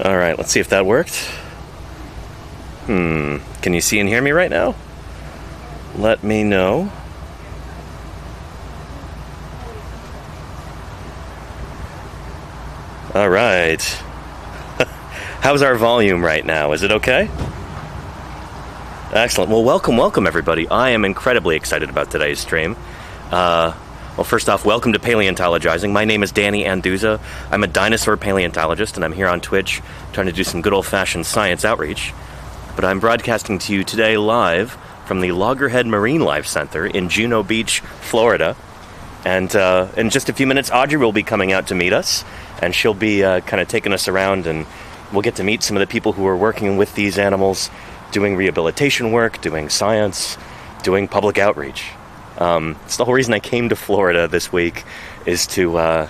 All right, let's see if that worked. Can you see and hear me right now? Let me know. All right. How's our volume right now? Is it okay? Excellent. Well, welcome everybody. I am incredibly excited about today's stream. Well, first off, welcome to Paleontologizing. My name is Danny Anduza. I'm a dinosaur paleontologist, and I'm here on Twitch trying to do some good old-fashioned science outreach. But I'm broadcasting to you today live from the Loggerhead Marinelife Center in Juno Beach, Florida. And in just a few minutes, Audrey will be coming out to meet us, and she'll be kind of taking us around, and we'll get to meet some of the people who are working with these animals, doing rehabilitation work, doing science, doing public outreach. It's the whole reason I came to Florida this week, is to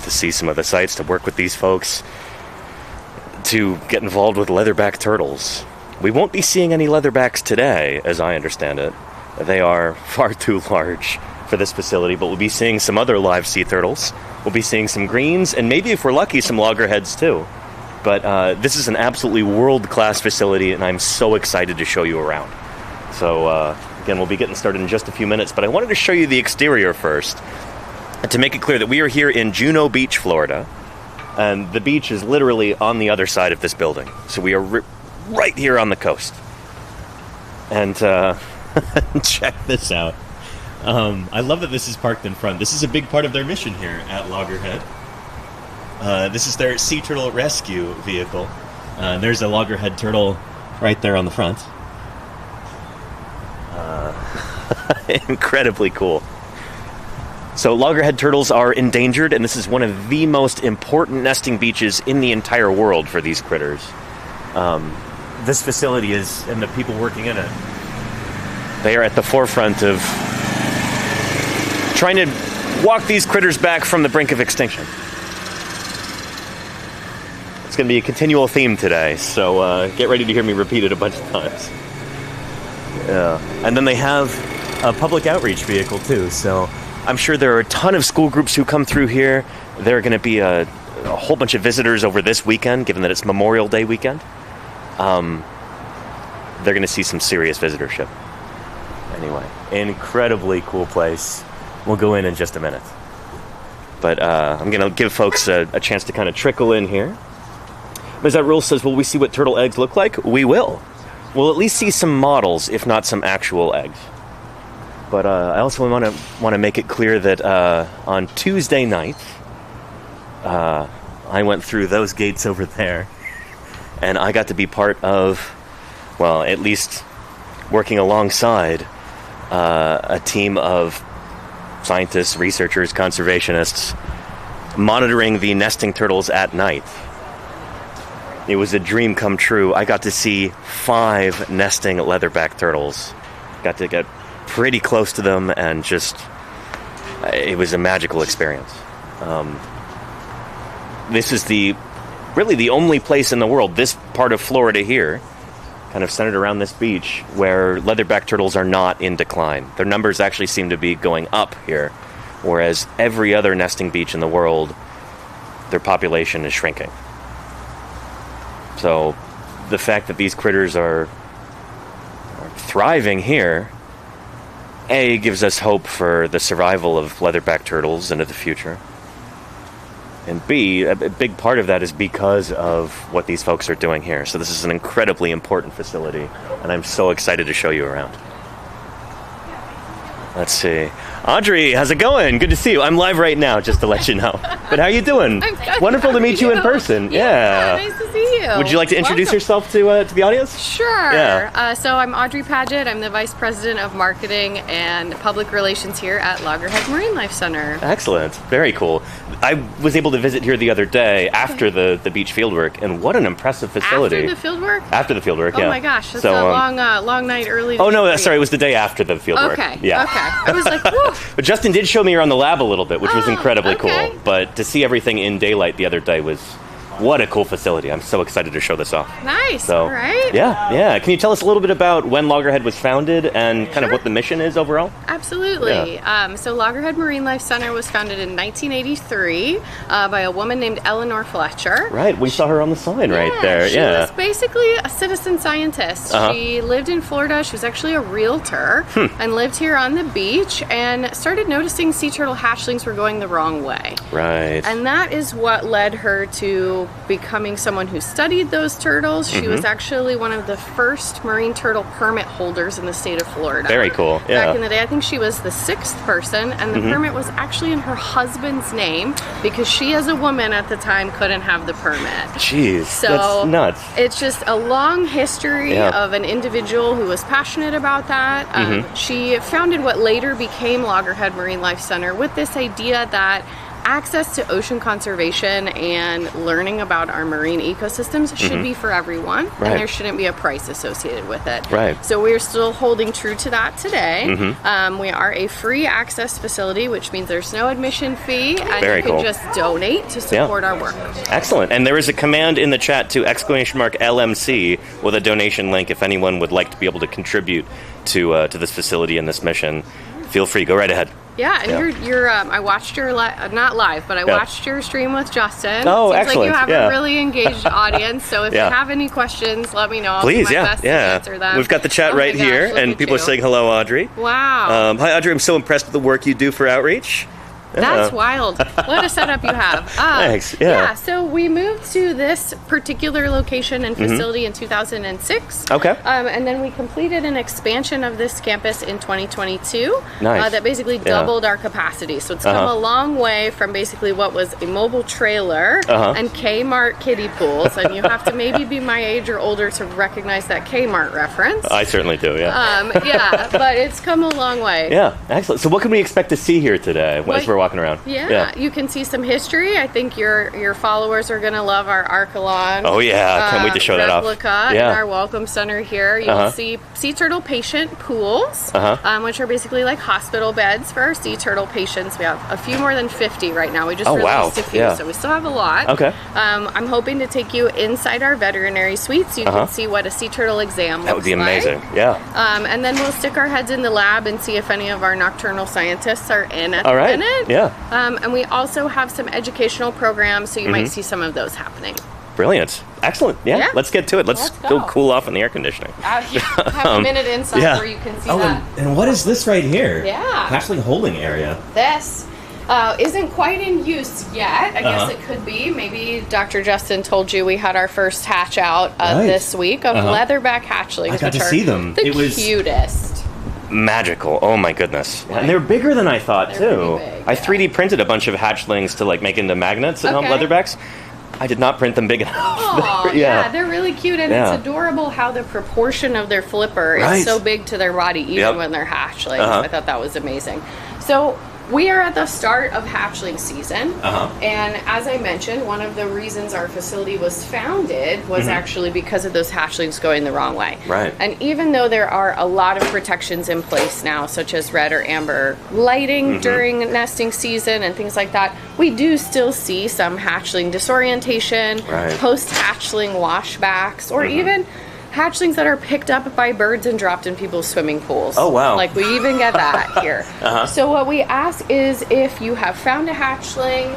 see some of the sites, to work with these folks, to get involved with leatherback turtles. We won't be seeing any leatherbacks today, as I understand it. They are far too large for this facility, but we'll be seeing some other live sea turtles. We'll be seeing some greens, and maybe if we're lucky, some loggerheads too. But this is an absolutely world-class facility, and I'm so excited to show you around. So, again, we'll be getting started in just a few minutes, but I wanted to show you the exterior first, to make it clear that we are here in Juno Beach, Florida, and the beach is literally on the other side of this building. So we are right here on the coast. And check this out. I love that this is parked in front. This is a big part of their mission here at Loggerhead. This is their sea turtle rescue vehicle. There's a loggerhead turtle right there on the front. Incredibly cool. So loggerhead turtles are endangered, and this is one of the most important nesting beaches in the entire world for these critters. This facility is, and the people working in it, they are at the forefront of trying to walk these critters back from the brink of extinction. It's going to be a continual theme today, so get ready to hear me repeat it a bunch of times. Yeah. And then they have a public outreach vehicle too, so I'm sure there are a ton of school groups who come through here. There are going to be a whole bunch of visitors over this weekend, given that it's Memorial Day weekend. They're going to see some serious visitorship. Anyway, incredibly cool place. We'll go in just a minute. But I'm going to give folks a chance to kind of trickle in here. As that rule says, will we see what turtle eggs look like? We will. We'll at least see some models, if not some actual eggs. But I also want to make it clear that on Tuesday night, I went through those gates over there, and I got to be part of, well, at least working alongside a team of scientists, researchers, conservationists, monitoring the nesting turtles at night. It was a dream come true. I got to see 5 nesting leatherback turtles. Got to get pretty close to them, and just, it was a magical experience. This is really the only place in the world, this part of Florida here, kind of centered around this beach, where leatherback turtles are not in decline. Their numbers actually seem to be going up here, whereas every other nesting beach in the world, their population is shrinking. So the fact that these critters are thriving here, A, gives us hope for the survival of leatherback turtles into the future. And B, a big part of that is because of what these folks are doing here. So this is an incredibly important facility, and I'm so excited to show you around. Let's see. Audrey, how's it going? Good to see you. I'm live right now, just to let you know. But how are you doing? I'm good. Wonderful to meet you in person. Yeah, nice to see you. Would you like to introduce yourself to the audience? Sure. Yeah. So I'm Audrey Paget. I'm the Vice President of Marketing and Public Relations here at Loggerhead Marinelife Center. Excellent. Very cool. I was able to visit here the other day after the beach fieldwork, and what an impressive facility. After the fieldwork? After the fieldwork, yeah. Oh my gosh, that's a long night early. Oh no, sorry, it was the day after the fieldwork. Okay. Yeah. Okay. I was like, whew. But Justin did show me around the lab a little bit, which was incredibly okay. cool. But to see everything in daylight the other day was What a cool facility. I'm so excited to show this off. Nice. So, all right. Yeah. Can you tell us a little bit about when Loggerhead was founded and kind of what the mission is overall? Absolutely. So Loggerhead Marinelife Center was founded in 1983 by a woman named Eleanor Fletcher. Right. We saw her on the sign right there. She was basically a citizen scientist. She lived in Florida. She was actually a realtor and lived here on the beach and started noticing sea turtle hatchlings were going the wrong way. Right. And that is what led her to becoming someone who studied those turtles. She was actually one of the first marine turtle permit holders in the state of Florida. Very cool. Yeah. Back in the day, I think she was the 6th person, and the permit was actually in her husband's name because she, as a woman at the time, couldn't have the permit. Jeez, So that's nuts. It's just a long history of an individual who was passionate about that. She founded what later became Loggerhead Marine Life Center with this idea that access to ocean conservation and learning about our marine ecosystems should be for everyone, and there shouldn't be a price associated with it. Right. So we're still holding true to that today. We are a free access facility, which means there's no admission fee, and Very you can cool. just donate to support our work. Excellent. And there is a command in the chat to !LMC with a donation link if anyone would like to be able to contribute to this facility and this mission. Feel free. Go right ahead. Yeah, and you're I watched your not live, but I watched your stream with Justin. Oh, Seems excellent. like you have a really engaged audience. So if you have any questions, let me know. I'll Please, do my best to answer them. We've got the chat right here, and people are saying hello, Audrey. Wow. Hi, Audrey. I'm so impressed with the work you do for outreach. That's wild. What a setup you have. Thanks. So we moved to this particular location and facility in 2006. Okay. And then we completed an expansion of this campus in 2022. Nice. That basically doubled our capacity. So it's come a long way from basically what was a mobile trailer and Kmart kiddie pools. And you have to maybe be my age or older to recognize that Kmart reference. I certainly do, But it's come a long way. Yeah, excellent. So what can we expect to see here today as we're walking around? Yeah, you can see some history. I think your followers are going to love our Archelon. Oh yeah, can't wait to show that off. Replica in our welcome center here. You'll see sea turtle patient pools, which are basically like hospital beds for our sea turtle patients. We have a few more than 50 right now. We just released a few, so we still have a lot. Okay. I'm hoping to take you inside our veterinary suite so you can see what a sea turtle exam looks like. That would be amazing. Yeah. And then we'll stick our heads in the lab and see if any of our nocturnal scientists are in at the minute. Yeah. And we also have some educational programs, so you might see some of those happening. Brilliant. Excellent. Yeah. Let's get to it. Let's go cool off in the air conditioning. You have a minute inside where you can see that. And what is this right here? Yeah. Hatchling holding area. This isn't quite in use yet. I guess it could be. Maybe Dr. Justin told you we had our first hatch out this week of leatherback hatchlings. I got to see them. It was cutest. Magical. Oh my goodness. And they're bigger than I thought too. Big, I 3D printed a bunch of hatchlings to make into magnets and leatherbacks. I did not print them big enough. Oh, yeah, they're really cute, and it's adorable how the proportion of their flipper is so big to their body, even when they're hatchlings. I thought that was amazing. So we are at the start of hatchling season, and as I mentioned, one of the reasons our facility was founded was actually because of those hatchlings going the wrong way. Right. And even though there are a lot of protections in place now, such as red or amber lighting during nesting season and things like that, we do still see some hatchling disorientation, post-hatchling washbacks, or even hatchlings that are picked up by birds and dropped in people's swimming pools. Oh, wow. Like, we even get that here. So what we ask is if you have found a hatchling,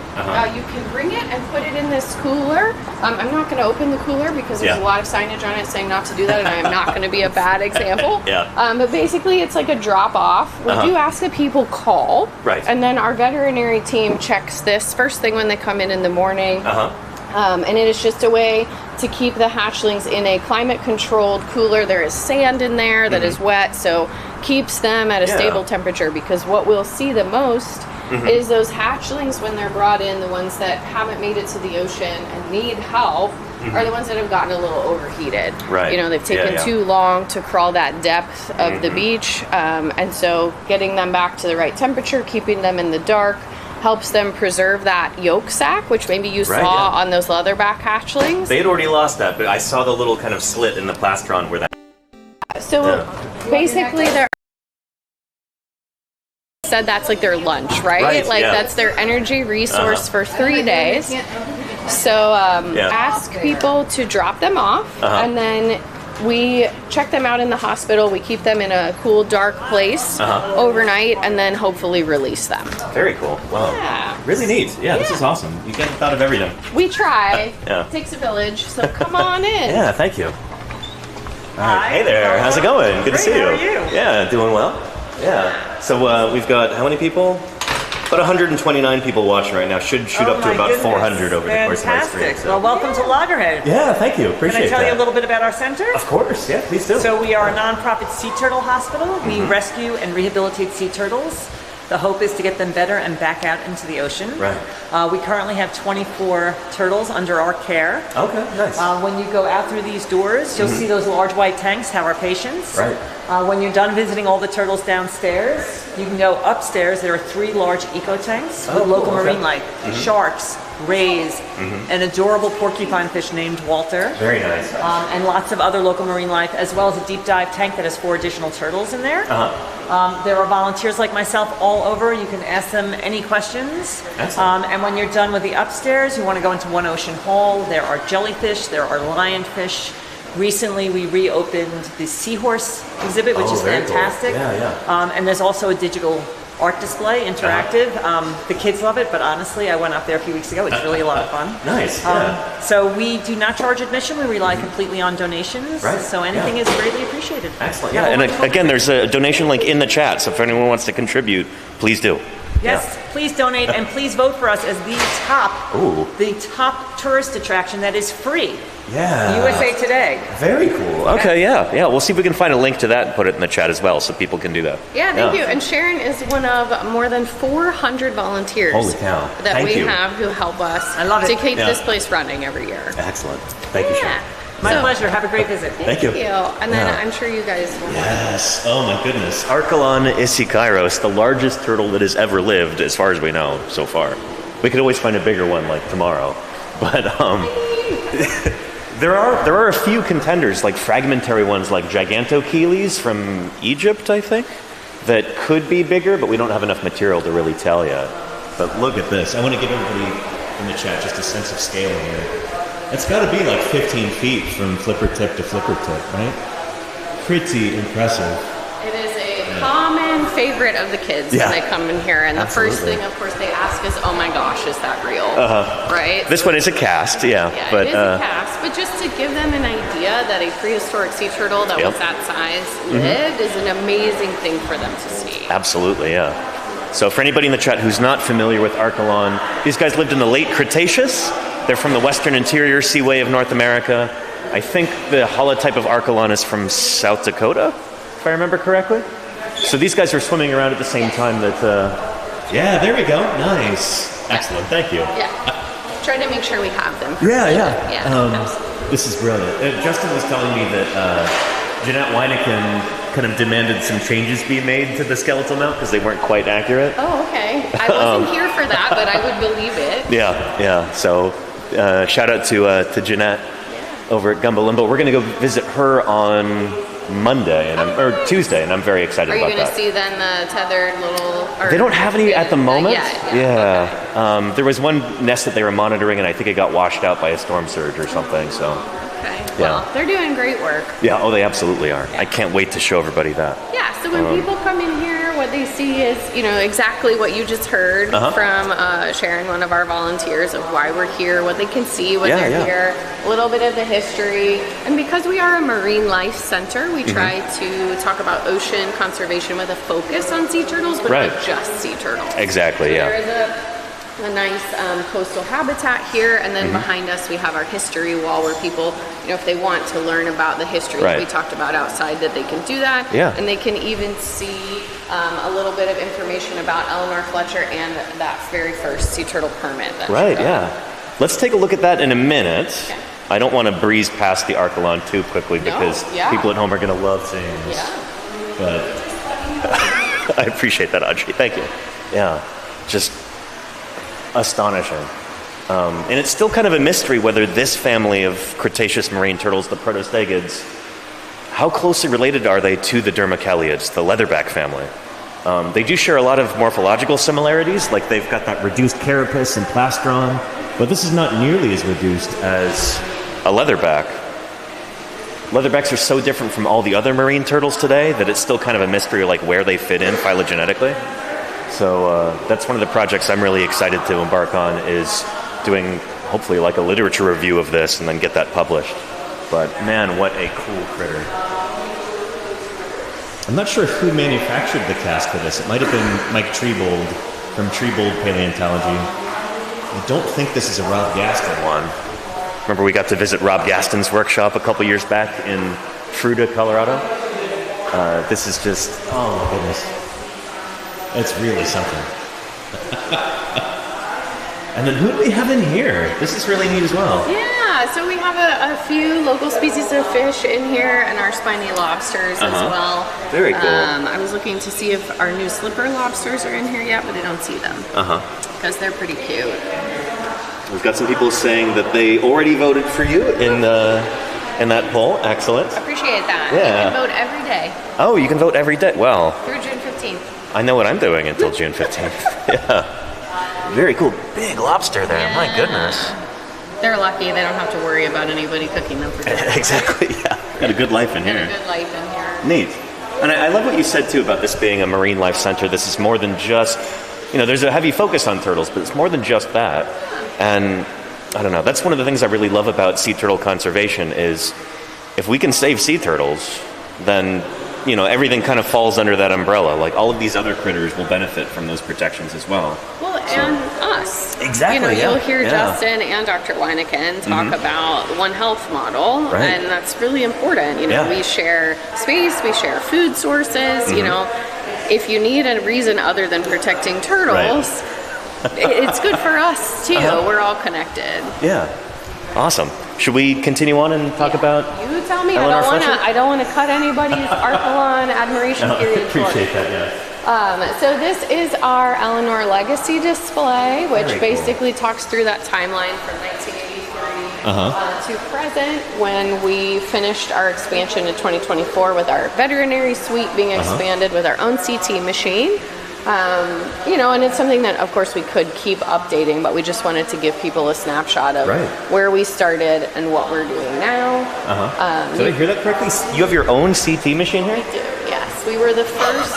you can bring it and put it in this cooler. I'm not going to open the cooler because there's a lot of signage on it saying not to do that, and I am not going to be a bad example. But basically, it's like a drop-off. We do ask that people call, and then our veterinary team checks this first thing when they come in the morning. And it is just a way to keep the hatchlings in a climate-controlled cooler. There is sand in there that is wet, so keeps them at a stable temperature, because what we'll see the most is those hatchlings when they're brought in, the ones that haven't made it to the ocean and need help, are the ones that have gotten a little overheated. You know, they've taken too long to crawl that depth of the beach, and so getting them back to the right temperature, keeping them in the dark, helps them preserve that yolk sac, which maybe you saw on those leatherback hatchlings. They had already lost that, but I saw the little kind of slit in the plastron where that... So basically they're... said that's like their lunch, right? Like that's their energy resource for 3 days. So ask people to drop them off, and then we check them out in the hospital. We keep them in a cool, dark place overnight, and then hopefully release them. Very cool. Wow. Yeah. Really neat. Yeah, this is awesome. You guys thought of everything. We try. Yeah. It takes a village, so come on in. Yeah, thank you. All right. Hey there. How's it going? Good to see you. How are you? Yeah, doing well. Yeah. So we've got how many people? About 129 people watching right now. Should shoot up to about 400 over the course of our stream. Fantastic. Well, welcome to Loggerhead. Yeah, thank you. Appreciate that. Can I tell you a little bit about our center? Of course. Yeah, please do. So we are a nonprofit sea turtle hospital. We rescue and rehabilitate sea turtles. The hope is to get them better and back out into the ocean. Right. We currently have 24 turtles under our care. Okay, nice. When you go out through these doors, you'll see those large white tanks, how our patients. Right. When you're done visiting all the turtles downstairs, you can go upstairs. There are 3 large eco tanks with local marine life, sharks, rays, an adorable porcupine fish named Walter. Very nice. And lots of other local marine life, as well as a deep dive tank that has 4 additional turtles in there. There are volunteers like myself all over. You can ask them any questions. And when you're done with the upstairs, you want to go into One Ocean Hall. There are jellyfish, there are lionfish. Recently, we reopened the seahorse exhibit, which is fantastic. Cool. Yeah. And there's also a digital art display, interactive. The kids love it, but honestly, I went up there a few weeks ago. It's really a lot of fun. Nice. So we do not charge admission. We rely completely on donations. Right. So anything is greatly appreciated. Excellent. Yeah, and again, there's a donation link in the chat, so if anyone wants to contribute, please do. Yes, please donate and please vote for us as the top tourist attraction that is free. Yeah. USA Today. Very cool. Okay, yeah. We'll see if we can find a link to that and put it in the chat as well so people can do that. Yeah, thank you. And Sharon is one of more than 400 volunteers that we have who help us to keep this place running every year. Excellent. Thank you, Sharon. My pleasure. Have a great visit. Thank you. And then I'm sure you guys will. Yes. Oh my goodness. Archelon issykairos, the largest turtle that has ever lived, as far as we know so far. We could always find a bigger one like tomorrow, but there are a few contenders, like fragmentary ones, like Gigantocheles from Egypt, I think, that could be bigger, but we don't have enough material to really tell yet. But look at this. I want to give everybody in the chat just a sense of scale here. It's got to be like 15 feet from flipper tip to flipper tip, right? Pretty impressive. It is a common favorite of the kids when they come in here. And the first thing, of course, they ask is, oh my gosh, is that real? Right? This one is a cast, but it is a cast. But just to give them an idea that a prehistoric sea turtle that was that size lived is an amazing thing for them to see. Absolutely, yeah. So for anybody in the chat who's not familiar with Archelon, these guys lived in the late Cretaceous. They're from the western interior seaway of North America. I think the holotype of Archelon is from South Dakota, if I remember correctly. So these guys are swimming around at the same time that... Yeah, there we go. Nice. Excellent. Thank you. Yeah. Try to make sure we have them. Yeah. This is brilliant. Justin was telling me that Jeanette Weineken kind of demanded some changes be made to the skeletal mount because they weren't quite accurate. Oh, okay. I wasn't here for that, but I would believe it. Yeah. So shout out to Jeanette over at Gumbo Limbo. We're going to go visit her on Monday or Tuesday, and I'm very excited about that. Are you going to see then the tethered little... They don't have any at the moment. Yeah. Okay. There was one nest that they were monitoring, and I think it got washed out by a storm surge or something, so... Okay. Well, they're doing great work. Yeah, they absolutely are. I can't wait to show everybody that. Yeah, so when people come in here, what they see is, exactly what you just heard from Sharon, one of our volunteers, of why we're here, what they can see when they're here, a little bit of the history. And because we are a marine life center, we try to talk about ocean conservation with a focus on sea turtles, but not just sea turtles. Exactly, There is a nice coastal habitat here, and then behind us we have our history wall where people, if they want to learn about the history that we talked about outside, that they can do that. And they can even see a little bit of information about Eleanor Fletcher and that very first sea turtle permit. Let's take a look at that in a minute. Okay. I don't want to breeze past the Archelon too quickly because people at home are going to love seeing this. But I appreciate that, Audrey. Thank you. Yeah, just astonishing. And it's still kind of a mystery whether this family of Cretaceous marine turtles, the protostegids, how closely related are they to the Dermacaliids, the leatherback family? They do share a lot of morphological similarities, like they've got that reduced carapace and plastron, But this is not nearly as reduced as a leatherback. Leatherbacks are so different from all the other marine turtles today that it's still kind of a mystery like where they fit in phylogenetically. So that's one of the projects I'm really excited to embark on, is doing hopefully like a literature review of this and then get that published. But man, what a cool critter. I'm not sure who manufactured the cast for this. It might have been Mike Trebold from Trebold Paleontology. I don't think this is a Rob Gaston one. Remember we got to visit Rob Gaston's workshop a couple years back in Fruita, Colorado? This is just, oh my goodness. It's really something. And then who do we have in here? This is really neat as well. Yeah, so we have a few local species of fish in here and our spiny lobsters as well. Very cool. I was looking to see if our new slipper lobsters are in here yet, but I don't see them. Because they're pretty cute. We've got some people saying that they already voted for you in that poll. Excellent. Appreciate that. Yeah. You can vote every day. Oh, you can vote every day. Well, through June 15th. I know what I'm doing until June 15th. Yeah. Very cool. Big lobster there. Yeah. My goodness. They're lucky. They don't have to worry about anybody cooking them for dinner. Exactly, yeah. Got a good life in here. Got a good life in here. Neat. And I love what you said, too, about this being a marine life center. This is more than just, there's a heavy focus on turtles, but it's more than just that. And I don't know, that's one of the things I really love about sea turtle conservation is if we can save sea turtles, then everything kind of falls under that umbrella. Like all of these other critters will benefit from those protections as well. Well, and us. Exactly. You'll hear Justin and Dr. Wyneken talk about One Health model, and that's really important. We share space, we share food sources. If you need a reason other than protecting turtles, it's good for us too. We're all connected. Yeah. Awesome. Should we continue on and talk about? You tell me. I don't want to cut anybody's Archelon admiration period. Appreciate that. Yeah. So this is our Eleanor Legacy display, which basically talks through that timeline from 1983 to present, when we finished our expansion in 2024 with our veterinary suite being expanded with our own CT machine. And it's something that, of course, we could keep updating, but we just wanted to give people a snapshot of where we started and what we're doing now. Did I hear that correctly? You have your own CT machine here? We do, yes. We were the first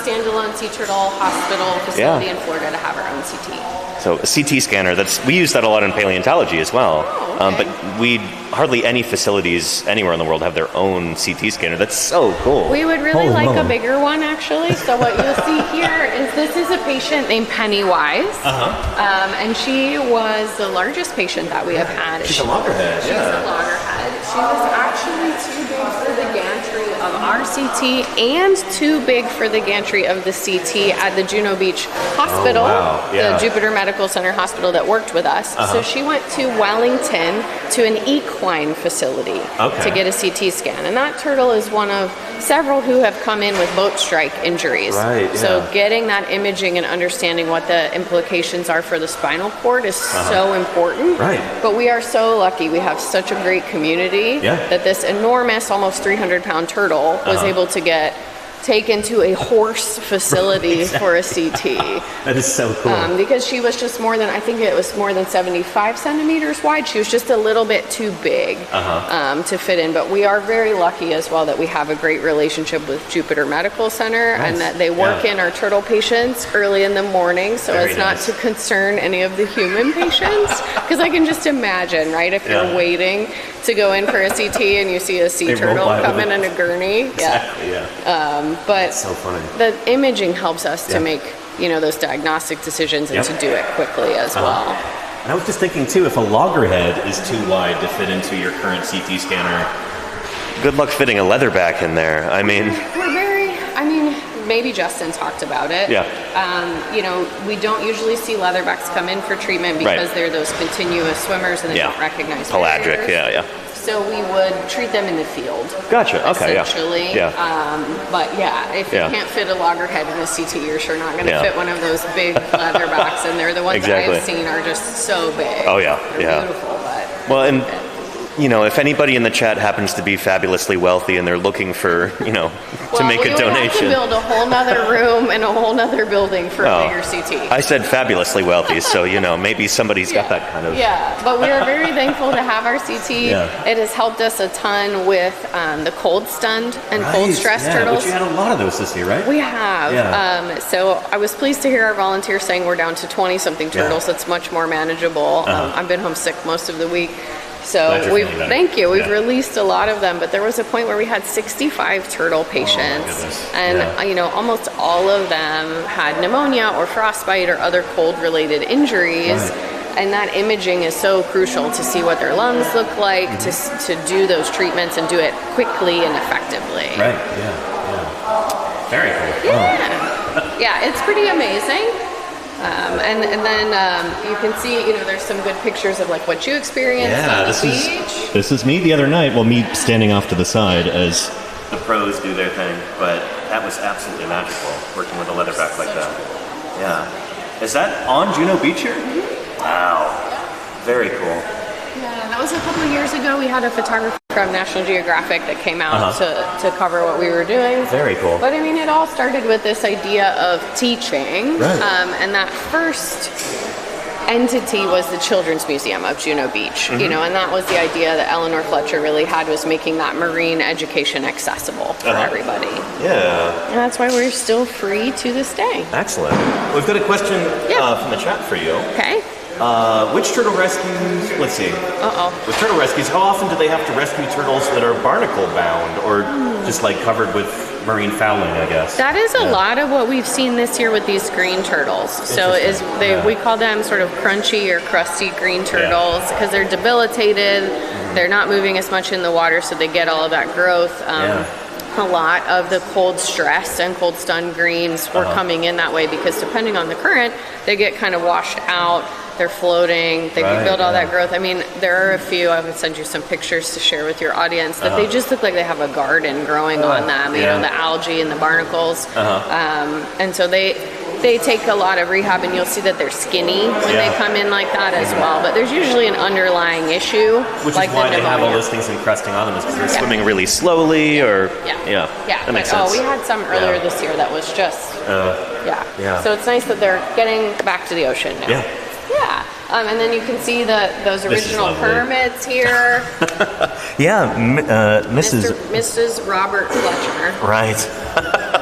standalone sea turtle hospital facility in Florida to have our own CT. So a CT scanner, we use that a lot in paleontology as well. Oh, okay. But hardly any facilities anywhere in the world have their own CT scanner. That's so cool. We would really like a bigger one, actually. So what you'll see here is this is a patient named Pennywise. And she was the largest patient that we have had. She's a loggerhead. She's a loggerhead. She was actually too big for the gantry of our CT and too big for the gantry of the CT at the Juno Beach Hospital, the Jupiter Medical Center hospital that worked with us. So she went to Wellington to an equine facility to get a CT scan. And that turtle is one of several who have come in with boat strike injuries. So getting that imaging and understanding what the implications are for the spinal cord is so important. But we are so lucky. We have such a great community that this enormous, almost 300-pound turtle was able to get taken to a horse facility for a CT. That is so cool. Because she was just more than 75 centimeters wide. She was just a little bit too big to fit in. But we are very lucky as well that we have a great relationship with Jupiter Medical Center and that they work in our turtle patients early in the morning so as not to concern any of the human patients. Because I can just imagine, right, if you're waiting to go in for a CT and you see a sea turtle come in a gurney. But so funny. The imaging helps us to make, those diagnostic decisions and to do it quickly as well. And I was just thinking, too, if a loggerhead is too wide to fit into your current CT scanner, good luck fitting a leatherback in there. Maybe Justin talked about it. We don't usually see leatherbacks come in for treatment because they're those continuous swimmers and they don't recognize pelagic, barriers. So we would treat them in the field. Gotcha. Okay. Essentially. But if you can't fit a loggerhead in a CT, you're sure not going to fit one of those big leatherbacks. And they're the ones that I've seen are just so big. Oh yeah. They're beautiful, but well, and if anybody in the chat happens to be fabulously wealthy and they're looking for, to make a donation. We would have to build a whole nother room and a whole nother building for a bigger CT. I said fabulously wealthy, so, maybe somebody's got that kind of... Yeah, but we are very thankful to have our CT. Yeah. It has helped us a ton with the cold stunned and cold stress turtles. But you had a lot of those this year, right? We have. Yeah. So I was pleased to hear our volunteers saying we're down to 20-something turtles. That's much more manageable. I've been homesick most of the week. So thank you. We've released a lot of them, but there was a point where we had 65 turtle patients, and almost all of them had pneumonia or frostbite or other cold-related injuries. Right. And that imaging is so crucial to see what their lungs look like, to do those treatments and do it quickly and effectively. Right. Yeah. Very cool. Yeah. Yeah. It's pretty amazing. And then you can see, there's some good pictures of like what you experienced on the beach. This is me the other night. Well, me standing off to the side as the pros do their thing, but that was absolutely magical working with a leatherback like that. Cool. Yeah. Is that on Juno Beach here? Mm-hmm. Wow. Very cool. Yeah, that was a couple of years ago. We had a photographer from National Geographic that came out to cover what we were doing. Very cool. But I mean, it all started with this idea of teaching. Right. And that first entity was the Children's Museum of Juno Beach. And that was the idea that Eleanor Fletcher really had, was making that marine education accessible for everybody. Yeah. And that's why we're still free to this day. Excellent. We've got a question from the chat for you. Okay. Which turtle rescues, let's see. With turtle rescues, how often do they have to rescue turtles that are barnacle bound or just like covered with marine fouling, I guess? That is a lot of what we've seen this year with these green turtles. So we call them sort of crunchy or crusty green turtles because they're debilitated. They're not moving as much in the water, so they get all of that growth. A lot of the cold stress and cold stunned greens were coming in that way because depending on the current, they get kind of washed out. They're floating. They build all that growth. I mean, there are a few. I would send you some pictures to share with your audience that they just look like they have a garden growing on them. You know, the algae and the barnacles. And so they take a lot of rehab, and you'll see that they're skinny when they come in like that as well. But there's usually an underlying issue, which like is why they have all those things encrusting on them, is because they're swimming really slowly, or that makes sense. We had some earlier this year that was just So it's nice that they're getting back to the ocean now. Yeah. And then you can see those original permits here. Mrs. Robert Fletcher. Right.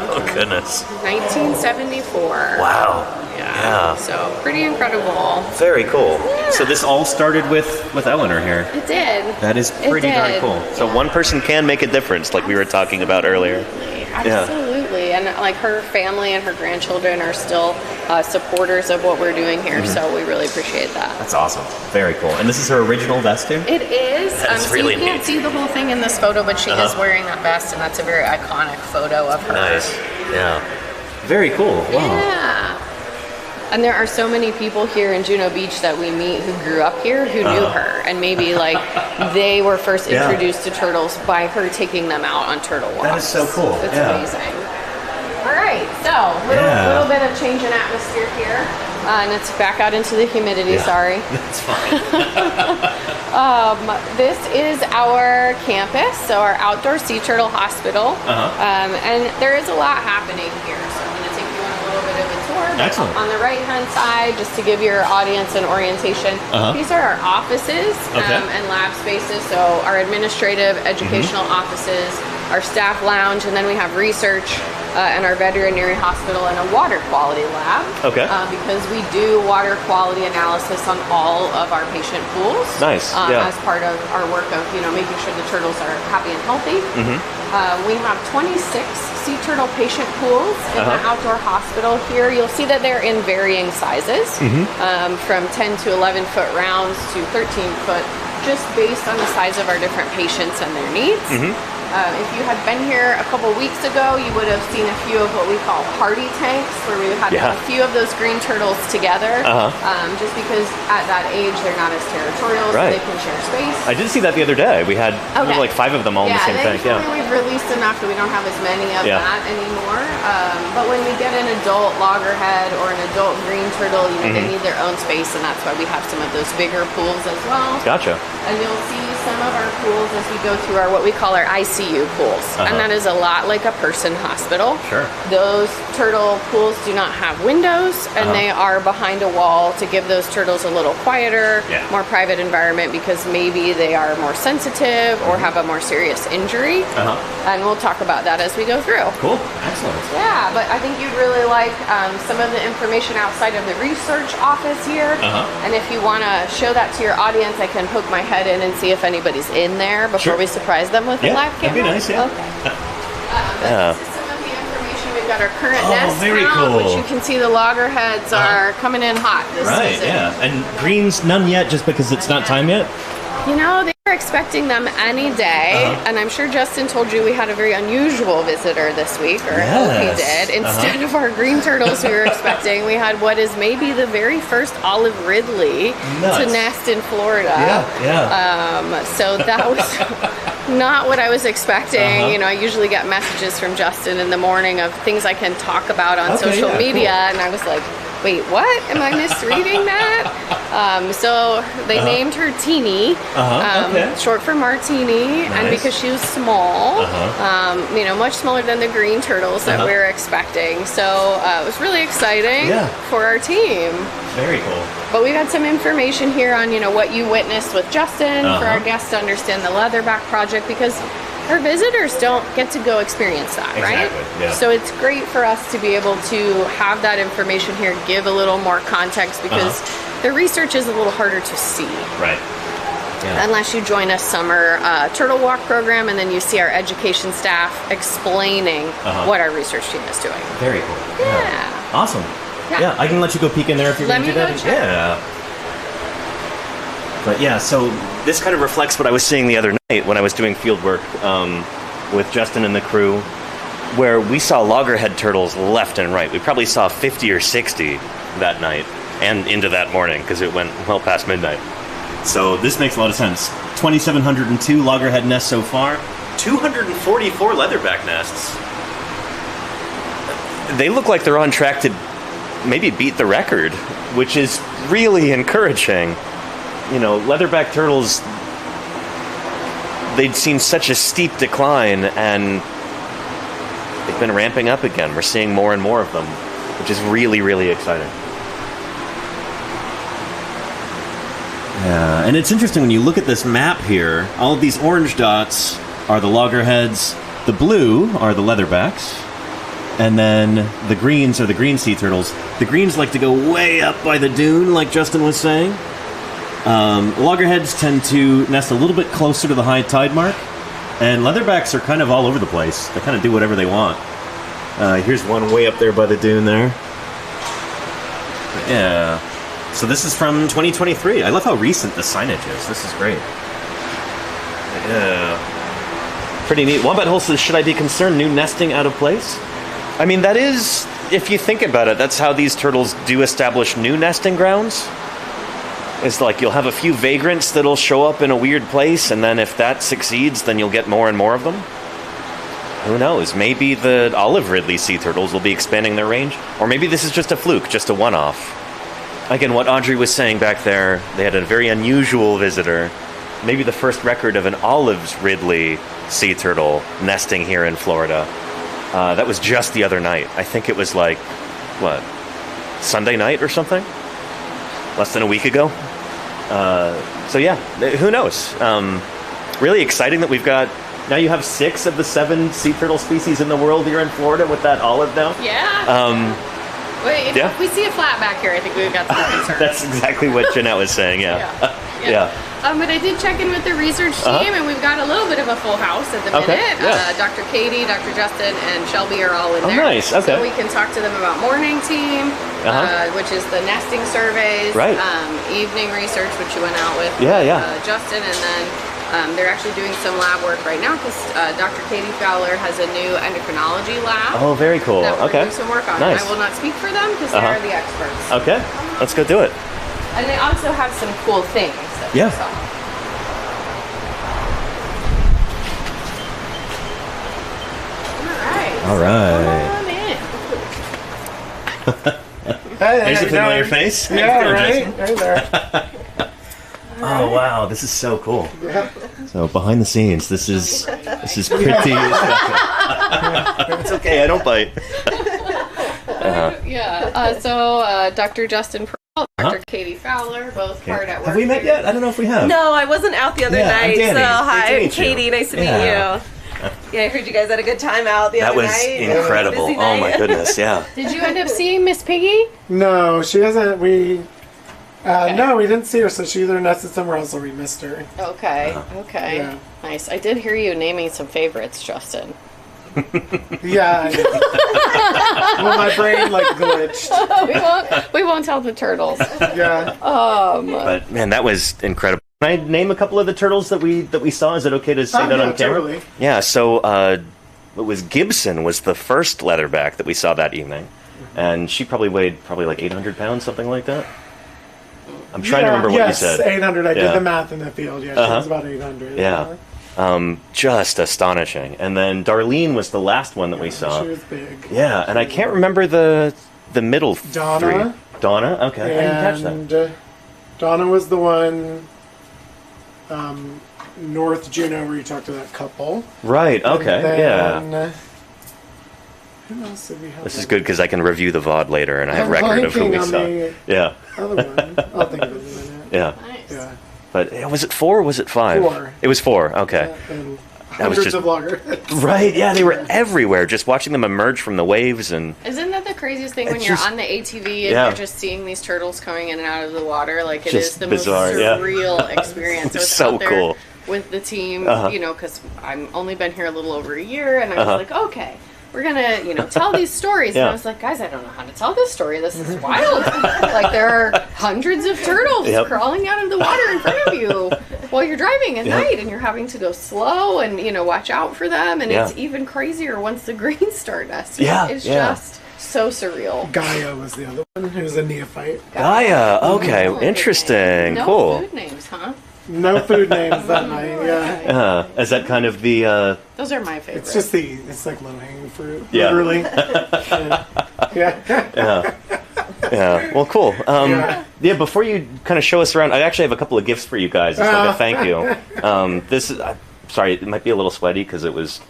Oh, goodness. 1974. Wow. Yeah. So pretty incredible. Very cool. Yeah. So this all started with Eleanor here. It did. That is pretty darn cool. So one person can make a difference, like we were talking about earlier. Absolutely. And like her family and her grandchildren are still supporters of what we're doing here, so we really appreciate that. That's awesome. Very cool. And this is her original vest too? It is. That's really neat. You can't see the whole thing in this photo, but she is wearing that vest, and that's a very iconic photo of her. Nice. Yeah. Very cool. Wow. Yeah. And there are so many people here in Juno Beach that we meet who grew up here who knew her, and maybe like they were first introduced to turtles by her taking them out on turtle walks. That is so cool. It's amazing. All right, so little bit of change in atmosphere here, and it's back out into the humidity. Sorry. That's fine. This is our campus, so our outdoor sea turtle hospital, and there is a lot happening here. So I'm going to take you on a little bit of a tour. Excellent. On the right-hand side, just to give your audience an orientation, these are our offices and lab spaces. So our administrative, educational offices, our staff lounge, and then we have research and our veterinary hospital and a water quality lab. Because we do water quality analysis on all of our patient pools. Nice. As part of our work of making sure the turtles are happy and healthy. We have 26 sea turtle patient pools in the outdoor hospital here. You'll see that they're in varying sizes, from 10 to 11 foot rounds to 13 foot, just based on the size of our different patients and their needs. If you had been here a couple weeks ago, you would have seen a few of what we call party tanks, where we had a few of those green turtles together, just because at that age they're not as territorial, so they can share space. I did see that the other day. We had like 5 of them all in the same tank. We've released enough that we don't have as many of that anymore. But when we get an adult loggerhead or an adult green turtle, they need their own space, and that's why we have some of those bigger pools as well. Gotcha. And you'll see some of our pools as we go through are what we call our ICU pools. And that is a lot like a person hospital. Sure. Those turtle pools do not have windows, and they are behind a wall to give those turtles a little quieter, more private environment, because maybe they are more sensitive or have a more serious injury. And we'll talk about that as we go through. Cool. Excellent. Yeah, but I think you'd really like some of the information outside of the research office here. And if you want to show that to your audience, I can poke my head in and see if anybody's in there before we surprise them with a live camera. That'd be nice, yeah. This is some of the information. We've got our current nest very count, cool. which you can see the loggerheads are coming in hot this season. And greens, none yet, just because it's not time yet? You know, they were expecting them any day, and I'm sure Justin told you we had a very unusual visitor this week, or I hope he did. Instead of our green turtles we were expecting, we had what is maybe the very first olive ridley to nest in Florida. So that was not what I was expecting. You know, I usually get messages from Justin in the morning of things I can talk about on social media, and I was like, wait, what? Am I misreading that? So they named her Teeny, short for Martini, and because she was small, you know, much smaller than the green turtles that we were expecting. So it was really exciting for our team. Very cool. But we've had some information here on, you know, what you witnessed with Justin for our guests to understand the Leatherback project, because our visitors don't get to go experience that, right? So it's great for us to be able to have that information here, give a little more context, because the research is a little harder to see. Unless you join a summer turtle walk program, and then you see our education staff explaining what our research team is doing. Very cool. Awesome. Yeah, I can let you go peek in there if you're going to do that. But yeah, so this kind of reflects what I was seeing the other night when I was doing field work with Justin and the crew, where we saw loggerhead turtles left and right. We probably saw 50 or 60 that night and into that morning, because it went well past midnight. So this makes a lot of sense. 2,702 loggerhead nests so far, 244 leatherback nests. They look like they're on track to maybe beat the record, which is really encouraging. You know, leatherback turtles, they'd seen such a steep decline, and they've been ramping up again. We're seeing more and more of them, which is really, really exciting. Yeah, and it's interesting when you look at this map here, all of these orange dots are the loggerheads, the blue are the leatherbacks, and then the greens are the green sea turtles. The greens like to go way up by the dune, like Justin was saying. Loggerheads tend to nest a little bit closer to the high tide mark, and leatherbacks are kind of all over the place. They kind of do whatever they want. Here's one way up there by the dune there. Yeah. So this is from 2023. I love how recent the signage is. This is great. Yeah. Pretty neat. Wombat Hole says, should I be concerned new nesting out of place? I mean, that is, if you think about it, that's how these turtles do establish new nesting grounds. It's like you'll have a few vagrants that'll show up in a weird place, and then if that succeeds, then you'll get more and more of them. Who knows? Maybe the olive ridley sea turtles will be expanding their range, or maybe this is just a fluke, just a one-off. Again, what Audrey was saying back there, they had a very unusual visitor. Maybe the first record of an olive ridley sea turtle nesting here in Florida. That was just the other night. I think it was like, what, Sunday night or something? Less than a week ago. So yeah, who knows? Really exciting that we've got, now you have 6 of the 7 sea turtle species in the world here in Florida with that olive now. If we see a flat back here, I think we've got some concerns. That's exactly what Jeanette was saying, But I did check in with the research team, and we've got a little bit of a full house at the minute. Dr. Katie, Dr. Justin, and Shelby are all in there. Nice, okay. So we can talk to them about morning team, which is the nesting surveys, evening research, which you went out with Justin, and then they're actually doing some lab work right now, because Dr. Katie Fowler has a new endocrinology lab. Oh, very cool. That we're doing some work on. Nice. I will not speak for them, because they are the experts. Okay, let's go do it. And they also have some cool things that we saw. All right. Come on in. There's a familiar face. Yeah, right there. Oh, wow. This is so cool. So behind the scenes, this is pretty. It's okay, I don't bite. Dr. Justin Pearl, Dr. Katie Fowler, both hard at work. Have we met yet? I don't know if we have. No, I wasn't out the other night. I'm Danny. So hi, Nice to meet you. Katie. Nice to meet you. Yeah, I heard you guys had a good time out the other night. That was incredible. Busy Oh night. my goodness, yeah. Did you end up seeing Miss Piggy? No, she hasn't. No, we didn't see her, so she either nested somewhere else or we missed her. Okay, okay. Yeah. Nice. I did hear you naming some favorites, Justin. Yeah. Well, my brain glitched. we won't tell the turtles. Yeah. But man, that was incredible. Can I name a couple of the turtles that we saw? Is it okay to say that on camera? Totally. Yeah. So it was Gibson was the first leatherback that we saw that evening, and she probably weighed like 800 pounds, something like that. I'm trying to remember what you said. 800. I did the math in the field. Yeah, she was about 800. Yeah. Just astonishing. And then Darlene was the last one that we saw. She was big. Yeah, and I can't remember the middle Donna. three. Donna? Okay. I didn't catch that. Donna was the one North Juno where you talked to that couple. Right, okay, And yeah. Who else did we have? This is good because I can review the VOD later and I have I'm record of who we blanking on saw. the Yeah. other one. I'll think of it in a minute. Yeah. Nice. Yeah. But was it 4 or was it 5? 4. It was 4, okay. And That was hundreds just- of logger. Right, yeah, they were everywhere, just watching them emerge from the waves and... Isn't that the craziest thing when It's you're just- on the ATV and Yeah. you're just seeing these turtles coming in and out of the water? Like, it Just is the bizarre, most yeah. surreal experience. I was So out there cool. with the team, because I've only been here a little over a year, and I was like, okay, we're gonna, tell these stories. Yeah. And I was like, guys, I don't know how to tell this story. This is wild. Like, there are hundreds of turtles Yep. crawling out of the water in front of you while you're driving at night, and you're having to go slow and, watch out for them. And it's even crazier once the greens start nesting. Yeah, It's yeah. just so surreal. Gaia was the other one, who was a neophyte. Gaia, okay, Oh, interesting, no cool. food names, huh? No food names that night, yeah. Is that kind of the... Those are my favorites. It's just it's like low-hanging fruit, Yeah. literally. Yeah. Yeah, well, cool. Before you kind of show us around, I actually have a couple of gifts for you guys. It's like a thank you. This is... sorry, it might be a little sweaty because it was...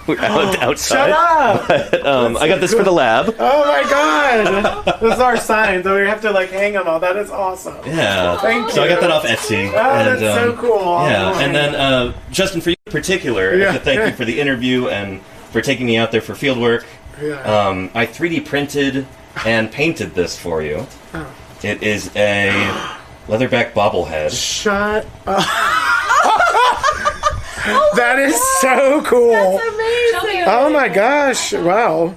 we're outside. Shut up! But, I got this for the lab. Oh my god! This is our sign, so we have to hang them all. That is awesome. Yeah. Thank So I you. got that off Etsy. Oh, that's so cool. Yeah, and then Justin, for you in particular, I have to thank you for the interview and for taking me out there for field work. Yeah. I 3D printed and painted this for you. Oh. It is a leatherback bobblehead. Shut up. That is so cool. That's amazing. Oh my gosh. Wow.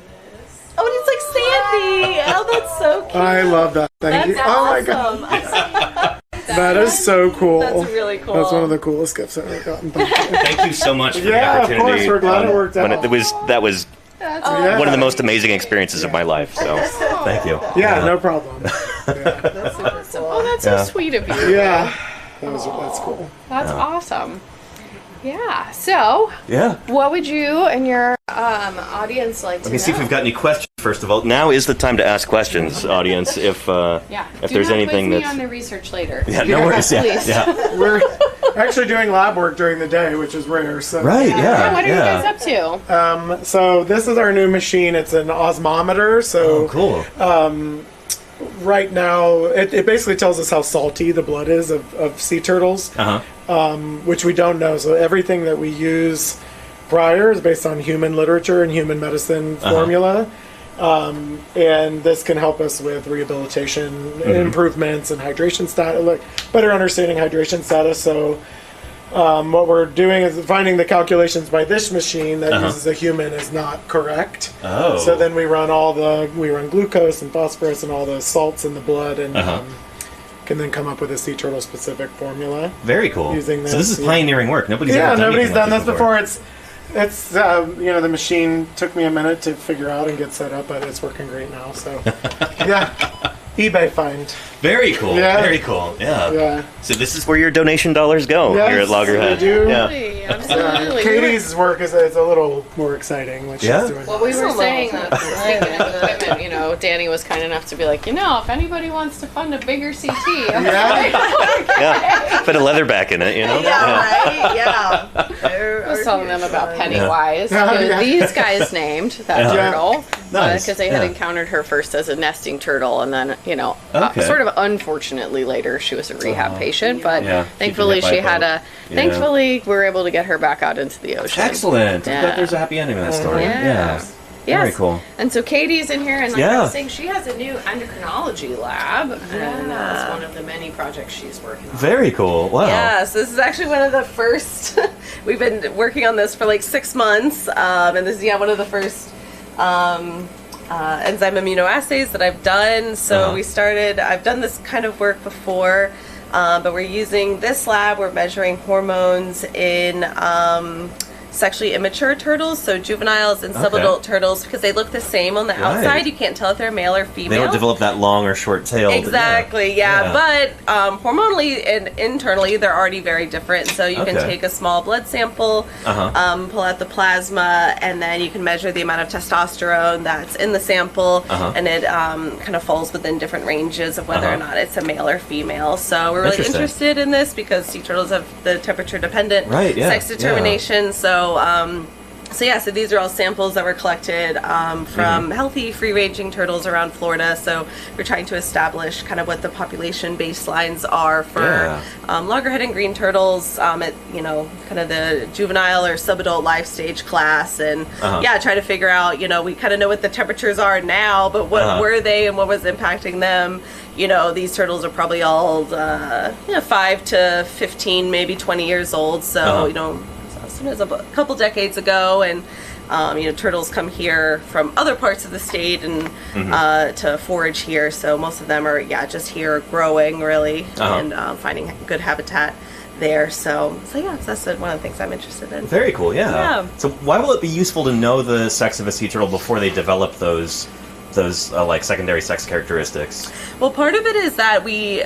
Oh, and it's like Sandy. Oh, that's so cute. I love that. Thank you. Oh my god. god. That is so cool. That's really cool. That's one of the coolest gifts I've ever gotten. Thank you. Thank you so much for the Yeah, of opportunity. course, we're glad it worked when out. that was Yeah. one of the most amazing experiences of my life. So thank you. Yeah, no problem. Yeah. Oh, that's so sweet of you. Yeah. That's cool. That's awesome. Yeah. So, Yeah. what would you and your audience like to Let me see if know? we've got any questions. First of all, now is the time to ask questions, audience. If Yeah. if Do there's not anything quiz me that's on the research later. yeah, no worries. Yeah, Please. yeah. We're actually doing lab work during the day, which is rare. So Right. Yeah. What are you guys up to? So this is our new machine. It's an osmometer. So Oh, cool. right now, it basically tells us how salty the blood is of sea turtles, which we don't know. So everything that we use prior is based on human literature and human medicine formula. And this can help us with rehabilitation improvements and hydration status, better understanding hydration status. So what we're doing is finding the calculations by this machine that uses a human is not correct. Oh. So then we run glucose and phosphorus and all the salts in the blood and can then come up with a sea turtle specific formula. Very cool. Using So this is this, pioneering work. Nobody's ever done nobody's anything done like this before. It's the machine took me a minute to figure out and get set up, but it's working great now. So yeah. eBay find. Very cool. Yeah. Very cool. Yeah. Yeah. So this is where your donation dollars go here at Loggerhead. They do. Yeah. Absolutely. Katie's work is a little more exciting when she's doing Well, we were saying that speaking of equipment, you know, Danny was kind enough to be like, you know, if anybody wants to fund a bigger CT, I'm Yeah. Put a leatherback in it, you know? Right? Yeah. I was telling them about Pennywise. These guys named that turtle because they had encountered her first as a nesting turtle, and then, you know, sort of unfortunately later she was a rehab patient, but thankfully she had thankfully we were able to get her back out into the ocean. Excellent. I'm glad there's a happy ending to that story. Yes. Very cool. And so Katie's in here, and like I was saying, she has a new endocrinology lab, and that's one of the many projects she's working on. Very cool. Wow. Yeah, so this is actually one of the first, we've been working on this for like 6 months, and this is one of the first enzyme immunoassays that I've done. So I've done this kind of work before, but we're using this lab, we're measuring hormones in sexually immature turtles, so juveniles and subadult turtles, because they look the same on the outside. You can't tell if they're male or female. They don't develop that long or short tail. Exactly, but hormonally and internally, they're already very different. So you can take a small blood sample, pull out the plasma, and then you can measure the amount of testosterone that's in the sample, and it kind of falls within different ranges of whether or not it's a male or female. So we're really interested in this because sea turtles have the temperature-dependent sex determination. So these are all samples that were collected from healthy, free-ranging turtles around Florida. So we're trying to establish kind of what the population baselines are for loggerhead and green turtles at, you know, kind of the juvenile or subadult life stage class. And try to figure out, you know, we kind of know what the temperatures are now, but what were they and what was impacting them? You know, these turtles are probably all 5 to 15, maybe 20 years old. So, you know, as soon as a couple decades ago, and you know, turtles come here from other parts of the state and to forage here. So most of them are just here growing really and finding good habitat there. So that's one of the things I'm interested in. Very cool. Yeah. So why will it be useful to know the sex of a sea turtle before they develop those like secondary sex characteristics? Well, part of it is that we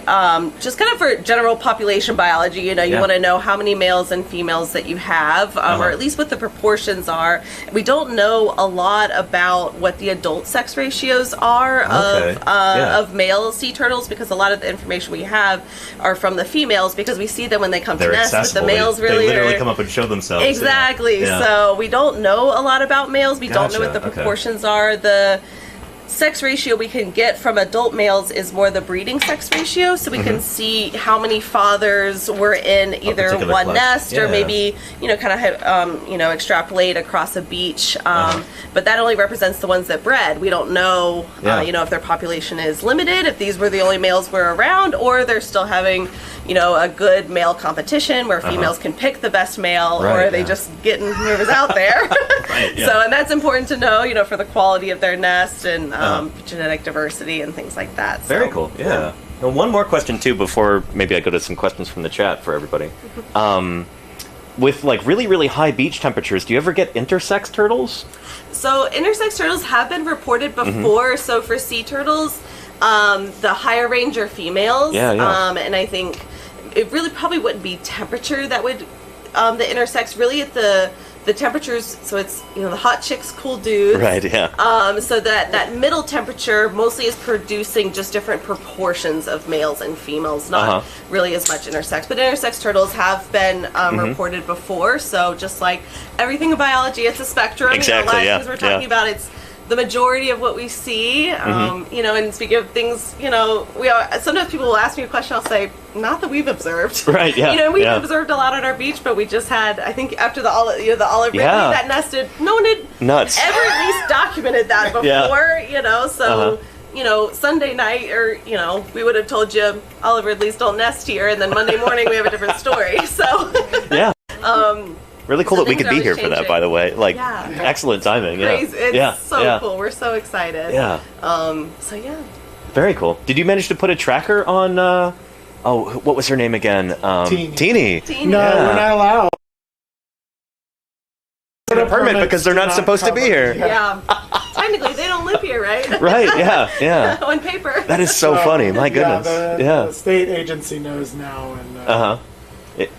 just kind of for general population biology, you know, you want to know how many males and females that you have, or at least what the proportions are. We don't know a lot about what the adult sex ratios are of male sea turtles, because a lot of the information we have are from the females, because we see them when they come to nest. But the males they literally come up and show themselves. Exactly. So we don't know a lot about males. We don't know what the proportions are. The sex ratio we can get from adult males is more the breeding sex ratio, so we can see how many fathers were in either one nest or maybe, you know, kind of extrapolate across a beach, but that only represents the ones that bred. We don't know you know, if their population is limited, if these were the only males were around, or they're still having, you know, a good male competition where females can pick the best male, or are they just getting whoever's out there. So, and that's important to know, you know, for the quality of their nest and genetic diversity and things like that. So, very cool. Yeah. Now, one more question too before maybe I go to some questions from the chat for everybody. With like really, really high beach temperatures, do you ever get intersex turtles? So intersex turtles have been reported before. So for sea turtles, the higher range are females. And I think it really probably wouldn't be temperature that would the intersex, really at the temperatures. So it's, you know, the hot chicks, cool dudes. Right, so that middle temperature mostly is producing just different proportions of males and females, not really as much intersex. But intersex turtles have been reported before. So just like everything in biology, it's a spectrum. Exactly, you know, a lot of things we're talking about, it's the majority of what we see, you know, and speaking of things, you know, sometimes people will ask me a question, I'll say, not that we've observed. Right, you know, we've observed a lot on our beach, but we just had, I think after the olive ridley that nested, no one had ever at least documented that before, you know, so, you know, Sunday night, or, you know, we would have told you olive ridleys don't nest here, and then Monday morning we have a different story, so. Really cool that we could be here for that, by the way. Like, excellent timing. Crazy. It's so cool. We're so excited. Very cool. Did you manage to put a tracker on, what was her name again? Teeny. No, we're not allowed. A permit because they're not supposed to be here. Technically, they don't live here, right? Right, yeah. On paper. That is so funny. My goodness. The state agency knows now. And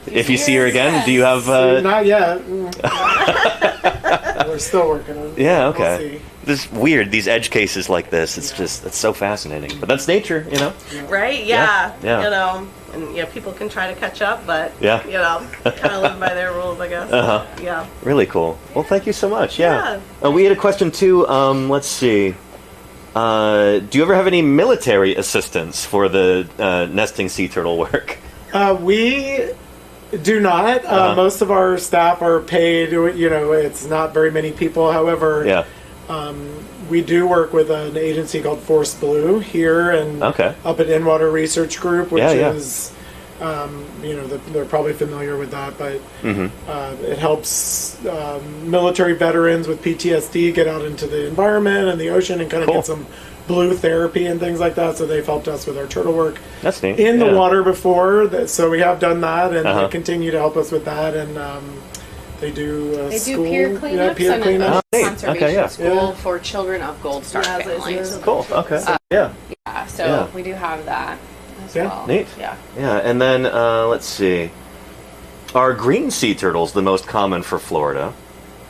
if you see her again, do you have... Not yet. We're still working on it. Yeah, okay. We'll see. This is weird, these edge cases like this. It's just, it's so fascinating. But that's nature, you know? Right? Yeah. Yeah. You know, and people can try to catch up, but, yeah. you know, kind of live by their rules, I guess. Yeah. Really cool. Well, thank you so much. Yeah. We had a question too. Let's see. Do you ever have any military assistance for the nesting sea turtle work? We do not. Most of our staff are paid. You know, it's not very many people. However, we do work with an agency called Force Blue here and up at In-Water Research Group, which is, you know, they're probably familiar with that, but it helps military veterans with PTSD get out into the environment and the ocean and kind of get some blue therapy and things like that. So they've helped us with our turtle work. That's neat. In the water before, so we have done that, and they continue to help us with that. And they do school, peer cleanups and cleanups. Conservation school for children of Gold Star families. Cool. Okay. So we do have that as well. Neat. Yeah. And then let's see. Are green sea turtles the most common for Florida?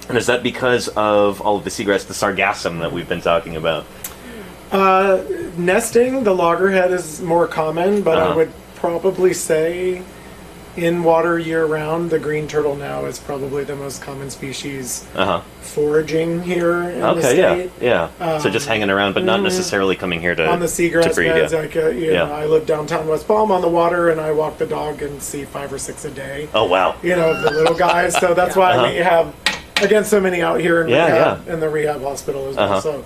And is that because of all of the seagrass, the sargassum that we've been talking about? Nesting, the loggerhead is more common, but I would probably say in water year-round, the green turtle now is probably the most common species foraging here in the state. So just hanging around, but not necessarily coming here to on the seagrass breed, beds. Like, you know, I live downtown West Palm on the water, and I walk the dog and see 5 or 6 a day. Oh, wow. You know, the little guys. So that's why we have, again, so many out here in, in the rehab hospital as well. So,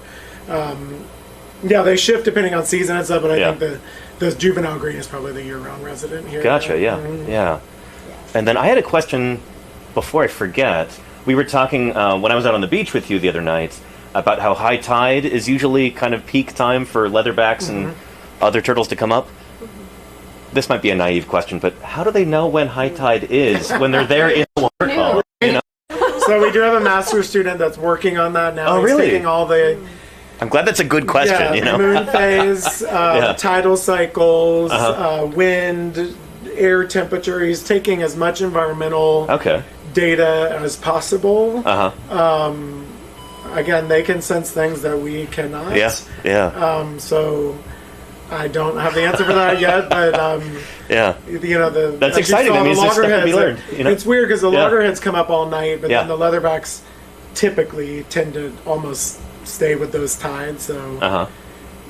they shift depending on season and stuff, but I think the juvenile green is probably the year-round resident here. Gotcha, yeah. And then I had a question before I forget. We were talking, when I was out on the beach with you the other night, about how high tide is usually kind of peak time for leatherbacks and other turtles to come up. This might be a naive question, but how do they know when high tide is when they're there in the water column? You know? So we do have a master's student that's working on that now. Oh, really? He's taking all the... I'm glad that's a good question, you know? Moon phase, tidal cycles, wind, air temperature. He's taking as much environmental data as possible. Again, they can sense things that we cannot. So I don't have the answer for that yet, but you know, that's exciting. That means there's stuff to be learned. You know? It's weird because the loggerheads come up all night, but then the leatherbacks typically tend to almost stay with those tides, so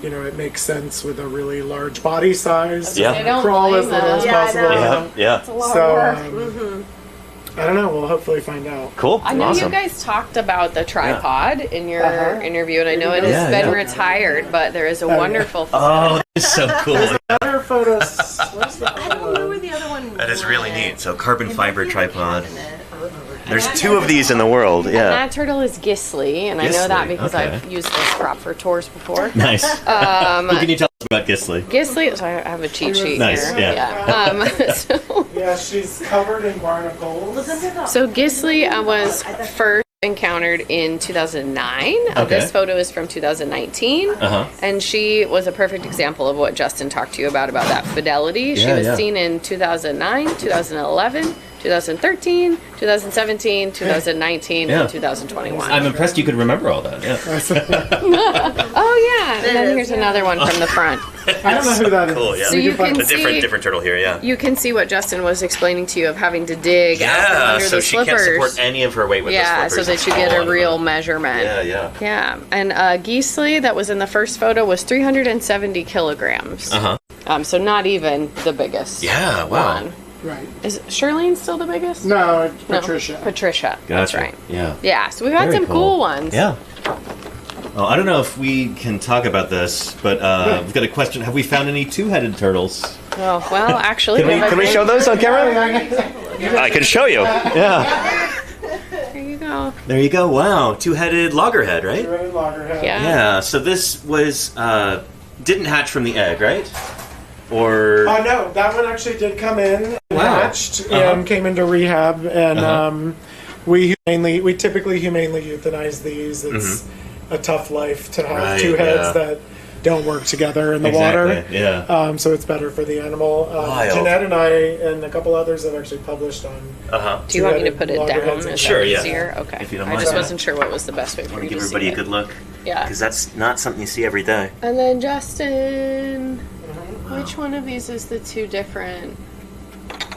you know, it makes sense with a really large body size. Crawl as little as possible. It's a lot of work. I don't know. We'll hopefully find out. Cool. I know you guys talked about the tripod in your interview, and I know it has been retired, but there is a wonderful photo. Oh, that's so cool. Other photos. I don't know where the other one That is really neat. So carbon fiber tripod. There's 2 of these in the world, And that turtle is Gisli, and I know that because I've used this prop for tours before. Nice. Who can you tell us about Gisli? Gisli, so I have a cheat sheet here. She's covered in barnacles. So Gisli was first encountered in 2009. This photo is from 2019. And she was a perfect example of what Justin talked to you about that fidelity. She was seen in 2009, 2011, 2013, 2017, 2019, and 2021. I'm impressed you could remember all that. And then here's another one from the front. I don't know who that is. Cool, So you can see different turtle here, You can see what Justin was explaining to you of having to dig out from under so the she slippers. can't support any of her weight with the slippers. So that you get a real measurement. Yeah. And Gisli, that was in the first photo, was 370 kilograms. So not even the biggest one. Right. Is Shirlene still the biggest? No, it's Patricia. Patricia. That's right. Yeah. So we've had some cool ones. Yeah. Well, I don't know if we can talk about this, but we've got a question. Have we found any 2-headed turtles? Oh, well, actually... Can we show those on camera? I can show you. Yeah. There you go. There you go. Wow. 2-headed loggerhead, right? 2-headed loggerhead. Yeah. So this was... didn't hatch from the egg, right? Or... no, that one actually did come in and hatched and came into rehab, and we typically humanely euthanize these. It's a tough life to have two heads that don't work together in the water. Yeah. So it's better for the animal. Jeanette and I and a couple others have actually published on. Do you want me to put it down? Is sure, that easier? Okay. If you don't I mind. just wasn't sure what was the best way for you to give see everybody it. a good look. Yeah. Because that's not something you see every day. And then Justin, which one of these is the two different?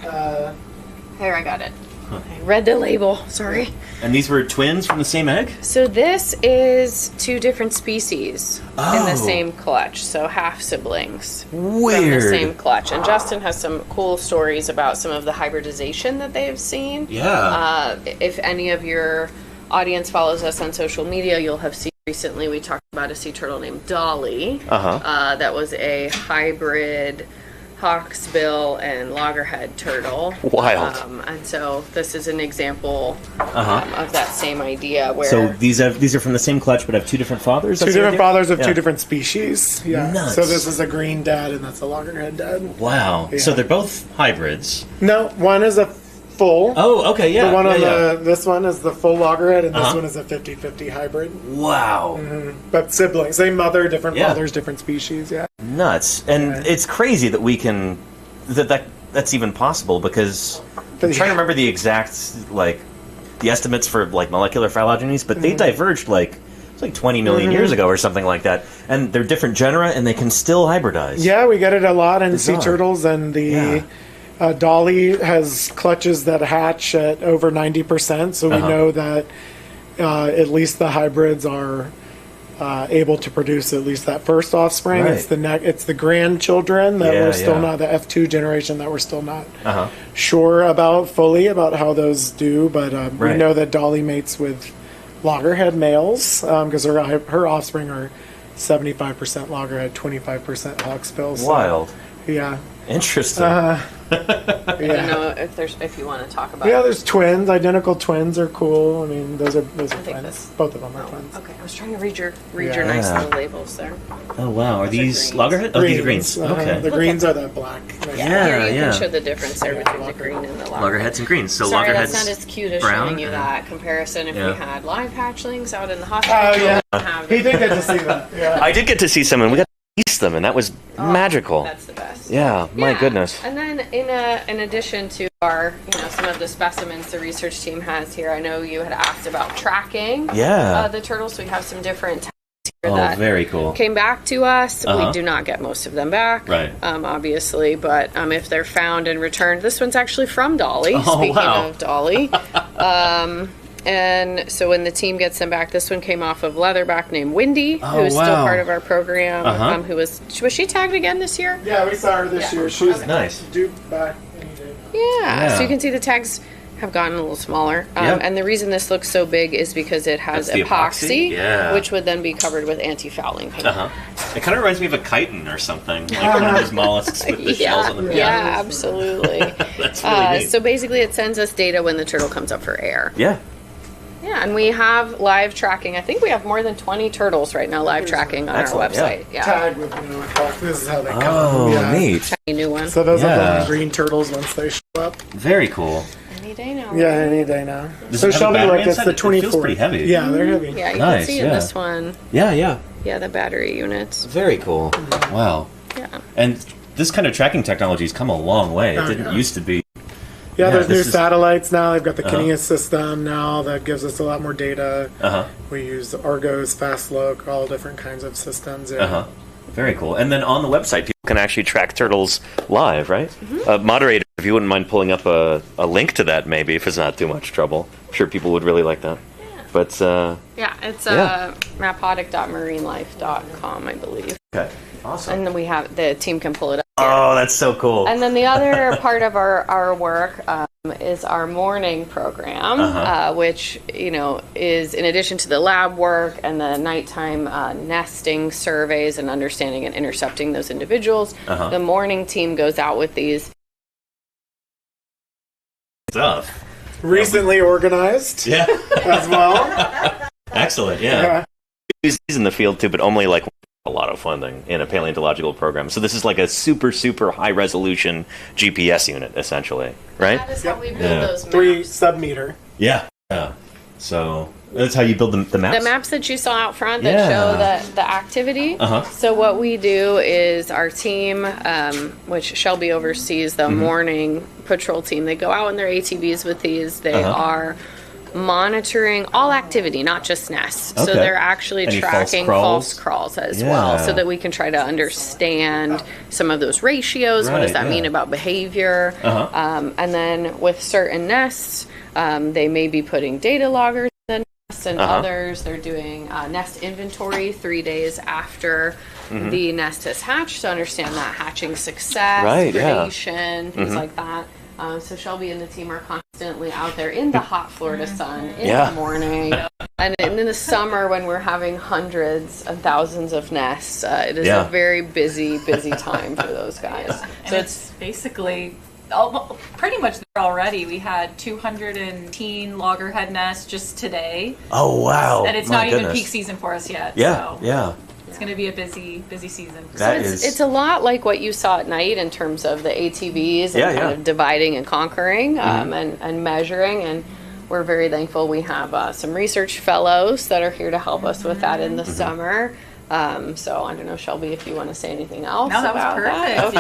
Here, I got it. I read the label. Sorry. And these were twins from the same egg? So this is two different species in the same clutch. So half siblings from the same clutch. And Justin has some cool stories about some of the hybridization that they have seen. Yeah. If any of your audience follows us on social media, you'll have seen recently we talked about a sea turtle named Dolly. That was a hybrid hawksbill and loggerhead turtle. Wild. And so this is an example of that same idea where... So these are from the same clutch but have two different fathers? Two different fathers of two different species. Yeah. Nuts. So this is a green dad and that's a loggerhead dad. Wow. Yeah. So they're both hybrids. No, one is a full. Oh, okay, yeah. The one on this one is the full loggerhead and this one is a 50-50 hybrid. Wow. But siblings. Same mother, different fathers, different species, Nuts. And it's crazy that we can... That's even possible because... I'm trying to remember the exact, the estimates for, molecular phylogenies, but they diverged, it's 20 million years ago or something like that. And they're different genera and they can still hybridize. Yeah, we get it a lot in sea turtles and the... Dolly has clutches that hatch at over 90%, so we know that at least the hybrids are able to produce at least that first offspring. Right. It's the grandchildren that we're still not, the F2 generation that we're still not sure about fully about how those do, but we know that Dolly mates with loggerhead males because her offspring are 75% loggerhead, 25% hawksbill. So, Wild. Yeah. Interesting. I don't know if you want to talk about. Yeah, there's twins. Identical twins are cool. I mean, those are twins. Both of them are twins. Okay, I was trying to read your nice little labels there. Oh wow, are these loggerhead? Oh, these are greens. Okay. The greens are the black. Here you can show the difference there between the green and the loggerhead. Loggerheads and greens. So Sorry, loggerheads. that's not as cute as brown, showing you that comparison. If we had live hatchlings out in the hospital, he did get to see that. Yeah. I did get to see some, and we got to taste them, and that was magical. That's the best. Yeah, my goodness. And then in addition to our, some of the specimens the research team has here, I know you had asked about tracking the turtles. So we have some different tags here that very cool. came back to us. We do not get most of them back, obviously, but if they're found and returned, this one's actually from Dolly. Speaking of Dolly. And so when the team gets them back, this one came off of leatherback named Wendy, who's still part of our program. Who was she tagged again this year? Yeah, we saw her this year. She was nice. Due back any day. Yeah, so you can see the tags have gotten a little smaller. And the reason this looks so big is because it has epoxy, which would then be covered with anti-fouling paint. It kind of reminds me of a chitin or something, like one of those mollusks with the shells on the back. Yeah, absolutely. That's really neat. So basically it sends us data when the turtle comes up for air. Yeah. Yeah, and we have live tracking. I think we have more than 20 turtles right now live tracking on our website. Yeah. Tag with this is how they come. Oh, neat. Shiny new one. So those are the green turtles once they show up. Very cool. Any day now. Yeah, any day now. So show me it's the 24th. It feels pretty heavy. Yeah, they're heavy. Yeah, you can see in this one. Yeah. Yeah, the battery units. Very cool. Wow. Yeah. And this kind of tracking technology has come a long way. It didn't used to be. Yeah, there's new satellites now. They've got the Kineas system now that gives us a lot more data. We use Argos, Fast Look, all different kinds of systems. Yeah. Very cool. And then on the website, people can actually track turtles live, right? Moderator, if you wouldn't mind pulling up a link to that, maybe, if it's not too much trouble. I'm sure people would really like that. But it's mapodic.marinelife.com, I believe. Okay. Awesome. And then we have the team can pull it up. Oh, that's so cool. And then the other part of our work is our morning program, which is in addition to the lab work and the nighttime nesting surveys and understanding and intercepting those individuals. The morning team goes out with these stuff. Recently organized. Yeah. As well. Excellent. Yeah. He's in the field too, but only a lot of funding in a paleontological program. So this is like a super, super high resolution GPS unit, essentially, right? That is how we build those maps. 3 sub-meter. Yeah. So that's how you build the maps? The maps that you saw out front that show the activity. So what we do is our team, which Shelby oversees, the morning patrol team, they go out in their ATVs with these. They are monitoring all activity, not just nests. So they're actually tracking false crawls as well, so that we can try to understand some of those ratios. What does that mean about behavior? And then with certain nests, they may be putting data loggers in the nests, and others they're doing nest inventory 3 days after the nest has hatched to understand that hatching success, predation, things like that. So Shelby and the team are constantly out there in the hot Florida sun in the morning. And in the summer when we're having hundreds and thousands of nests, it is a very busy time for those guys. So it's basically pretty much there already. We had 218 loggerhead nests just today. Oh, wow. And it's not even peak season for us yet. It's going to be a busy season. It's a lot like what you saw at night in terms of the ATVs and kind of dividing and conquering and measuring. And we're very thankful we have some research fellows that are here to help us with that in the summer. So I don't know, Shelby, if you want to say anything else that about was perfect. that. Okay.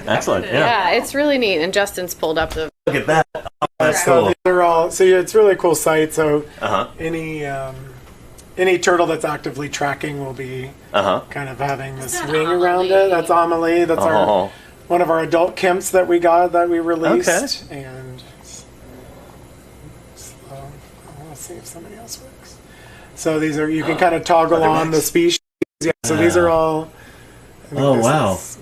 Yeah. Excellent. Yeah, it's really neat. And Justin's pulled up the... Look at that. Oh, that's So cool. these are all. So it's a really cool site. So any turtle that's actively tracking will be kind of having this ring around it. That's Amelie. That's our one of our adult Kemps that we released. And let's see if somebody else works. So these are, you can kind of toggle on the species. Yeah. So these are all. Where's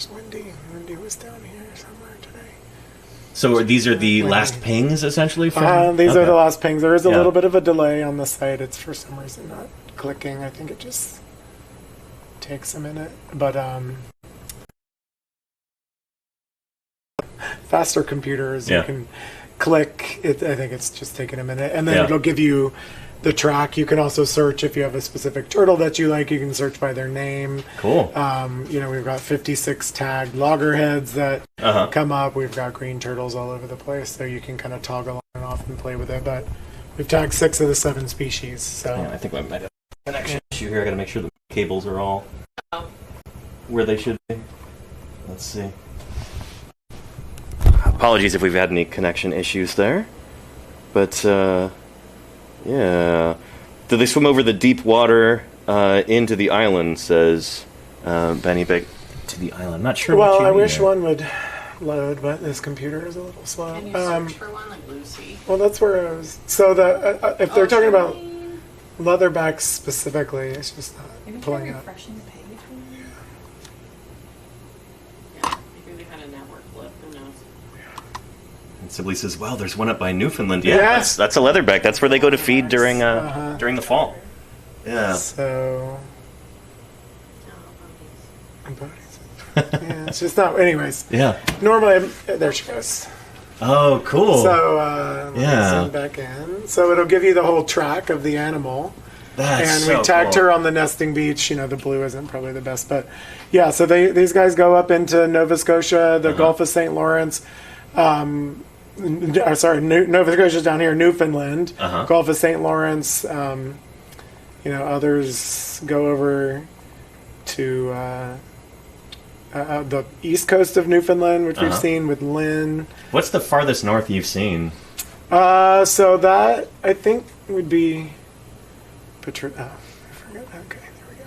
Wendy? Wendy was down here somewhere today. So these are the last pings, essentially? These are the last pings. There is a little bit of a delay on the site. It's for some reason not clicking. I think it just takes a minute. But faster computers, you can click. I think it's just taking a minute. And then it'll give you the track. You can also search if you have a specific turtle that you like. You can search by their name. Cool. We've got 56 tagged loggerheads that come up. We've got green turtles all over the place, so you can kind of toggle on and off and play with it. But we've tagged 6 of the 7 species. So I think I might have a connection issue here. I got to make sure the cables are all where they should be. Let's see. Apologies if we've had any connection issues there, but. Yeah. Do they swim over the deep water into the island, says Benny Big. To the island. Not sure what you I mean wish there. one would load, but this computer is a little slow. Can you search for one like Lucy? Well, that's where I was. So if they're talking about leatherbacks specifically, it's just not pulling up. Refreshing the page. Maybe we had a network flip. Who knows? And Sibley says, "Well, there's one up by Newfoundland. Yes. That's a leatherback. That's where they go to feed during the fall. Yeah. So. Yeah, it's just not. Anyways. Yeah. Normally, there she goes. Oh, cool. So let me zoom back in. So it'll give you the whole track of the animal. That's and we tagged her on the nesting beach. The blue isn't probably the best, but yeah. So these guys go up into Nova Scotia, the Gulf of St. Lawrence. Nova Scotia's down here, Newfoundland, Gulf of St. Lawrence. Others go over to the east coast of Newfoundland, which we've seen with Lynn. What's the farthest north you've seen? So that I think would be Patricia. I forget. Okay, there we go.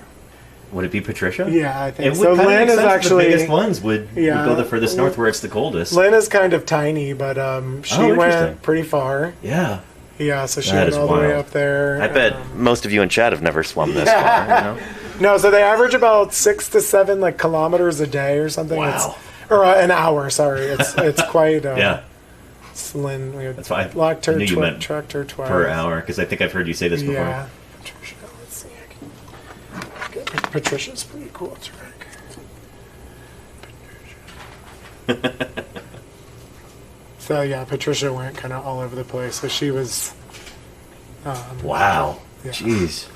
Would it be Patricia? Yeah, I think it so. Would Lynn is actually the biggest ones would go the furthest north where it's the coldest. Lynn is kind of tiny, but she went pretty far. Yeah. Yeah, so she went all the way up there. I bet most of you in chat have never swum this far. No, so they average about 6 to 7 kilometers a day or something. Wow. Or an hour. Sorry, it's quite. Lynn, we had that's fine. locked her, tracked her twice per hour because I think I've heard you say this before. Yeah. Patricia, let's see. Patricia's pretty cool track. So yeah, Patricia went kind of all over the place. So she was. Wow. Yeah. Jeez.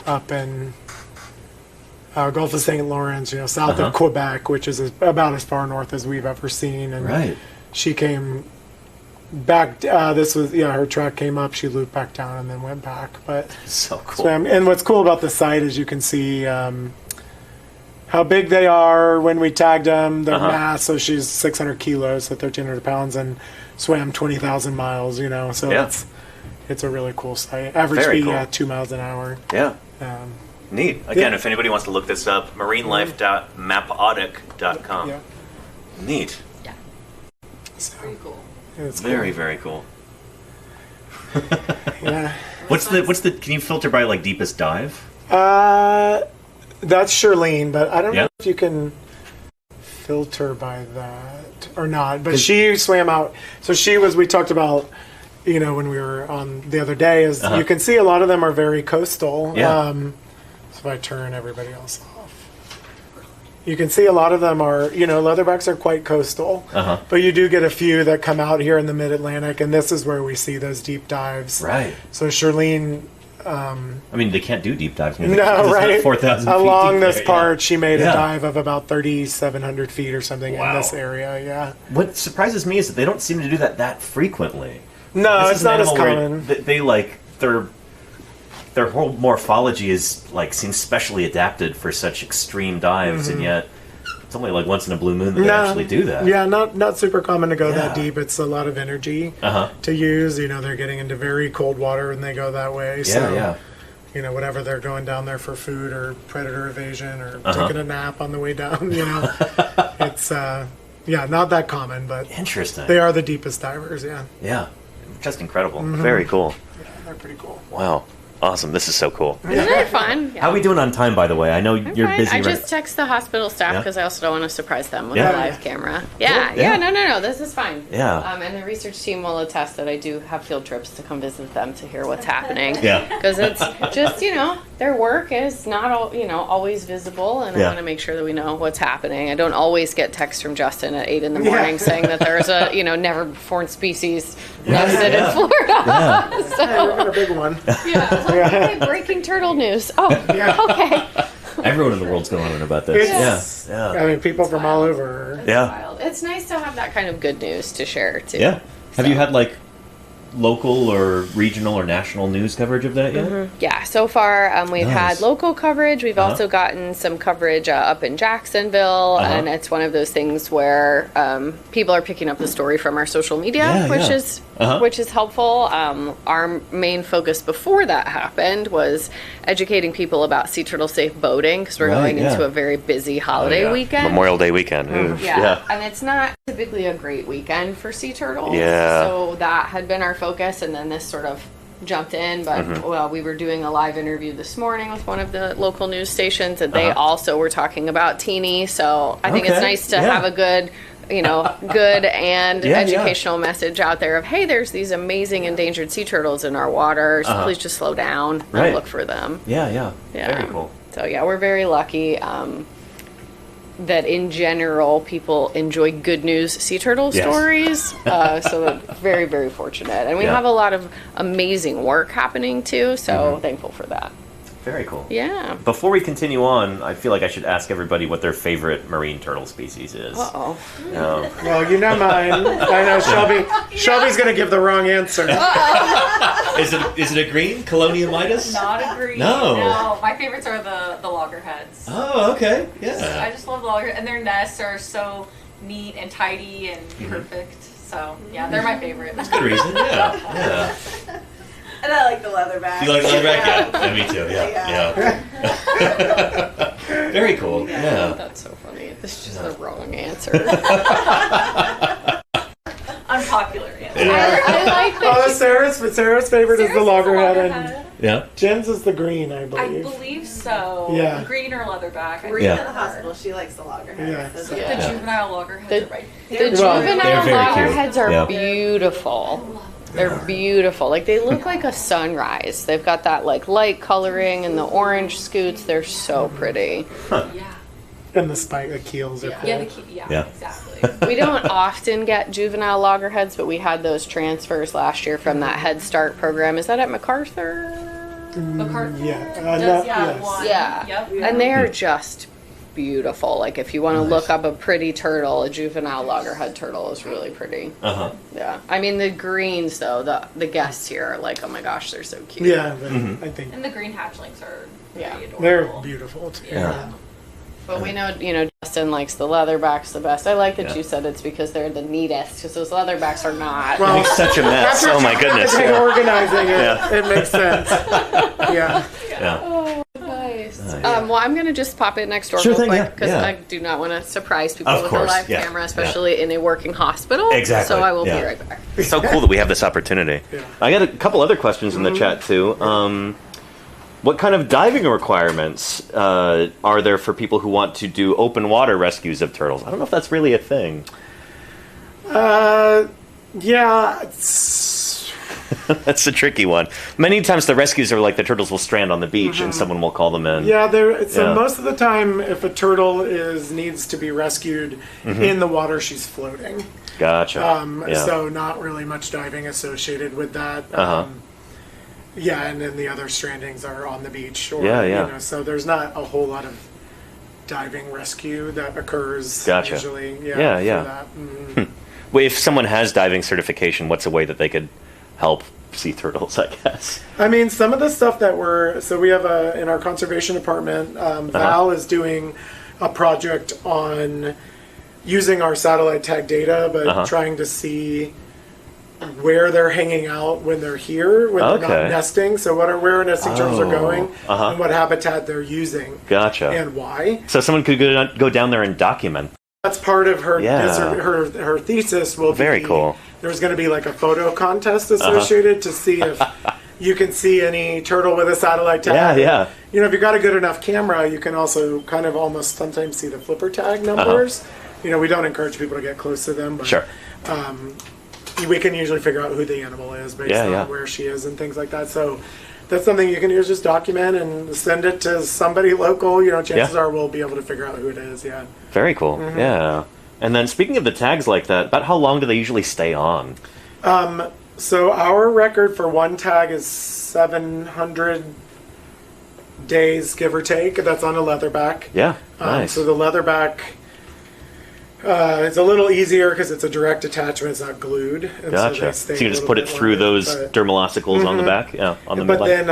Up in Gulf of St. Lawrence, south of Quebec, which is about as far north as we've ever seen. And she came back. This was her track came up. She looped back down and then went back. But So cool. swam. And what's cool about the site is you can see how big they are when we tagged them. Their mass. So she's 600 kilos, so 1,300 pounds, and swam 20,000 miles. So it's a really cool site. Average Very speed cool. 2 miles an hour. Yeah. Neat. Again, if anybody wants to look this up, marinelife.mapodic.com. Yeah. Neat. Yeah. So, Pretty cool. it's Very, very cool. cool. Yeah. What's the? Can you filter by like deepest dive? That's Charlene, but I don't Yeah. know if you can filter by that or not. But she swam out. So we talked about, when we were on the other day, is you can see a lot of them are very coastal. Yeah. So if I turn everybody else off, you can see a lot of them are, leatherbacks are quite coastal. But you do get a few that come out here in the mid-Atlantic, and this is where we see those deep dives. Right. So Charlene... I mean, they can't do deep dives. No, right. 4,000 feet along deep this there, part, she made Yeah. a dive of about 3,700 feet or something in this area. Yeah. What surprises me is that they don't seem to do that frequently. No, This it's is an not as animal where common. They their whole morphology is seems specially adapted for such extreme dives, and yet it's only like once in a blue moon that they actually do that. Yeah, not super common to go Yeah. that deep. It's a lot of energy to use. They're getting into very cold water and they go that way. So, whatever they're going down there for food or predator evasion or taking a nap on the way down, it's not that common, but Interesting. they are the deepest divers. Yeah, Yeah. Just incredible. Very cool. they're pretty cool. Wow. Awesome. This is so cool. Isn't it fun? Yeah. How are we doing on time, by the way? I know I'm you're fine. busy. I just text the hospital staff Yeah. because I also don't want to surprise them with Yeah. a live camera. Yeah, Cool. Yeah. no, this is fine. Yeah. And the research team will attest that I do have field trips to come visit them to hear what's happening. Yeah. Because it's just, their work is not, always visible, and I Yeah. want to make sure that we know what's happening. I don't always get texts from Justin at 8 in the morning saying that there's a, never before species nested in Florida. Yeah. Hey, we've got a big one. Okay, breaking turtle news. Oh, okay. Everyone in the world's going on about this. It's- Yeah. I mean, people from all over. Yeah. Wild. It's nice to have that kind of good news to share, too. Yeah. Have you had local or regional or national news coverage of that yet? Yeah, so far we've Nice. had local coverage. We've also gotten some coverage up in Jacksonville, and it's one of those things where people are picking up the story from our social media, Yeah, which yeah. is which is helpful. Our main focus before that happened was educating people about sea turtle safe boating because we're Right, going into a very busy holiday weekend. Memorial Day weekend. Ooh, Yeah. And it's not typically a great weekend for sea turtles. Yeah. So that had been our focus, and then this sort of jumped in. But, we were doing a live interview this morning with one of the local news stations, and they also were talking about teeny. So I think it's Okay. nice to Yeah. have a good, good and Yeah, educational message out there of, hey, there's these amazing endangered sea turtles in our waters. Please just slow down Right. and look for them. Yeah. Yeah. Very cool. So we're very lucky that in general people enjoy good news sea turtle Yes. stories. So very, very fortunate, and we Yeah. have a lot of amazing work happening too. So thankful for that. Very cool. Yeah. Before we continue on, I feel like I should ask everybody what their favorite marine turtle species is. Uh-oh. Well, you know mine. I know Shelby. Shelby's going to give the wrong answer. Is it a green? Coloniamitis? Not a green. No. No, my favorites are the loggerheads. Oh, okay. I Yeah. just love loggerheads, and their nests are so neat and tidy and perfect. So yeah, they're my favorite. Good reason. Yeah. And I like the leatherback. You like leatherback? Yeah. Me too. Yeah. Very cool. Yeah. That's so funny. This is just the wrong answer. Unpopular answer. I like that. Oh, Sarah's favorite is the loggerhead, and Yeah. Jen's is the green, I I believe. believe so. Yeah. Green or leatherback. I Read Yeah. in the hospital. She likes the loggerhead. Yeah. So The juvenile loggerheads The- are right. The Well, juvenile they're very loggerheads cute. are Yeah. beautiful. They're beautiful. Like they look like a sunrise. They've got that light coloring and the orange scoots. They're so pretty. Yeah. And the spike, the keels are cool. Yeah, Yeah. exactly. We don't often get juvenile loggerheads, but we had those transfers last year from that Head Start program. Is that at MacArthur? MacArthur Yeah. does, No, yeah, yes. one. Yeah. Yep. And they are just beautiful. Like if you want to look up a pretty turtle, a juvenile loggerhead turtle is really pretty. Yeah. I mean the greens though, the guests here are like, oh my gosh, they're so cute. Yeah, I think. And the green hatchlings are pretty adorable. They're beautiful too. Yeah. But we know, Justin likes the leatherbacks the best. I like that you said it's because they're the neatest, because those leatherbacks are not. Well, It's such a mess. Oh my goodness. Organizing it, it makes sense. Yeah. Oh, nice. Well, I'm going to just pop it next door real quick, because I do not want to surprise people with a live camera, especially in a working hospital. Exactly. So I will be right back. It's so cool that we have this opportunity. I got a couple other questions in the chat, too. What kind of diving requirements are there for people who want to do open water rescues of turtles? I don't know if that's really a thing. Yeah. That's a tricky one. Many times the rescues are like the turtles will strand on the beach and someone will call them in. Yeah, most of the time, if a turtle needs to be rescued in the water, she's floating. Gotcha. So not really much diving associated with that. Yeah, and then the other strandings are on the beach. Or, so there's not a whole lot of diving rescue that occurs usually. For that. Well, if someone has diving certification, what's a way that they could help sea turtles, I guess? I mean, some of the stuff that we have in our conservation department, Val is doing a project on using our satellite tag data, but trying to see where they're hanging out when they're here, when they're not nesting. So where nesting turtles are going, and what habitat they're using. Gotcha. And why. So someone could go down there and document. That's part of her her thesis will be. Very cool. There's going to be like a photo contest associated to see if you can see any turtle with a satellite tag. If you've got a good enough camera, you can also kind of almost sometimes see the flipper tag numbers. We don't encourage people to get close to them, but we can usually figure out who the animal is based on where she is and things like that. So that's something you can use, just document and send it to somebody local. Chances are we'll be able to figure out who it is. Yeah. Very cool. Yeah. And then speaking of the tags like that, about how long do they usually stay on? So our record for one tag is 700 days, give or take. That's on a leatherback. Yeah. Nice. So the leatherback. It's a little easier because it's a direct attachment; it's not glued. And gotcha. So you can just put it through those dermal ossicles on the back, on the But then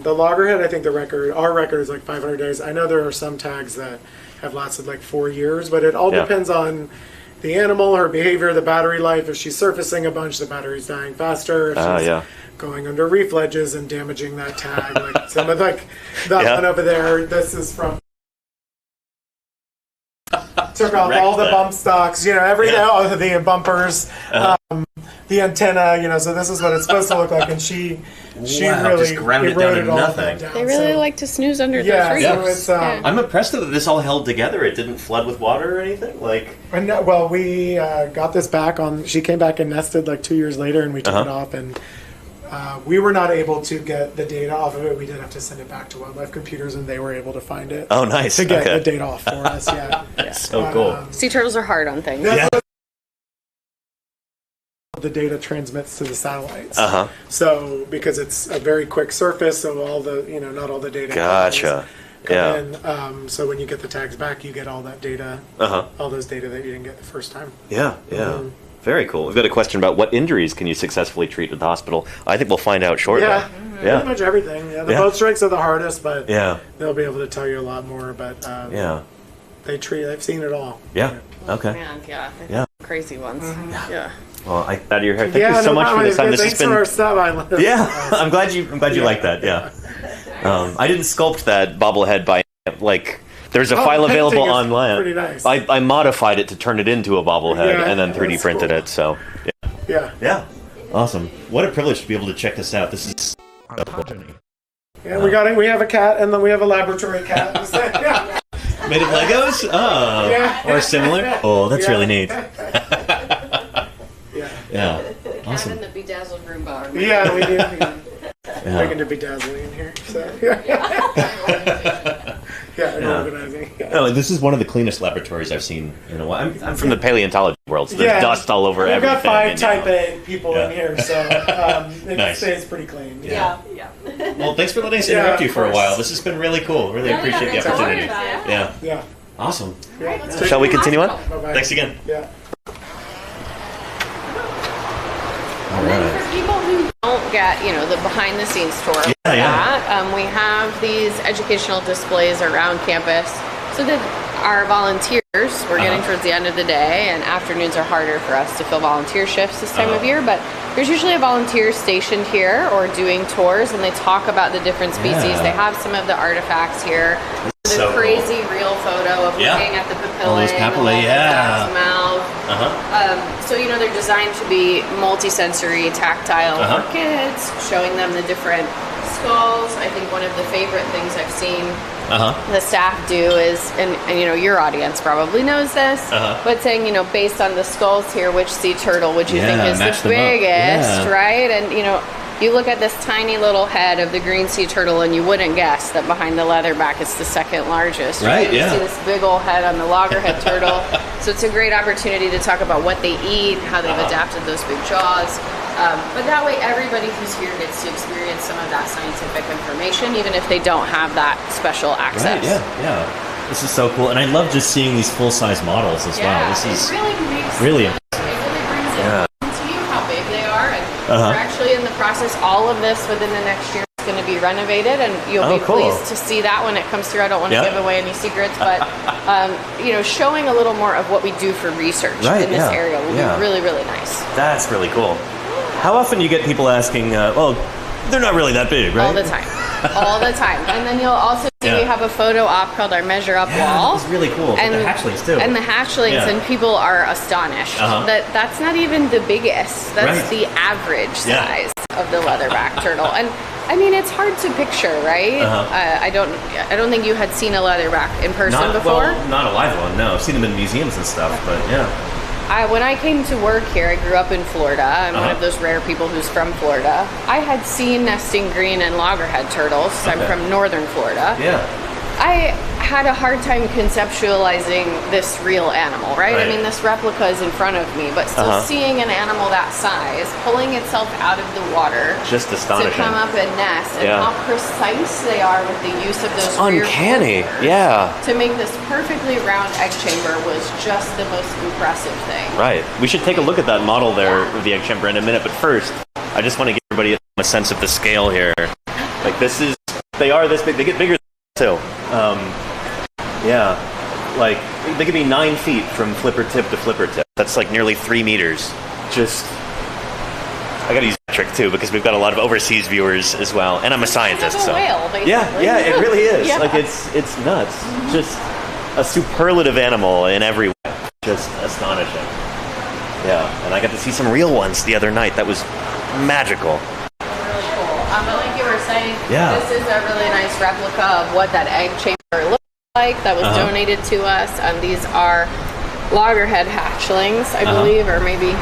the loggerhead, I think our record is like 500 days. I know there are some tags that have lasted like 4 years, but it all depends on the animal, her behavior, the battery life. If she's surfacing a bunch, the battery's dying faster. If she's going under reef ledges and damaging that tag, like some of that one over there. This is from. Took off all the bump stocks, the bumpers, the antenna, so this is what it's supposed to look like, and she really just ground it down to nothing. They really like to snooze under the trees. So it's, I'm impressed that this all held together. It didn't flood with water or anything. We got this back on. She came back and nested like 2 years later, and we took it off, and we were not able to get the data off of it. We did have to send it back to Wildlife Computers, and they were able to find it. Oh, nice. To get the data off for us, So cool. Sea turtles are hard on things. The data transmits to the satellites. So, because it's a very quick surface, so all the, not all the data. Gotcha. And so when you get the tags back, you get all that data, all those data that you didn't get the first time. Very cool. We've got a question about what injuries can you successfully treat at the hospital. I think we'll find out shortly. Pretty much everything. The boat strikes are the hardest, but they'll be able to tell you a lot more. But they've seen it all. Okay. Man, crazy ones. Well, out of your hair. Thank you so much for this time. This has been. For our stuff. I'm glad you like that. I didn't sculpt that bobblehead by There's a file available online. Pretty nice. I modified it to turn it into a bobblehead and then 3D printed it. So, awesome. What a privilege to be able to check this out. This is ontogeny. Yeah, we have a cat, and then we have a laboratory cat. Made of Legos? Or similar? Oh, that's really neat. Awesome. In the bedazzled Roomba. Yeah, we do. Making the bedazzling in here. So. Organizing. This is one of the cleanest laboratories I've seen in a while. I'm from the paleontology world, so there's dust all over everything. We've got 5 type A people in here, so it stays pretty clean. Well, thanks for letting us interrupt you for a while. This has been really cool. Really appreciate the opportunity. Awesome. Right, Shall we continue on? Bye-bye. Thanks again. Yeah. And then for people who don't get, the behind-the-scenes tour of that, we have these educational displays around campus so that our volunteers, we're getting towards the end of the day, and afternoons are harder for us to fill volunteer shifts this time of year, but there's usually a volunteer stationed here or doing tours, and they talk about the different species. They have some of the artifacts here. The crazy real photo of looking at the papillae, the mouth. So they're designed to be multi-sensory, tactile for kids, showing them the different skulls. I think one of the favorite things I've seen the staff do is, and your audience probably knows this, but saying, based on the skulls here, which sea turtle would you think is the biggest, right? And you look at this tiny little head of the green sea turtle and you wouldn't guess that behind the leatherback it's the second largest. Right? You see this big old head on the loggerhead turtle. So it's a great opportunity to talk about what they eat, how they've adapted those big jaws. But that way everybody who's here gets to experience some of that scientific information, even if they don't have that special access. This is so cool. And I love just seeing these full-size models as well. This is really it really brings it to you how big they are. And we're actually in the process, all of this within the next year is going to be renovated, and you'll be pleased to see that when it comes through. I don't want to give away any secrets, but showing a little more of what we do for research in this area will be really, really nice. That's really cool. How often do you get people asking, they're not really that big, right? All the time. All the time. And then you'll also see we have a photo op called our Measure Up Wall. It's really cool. And the hatchlings too. And the hatchlings, and people are astonished that's not even the biggest. That's the average size of the leatherback turtle. And I mean, it's hard to picture, right? I don't think you had seen a leatherback in person before. Well, not a live one. No, I've seen them in museums and stuff, but when I came to work here, I grew up in Florida. I'm one of those rare people who's from Florida. I had seen nesting green and loggerhead turtles. I'm from northern Florida. I had a hard time conceptualizing this real animal, right? I mean, this replica is in front of me, but still seeing an animal that size, pulling itself out of the water. Just astonishing. To come up and nest, and how precise they are with the use of those rear uncanny, flippers. To make this perfectly round egg chamber was just the most impressive thing. Right. We should take a look at that model there of the egg chamber in a minute, but first, I just want to give everybody a sense of the scale here. Like they are this big, they get bigger too. Like they could be 9 feet from flipper tip to flipper tip. That's like nearly 3 meters. I gotta use that trick too because we've got a lot of overseas viewers as well, and I'm a scientist. It's a whale, basically. Yeah, it really is. Like it's nuts. Just a superlative animal in every way. Just astonishing. Yeah, and I got to see some real ones the other night. That was magical. Really cool. But like you were saying, this is a really nice replica of what that egg chamber looks like that was donated to us. These are loggerhead hatchlings, I believe, or maybe,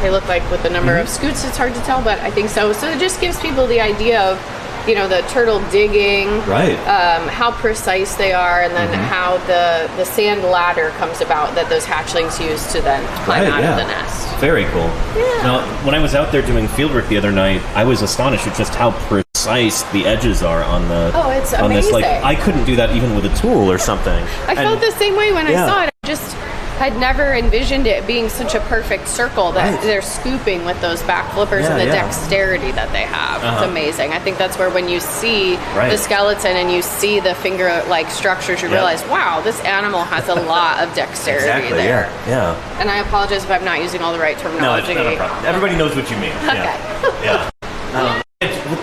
they look like with the number of scoots, it's hard to tell, but I think so. So it just gives people the idea of, the turtle digging, how precise they are, and then how the sand ladder comes about that those hatchlings use to then climb out of the nest. Very cool. Yeah. Now, when I was out there doing fieldwork the other night, I was astonished at just how precise the edges are on the. Oh, it's amazing. Like, I couldn't do that even with a tool or something. I felt the same way when I saw it. I just had never envisioned it being such a perfect circle that they're scooping with those back flippers and the dexterity that they have. It's amazing. I think that's where when you see the skeleton and you see the finger-like structures, you realize, wow, this animal has a lot of dexterity there. Yeah. And I apologize if I'm not using all the right terminology. No, it's not a problem. Everybody knows what you mean. Okay.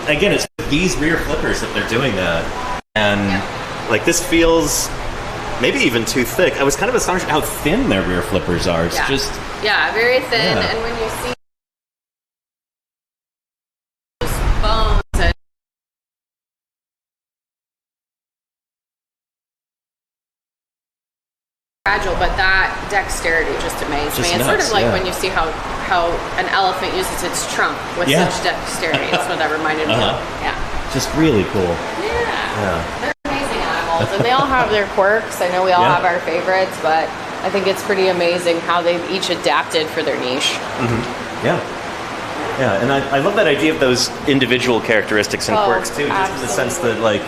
Again, it's these rear flippers that they're doing that. And like this feels maybe even too thick. I was kind of astonished at how thin their rear flippers are. It's just... Yeah, very thin. And when you see those bones and fragile, but that dexterity just amazed me. It's sort of like when you see how an elephant uses its trunk with such dexterity. That's what that reminded me of. Yeah. Just really cool. They're amazing animals, and they all have their quirks. I know we all have our favorites, but I think it's pretty amazing how they've each adapted for their niche. Yeah, and I love that idea of those individual characteristics and quirks too, just in the sense that like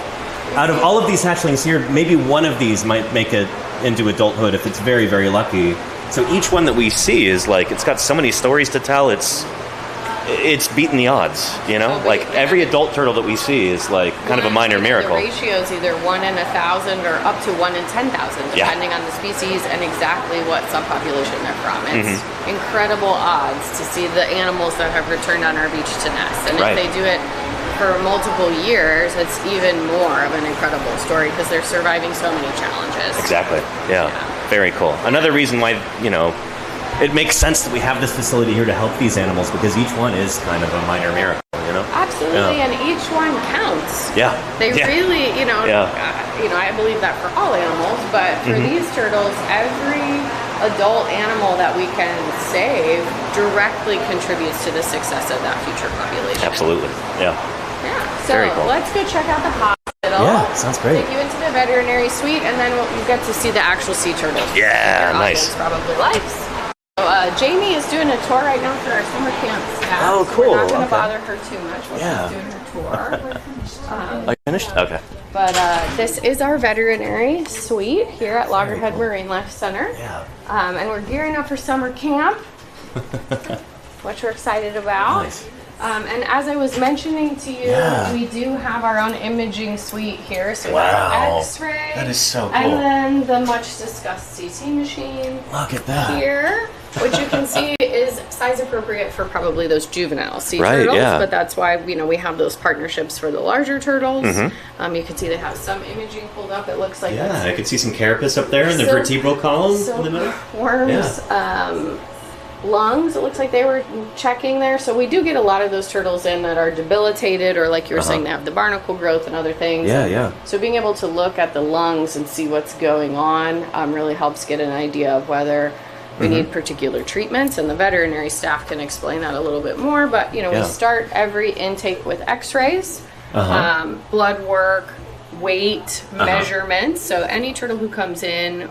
Out of all of these hatchlings here, maybe one of these might make it into adulthood if it's very, very lucky. So each one that we see is like, it's got so many stories to tell. It's beating the odds, you know? Like every adult turtle that we see is like kind of a minor miracle. The ratio is either 1 in 1,000 or up to 1 in 10,000, depending on the species and exactly what subpopulation they're from. It's incredible odds to see the animals that have returned on our beach to nest. And if they do it for multiple years, it's even more of an incredible story because they're surviving so many challenges. Exactly. Yeah. Very cool. Another reason why, you know, it makes sense that we have this facility here to help these animals because each one is kind of a minor miracle, you know? Absolutely, and each one counts. Yeah. They really, you know, I believe that for all animals, but for these turtles, every adult animal that we can save directly contributes to the success of that future population. Absolutely, yeah. Yeah, so let's go check out the hospital. Yeah, sounds great. Take you into the veterinary suite, and then you get to see the actual sea turtles. Yeah, nice. Probably likes. So, Jamie is doing a tour right now for our summer camp staff. Oh, cool. We're not going to bother her too much while she's doing her tour. Are you finished? Okay. But this is our veterinary suite here at Loggerhead Marinelife Center. Yeah. And we're gearing up for summer camp, which we're excited about. Nice. And as I was mentioning to you, we do have our own imaging suite here. So we have X-ray. That is so cool. And then the much discussed CT machine. Look at that. Here, which you can see is size appropriate for probably those juvenile sea turtles. But that's why, you know, we have those partnerships for the larger turtles. You can see they have some imaging pulled up. It looks like I can see some carapace up there in the vertebral column in the middle. Worms. Lungs, it looks like they were checking there. So we do get a lot of those turtles in that are debilitated, or like you were saying, they have the barnacle growth and other things. So being able to look at the lungs and see what's going on really helps get an idea of whether we need particular treatments, and the veterinary staff can explain that a little bit more. But, you know, we start every intake with x-rays, blood work, weight, measurements. So any turtle who comes in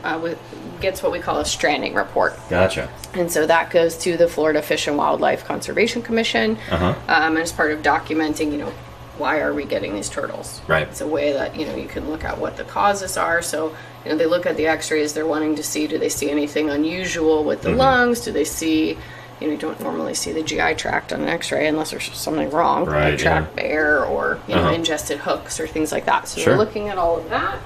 gets what we call a stranding report. Gotcha. And so that goes to the Florida Fish and Wildlife Conservation Commission, and as part of documenting, you know, why are we getting these turtles? Right. It's a way that, you know, you can look at what the causes are. So, you know, they look at the x-rays, they're wanting to see, do they see anything unusual with the lungs? Do they see, you know, you don't normally see the GI tract on an x-ray unless there's something wrong, like tract bare or, you know, ingested hooks or things like that. So they're looking at all of that.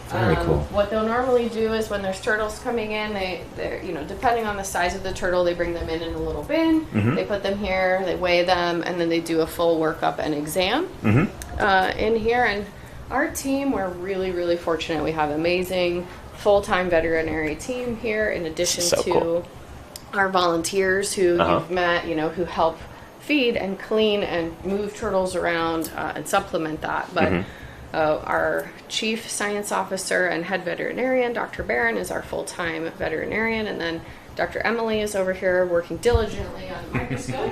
Very cool. What they'll normally do is when there's turtles coming in, they're, you know, depending on the size of the turtle, they bring them in a little bin. They put them here, they weigh them, and then they do a full workup and exam in here. And our team, we're really, really fortunate. We have amazing full-time veterinary team here, in addition to our volunteers who you've met, you know, who help feed and clean and move turtles around and supplement that. But our chief science officer and head veterinarian, Dr. Barron, is our full-time veterinarian, and then Dr. Emily is over here working diligently on the microscope,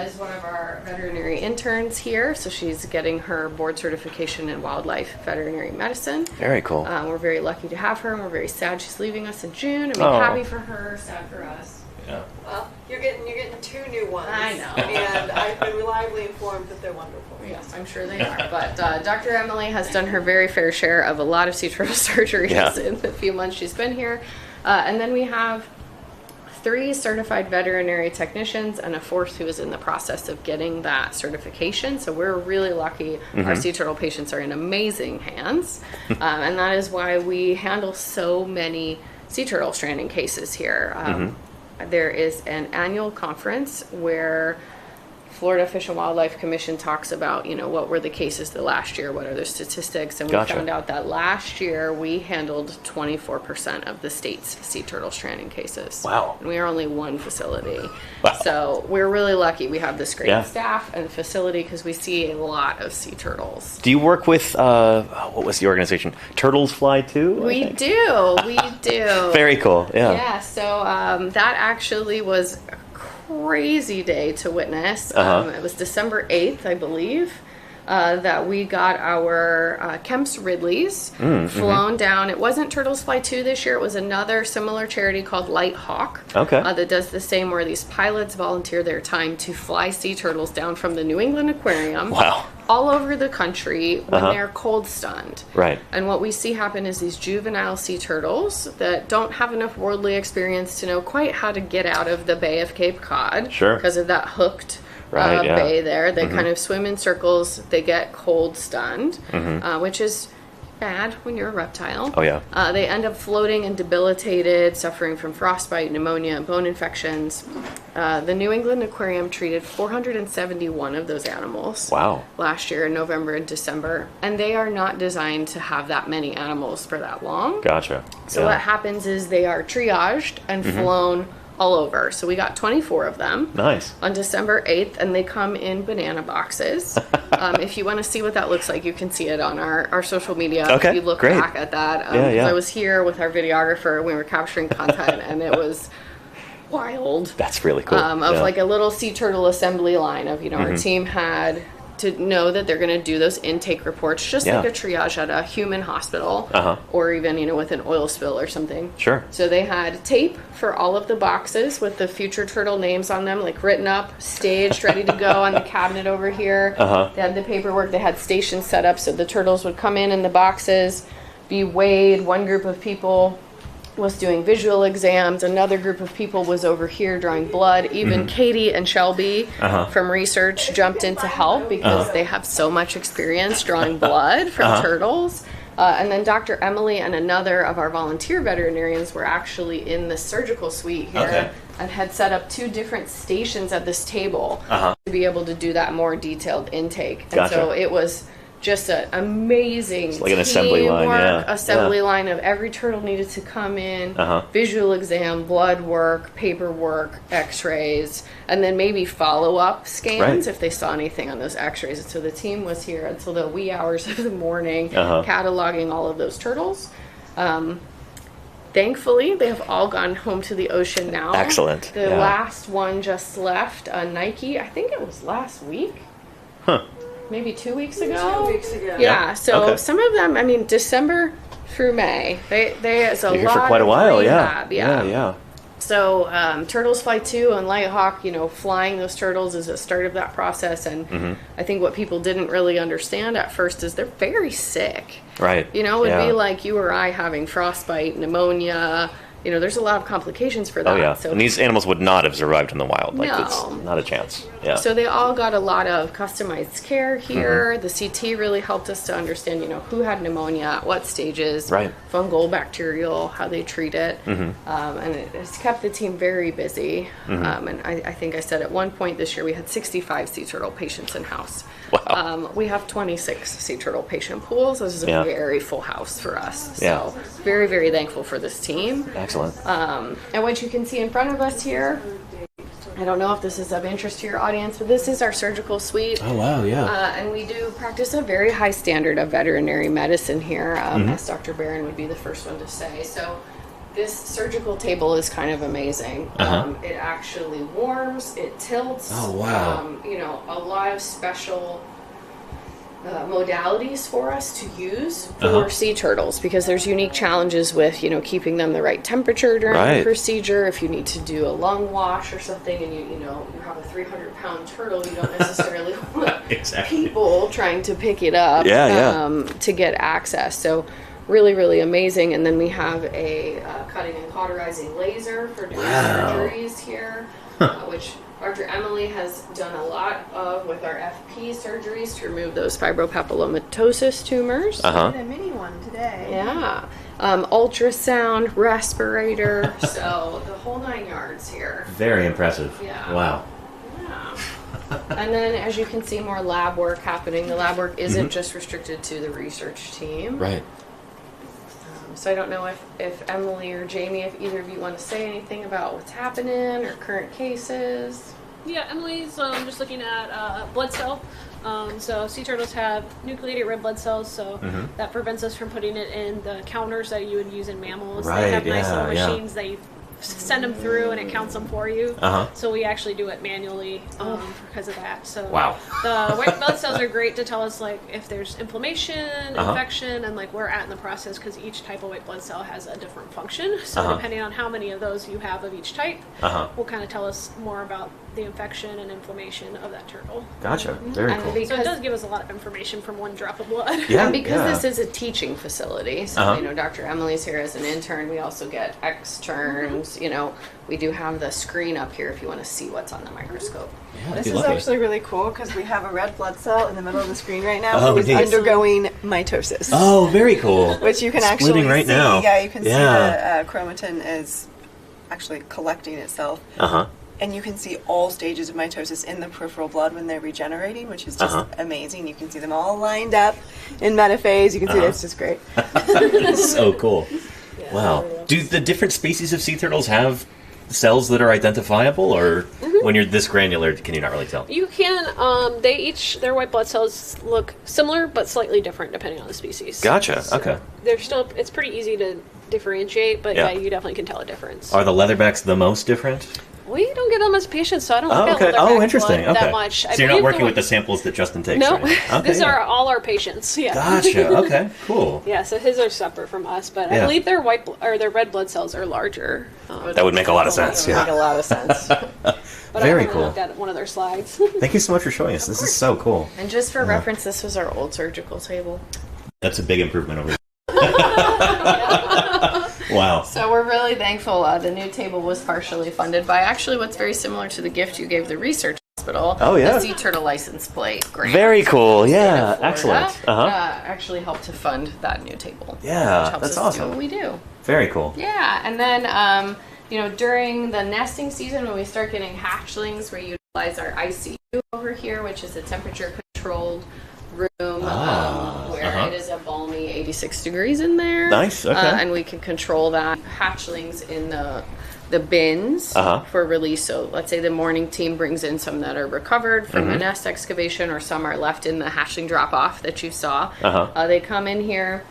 is one of our veterinary interns here, so she's getting her board certification in wildlife veterinary medicine. Very cool. We're very lucky to have her, and we're very sad she's leaving us in June. I mean, happy for her, sad for us. Yeah. Well, you're getting 2 new ones. I know. And I've been reliably informed that they're wonderful. Yes, I'm sure they are. But Dr. Emily has done her very fair share of a lot of sea turtle surgeries in the few months she's been here. And then we have 3 certified veterinary technicians and a 4th who is in the process of getting that certification. So we're really lucky. Our sea turtle patients are in amazing hands. And that is why we handle so many sea turtle stranding cases here. There is an annual conference where Florida Fish and Wildlife Commission talks about, you know, what were the cases the last year, what are the statistics, and we found out that last year we handled 24% of the state's sea turtle stranding cases. Wow. And we are only one facility. Wow. So we're really lucky we have this great staff and facility because we see a lot of sea turtles. Do you work with, what was the organization? Turtles Fly too? We do. Very cool, Yeah, so that actually was crazy day to witness. It was December 8th, I believe, that we got our Kemp's Ridleys flown down. It wasn't Turtles Fly 2 this year. It was another similar charity called Light Hawk that does the same, where these pilots volunteer their time to fly sea turtles down from the New England Aquarium all over the country when they're cold stunned. Right. And what we see happen is these juvenile sea turtles that don't have enough worldly experience to know quite how to get out of the Bay of Cape Cod. Sure. Because of that hooked bay there. They kind of swim in circles. They get cold stunned, which is bad when you're a reptile. Oh, yeah. They end up floating and debilitated, suffering from frostbite, pneumonia, and bone infections. The New England Aquarium treated 471 of those animals last year in November and December, and they are not designed to have that many animals for that long. Gotcha. So what happens is they are triaged and flown all over. So we got 24 of them. Nice. On December 8th, and they come in banana boxes. If you want to see what that looks like, you can see it on our social media. Okay, if you look great. back at that. I was here with our videographer. We were capturing content, and it was wild. That's really cool. Like a little sea turtle assembly line of, our team had to know that they're going to do those intake reports just like a triage at a human hospital or even, with an oil spill or something. Sure. So they had tape for all of the boxes with the future turtle names on them, like written up, staged, ready to go on the cabinet over here. They had the paperwork. They had stations set up so the turtles would come in the boxes, be weighed. One group of people was doing visual exams. Another group of people was over here drawing blood. Even Katie and Shelby from research jumped in to help because they have so much experience drawing blood from turtles. And then Dr. Emily and another of our volunteer veterinarians were actually in the surgical suite here and had set up 2 different stations at this table to be able to do that more detailed intake. And so it was just an amazing like an assembly line, of every turtle needed to come in, visual exam, blood work, paperwork, x-rays, and then maybe follow-up scans if they saw anything on those x-rays. And so the team was here until the wee hours of the morning cataloging all of those turtles. Thankfully, they have all gone home to the ocean now. Excellent. The last one just left, Nike, I think it was last week. Maybe 2 weeks ago. 2 weeks ago. Yeah. So some of them, December through May, there's a lot here for quite a while. rehab, Yeah. So Turtles Fly 2 and Lighthawk, flying those turtles is a start of that process. And I think what people didn't really understand at first is they're very sick. Right. It would be like you or I having frostbite, pneumonia. There's a lot of complications for that. Oh, yeah. So and these animals would not have survived in the wild. Like, No. it's not a chance. Yeah. So they all got a lot of customized care here. The CT really helped us to understand, who had pneumonia, at what stages, fungal, bacterial, how they treat it. And it's kept the team very busy. And I think I said at one point this year we had 65 sea turtle patients in-house. Wow. We have 26 sea turtle patient pools. This is a very full house for us. So Yeah. very, very thankful for this team. Excellent. And what you can see in front of us here, I don't know if this is of interest to your audience, but this is our surgical suite. Oh, wow, yeah. And we do practice a very high standard of veterinary medicine here, as Dr. Barron would be the first one to say. So this surgical table is kind of amazing. It actually warms, it tilts. Oh, wow. A lot of special modalities for us to use for sea turtles because there's unique challenges with keeping them the right temperature during the procedure. If you need to do a lung wash or something and you have a 300-pound turtle, you don't necessarily want people trying to pick it up to get access. So really, really amazing. And then we have a cutting and cauterizing laser for doing surgeries here, which Dr. Emily has done a lot of with our FP surgeries to remove those fibropapillomatosis tumors. I did a mini one today. Yeah. Ultrasound, respirator, so the whole 9 yards here. Very impressive. Yeah. Wow. Yeah. And then as you can see, more lab work happening. The lab work isn't just restricted to the research team. Right. So I don't know if Emily or Jamie, if either of you want to say anything about what's happening or current cases. Yeah, Emily's just looking at blood cell. So sea turtles have nucleated red blood cells, so that prevents us from putting it in the counters that you would use in mammals. Right, They have nice little machines that you send them through and it counts them for you. So we actually do it manually because of that. So the white blood cells are great to tell us like if there's inflammation, infection, and like where we're at in the process because each type of white blood cell has a different function. So depending on how many of those you have of each type, will kind of tell us more about the infection and inflammation of that turtle. Gotcha. Very cool. So it does give us a lot of information from one drop of blood. Yeah, and because this is a teaching facility, so Dr. Emily's here as an intern. We also get externs. We do have the screen up here if you want to see what's on the microscope. Yeah, this is actually really cool because we have a red blood cell in the middle of the screen right now who's undergoing mitosis. Oh, very cool. Which you can Splitting actually see. now. Yeah, you can see the chromatin is actually collecting itself. And you can see all stages of mitosis in the peripheral blood when they're regenerating, which is just amazing. You can see them all lined up in metaphase. You can see it's just great. So cool. Yeah. Wow. Do the different species of sea turtles have cells that are identifiable, or when you're this granular, can you not really tell? You can. Their white blood cells look similar but slightly different depending on the species. Gotcha. So okay. It's pretty easy to differentiate, but you definitely can tell a difference. Are the leatherbacks the most different? We don't get them as patients, so I don't look at interesting. Blood that much. So you're not working with the samples that Justin takes? No, right? These are all our patients. Yeah. Gotcha. Okay. Cool. Yeah. So his are separate from us, but I believe their their red blood cells are larger. That would make a lot of sense. Make a lot of sense. But Very I cool. looked at one of their slides. Thank you so much for showing us. This is so cool. And just for reference, this was our old surgical table. That's a big improvement over. Wow. So we're really thankful. The new table was partially funded by actually what's very similar to the gift you gave the research hospital. Oh, yeah. The sea turtle license plate grant. Very cool. Yeah. Excellent. Actually helped to fund that new table. Yeah. Which helps That's us awesome. do what we do. Very cool. Yeah. And then, during the nesting season, when we start getting hatchlings, we utilize our ICU over here, which is a temperature controlled room where it is a balmy 86 degrees in there. Nice. Okay. And we can control that. Hatchlings in the bins for release. So let's say the morning team brings in some that are recovered from the nest excavation, or some are left in the hatchling drop off that you saw. They come in here.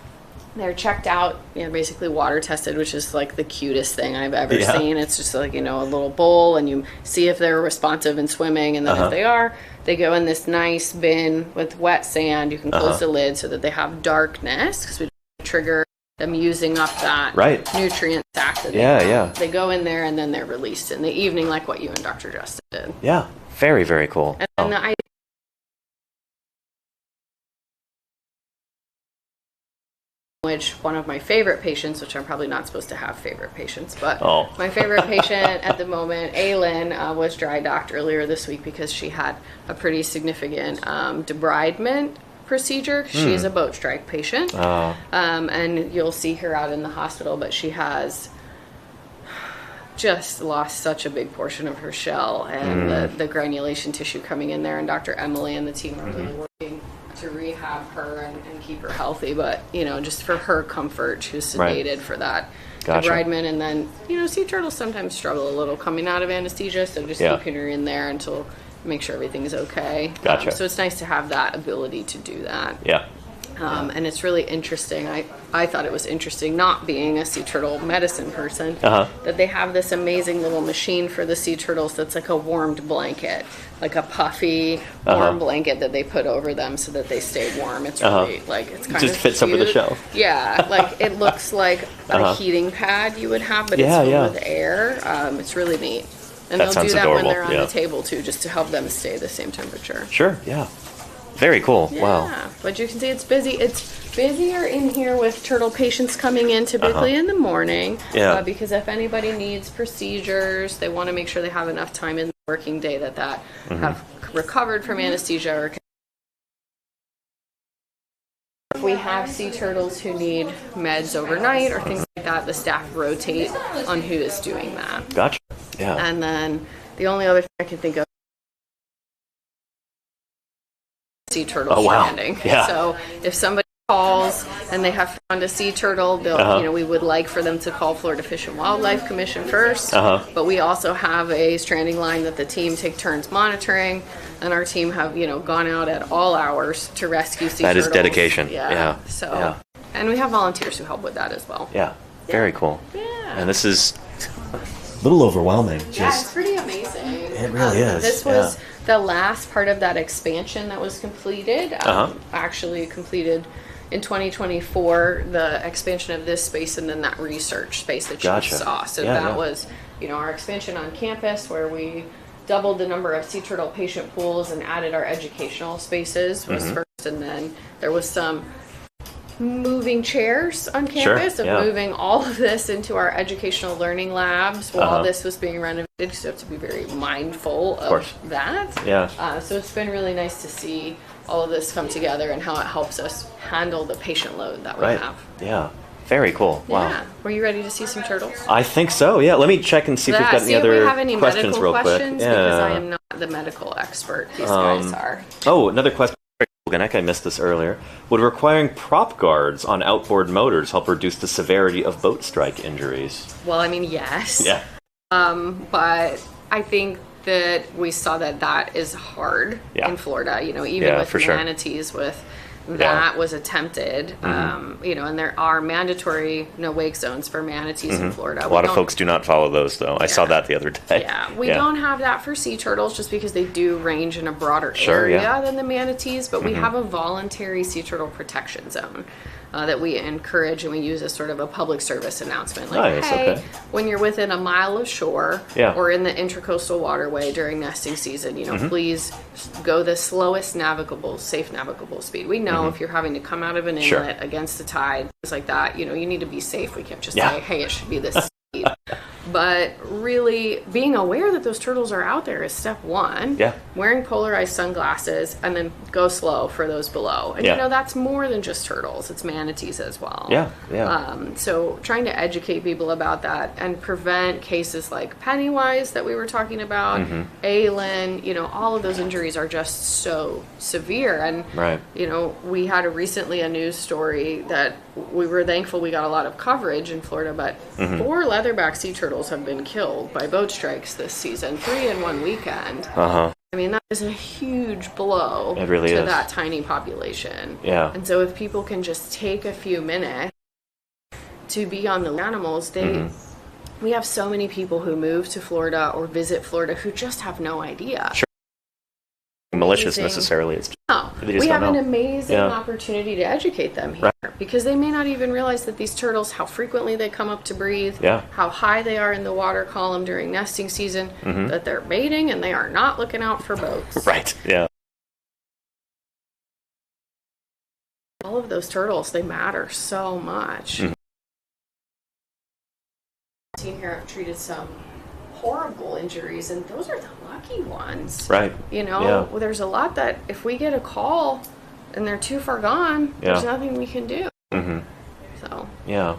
They're checked out, basically water tested, which is like the cutest thing I've ever seen. It's just like, a little bowl, and you see if they're responsive and swimming, and then if they are, they go in this nice bin with wet sand. You can close the lid so that they have darkness, because we don't trigger them using up that nutrient sac that they have. They go in there, and then they're released in the evening, like what you and Dr. Justin did. Yeah, very, very cool. And the which one of my favorite patients, which I'm probably not supposed to have favorite patients, but my favorite patient at the moment, Aylin, was dry docked earlier this week because she had a pretty significant debridement procedure. She is a boat strike patient, and you'll see her out in the hospital, but she has just lost such a big portion of her shell, and the granulation tissue coming in there, and Dr. Emily and the team are really working to rehab her and keep her healthy, but just for her comfort, she was sedated for that debridement. And then sea turtles sometimes struggle a little coming out of anesthesia, so just keeping her in there until make sure everything's okay. So it's nice to have that ability to do that. And it's really interesting. I thought it was interesting, not being a sea turtle medicine person, that they have this amazing little machine for the sea turtles that's like a warmed blanket, like a puffy warm blanket that they put over them so that they stay warm. It's really it's kind just of fits cute. over the shelf. Yeah, like it looks like a heating pad you would have, but it's filled with air. It's really neat. And they'll do that when they're on the table too, just to help them stay the same temperature. Sure, yeah. Very cool. Yeah. Wow. But you can see it's busy. It's busier in here with turtle patients coming in typically in the morning. Because if anybody needs procedures, they want to make sure they have enough time in the working day that have recovered from anesthesia. Or if we have sea turtles who need meds overnight or things like that, the staff rotate on who is doing that. Gotcha. Yeah. And then the only other thing I can think of, sea turtle stranding. So if somebody calls and they have found a sea turtle, they'll, we would like for them to call Florida Fish and Wildlife Commission first. But we also have a stranding line that the team take turns monitoring, and our team have, gone out at all hours to rescue sea turtles. That is dedication. And we have volunteers who help with that as well. Very cool. And this is a little overwhelming. It's pretty amazing. It really is. This was the last part of that expansion that was completed. Actually completed in 2024, the expansion of this space and then that research space that you saw. So that was, our expansion on campus where we doubled the number of sea turtle patient pools and added our educational spaces was first, and then there was some moving chairs on campus moving all of this into our educational learning labs while this was being renovated. So you have to be very mindful of that. Yeah. So it's been really nice to see all of this come together and how it helps us handle the patient load that we have. Yeah. Very cool. Wow. Yeah. Were you ready to see some turtles? I think so. Yeah. Let me check and see if we've got any other questions real quick. Because I am not the medical expert. These guys are. Oh, another question. I missed this earlier. Would requiring prop guards on outboard motors help reduce the severity of boat strike injuries? Well, I mean, yes. Yeah. But I think that we saw that is hard in Florida. You know, even with manatees, with that was attempted. You know, and there are mandatory no wake zones for manatees in Florida. A lot of folks do not follow those, though. I saw that the other day. Yeah, we don't have that for sea turtles just because they do range in a broader area than the manatees, but we have a voluntary sea turtle protection zone that we encourage and we use as sort of a public service announcement. Like, hey, when you're within a mile of shore or in the intracoastal waterway during nesting season, you know, please go the slowest navigable, safe navigable speed. We know if you're having to come out of an inlet against the tide, things like that, you know, you need to be safe. We can't just say, hey, it should be this speed. But really being aware that those turtles are out there is step one. Yeah. Wearing polarized sunglasses and then go slow for those below. And you know, that's more than just turtles. It's manatees as well. Yeah. Yeah. So trying to educate people about that and prevent cases like Pennywise that we were talking about, Aylin, you know, all of those injuries are just so severe. And, you know, we had recently a news story that we were thankful we got a lot of coverage in Florida, but 4 leatherback sea turtles have been killed by boat strikes this season, 3 in one weekend. I mean, that is a huge blow to that tiny population. Yeah. And so if people can just take a few minutes to be on the animals, we have so many people who move to Florida or visit Florida who just have no idea. Sure. Malicious necessarily. It's just, we have an amazing opportunity to educate them here because they may not even realize that these turtles, how frequently they come up to breathe, how high they are in the water column during nesting season, that they're mating and they are not looking out for boats. Yeah. All of those turtles, they matter so much. Team here have treated some horrible injuries, and those are the lucky ones. You know, there's a lot that if we get a call and they're too far gone, there's nothing we can do. So. Yeah.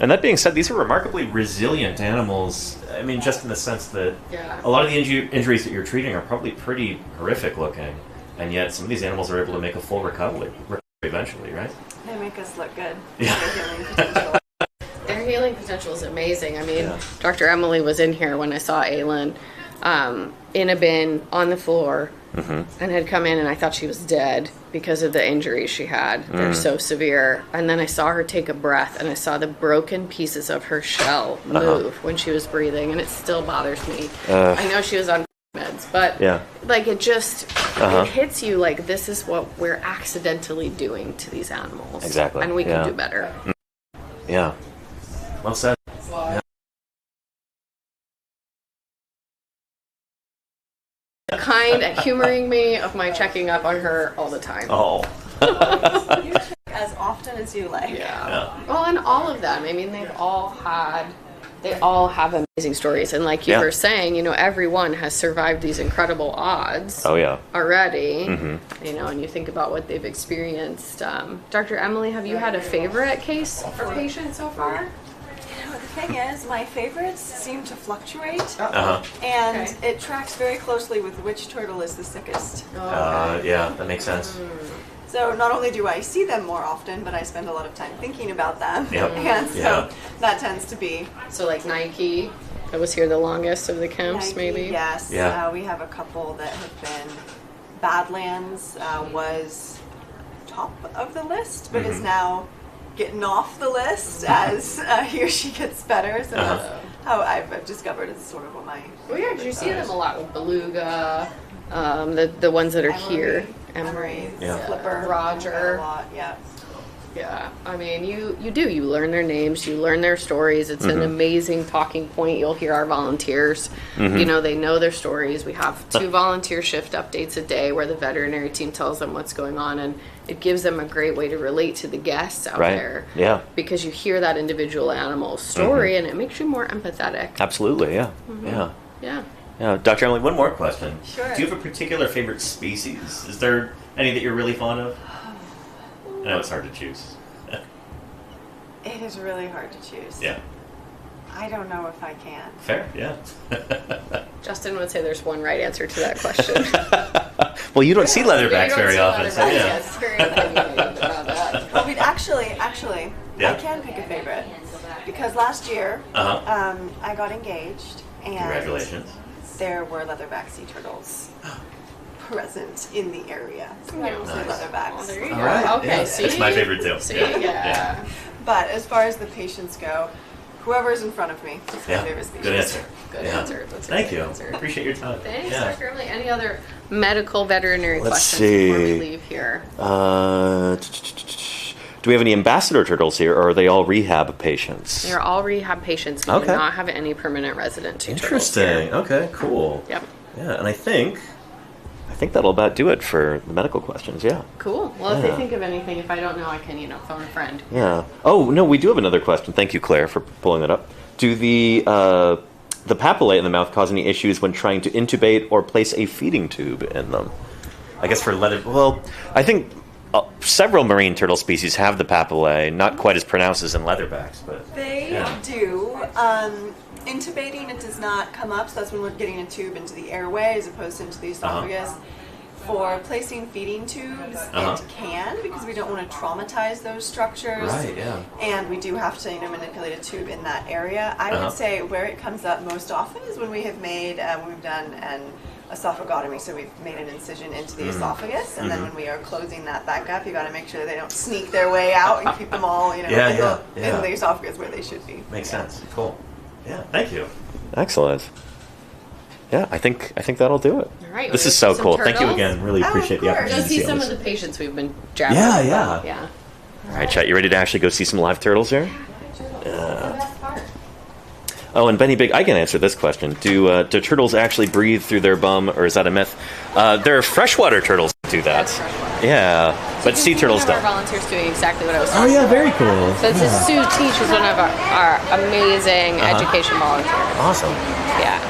And that being said, these are remarkably resilient animals. I mean, just in the sense that a lot of the injuries that you're treating are probably pretty horrific looking, and yet some of these animals are able to make a full recovery eventually, right? They make us look good. Their healing potential is amazing. I mean, Dr. Emily was in here when I saw Aylin in a bin on the floor and had come in, and I thought she was dead because of the injuries she had. They're so severe. And then I saw her take a breath, and I saw the broken pieces of her shell move when she was breathing, and it still bothers me. I know she was on meds, but like it just it hits you like this is what we're accidentally doing to these animals. Exactly. And we can do better. Yeah. Well said. Kind at humoring me of my checking up on her all the time. You check as often as you like. Well, and all of them. I mean, they all have amazing stories, and like you were saying, you know, everyone has survived these incredible odds. Already. You know, and you think about what they've experienced. Dr. Emily, have you had a favorite case or patient so far? The thing is, my favorites seem to fluctuate, and it tracks very closely with which turtle is the sickest. Yeah, that makes sense. So not only do I see them more often, but I spend a lot of time thinking about them, and so that tends to be. So like Nike, that was here the longest of the camps, Nike, maybe? Yes, we have a couple that have been. Badlands was top of the list, but is now getting off the list as he or she gets better. So that's how I've discovered it's sort of what my. Well, yeah, because you see them a lot with beluga, the ones that are here. Emery, Flipper, Roger. A lot, Yeah, I mean, you learn their names, you learn their stories. It's an amazing talking point. You'll hear our volunteers, you know, they know their stories. We have 2 volunteer shift updates a day where the veterinary team tells them what's going on, and it gives them a great way to relate to the guests out there. Yeah. Because you hear that individual animal's story and it makes you more empathetic. Absolutely, yeah. Yeah. Dr. Emily, one more question. Sure. Do you have a particular favorite species? Is there any that you're really fond of? I know it's hard to choose. It is really hard to choose. Yeah. I don't know if I can. Fair, yeah. Justin would say there's one right answer to that question. Well, you don't see leatherbacks very often, so yeah. Yes, very opinionated about that. Well, actually, I can pick a favorite. Because last year, I got engaged, and Congratulations. there were leatherback sea turtles present in the area. So I will say leatherbacks. Well, there you All go. right. Okay, Yeah. see? It's my favorite too. See, yeah. But as far as the patients go, whoever's in front of me is my favorite species. Good answer. Good Yeah. answer. That's a Thank good you. answer. Appreciate your time. Thanks, Yeah. Dr. Emily. Any other medical veterinary Let's questions before we see. leave here? Do we have any ambassador turtles here, or are they all rehab patients? They're all rehab patients. We do not have any permanent resident sea turtles here. Interesting. Okay, cool. Yep. Yeah, and I think that'll about do it for the medical questions. Yeah. Cool. Well, if they think of anything, if I don't know, I can, phone a friend. Yeah. Oh no, we do have another question. Thank you, Claire, for pulling that up. Do the papillae in the mouth cause any issues when trying to intubate or place a feeding tube in them? I guess for leather. Well, I think several marine turtle species have the papillae, not quite as pronounced as in leatherbacks, but They do. Intubating, it does not come up, so that's when we're getting a tube into the airway as opposed to into the esophagus. For placing feeding tubes, it can, because we don't want to traumatize those structures. Right, yeah. And we do have to manipulate a tube in that area. I would say where it comes up most often is when we have made, we've done an esophagotomy, so we've made an incision into the esophagus, and then when we are closing that back up, you got to make sure they don't sneak their way out and keep them all, in the esophagus where they should be. Makes sense. Cool. Yeah. Thank you. Excellent. Yeah, I think that'll do it. All right. This is so cool. Thank you again. Really appreciate the opportunity Go to see see some all of this. the patients we've been jabbing. Yeah. All right, chat. You ready to actually go see some live turtles here? Oh, and Benny Big, I can answer this question. Do turtles actually breathe through their bum, or is that a myth? There are freshwater turtles that do that. Yeah, but sea turtles One of don't. our volunteers doing exactly what I was Oh saying. yeah, very cool. So this is Sue Teach, who's one of our amazing education volunteers. Awesome. Yeah.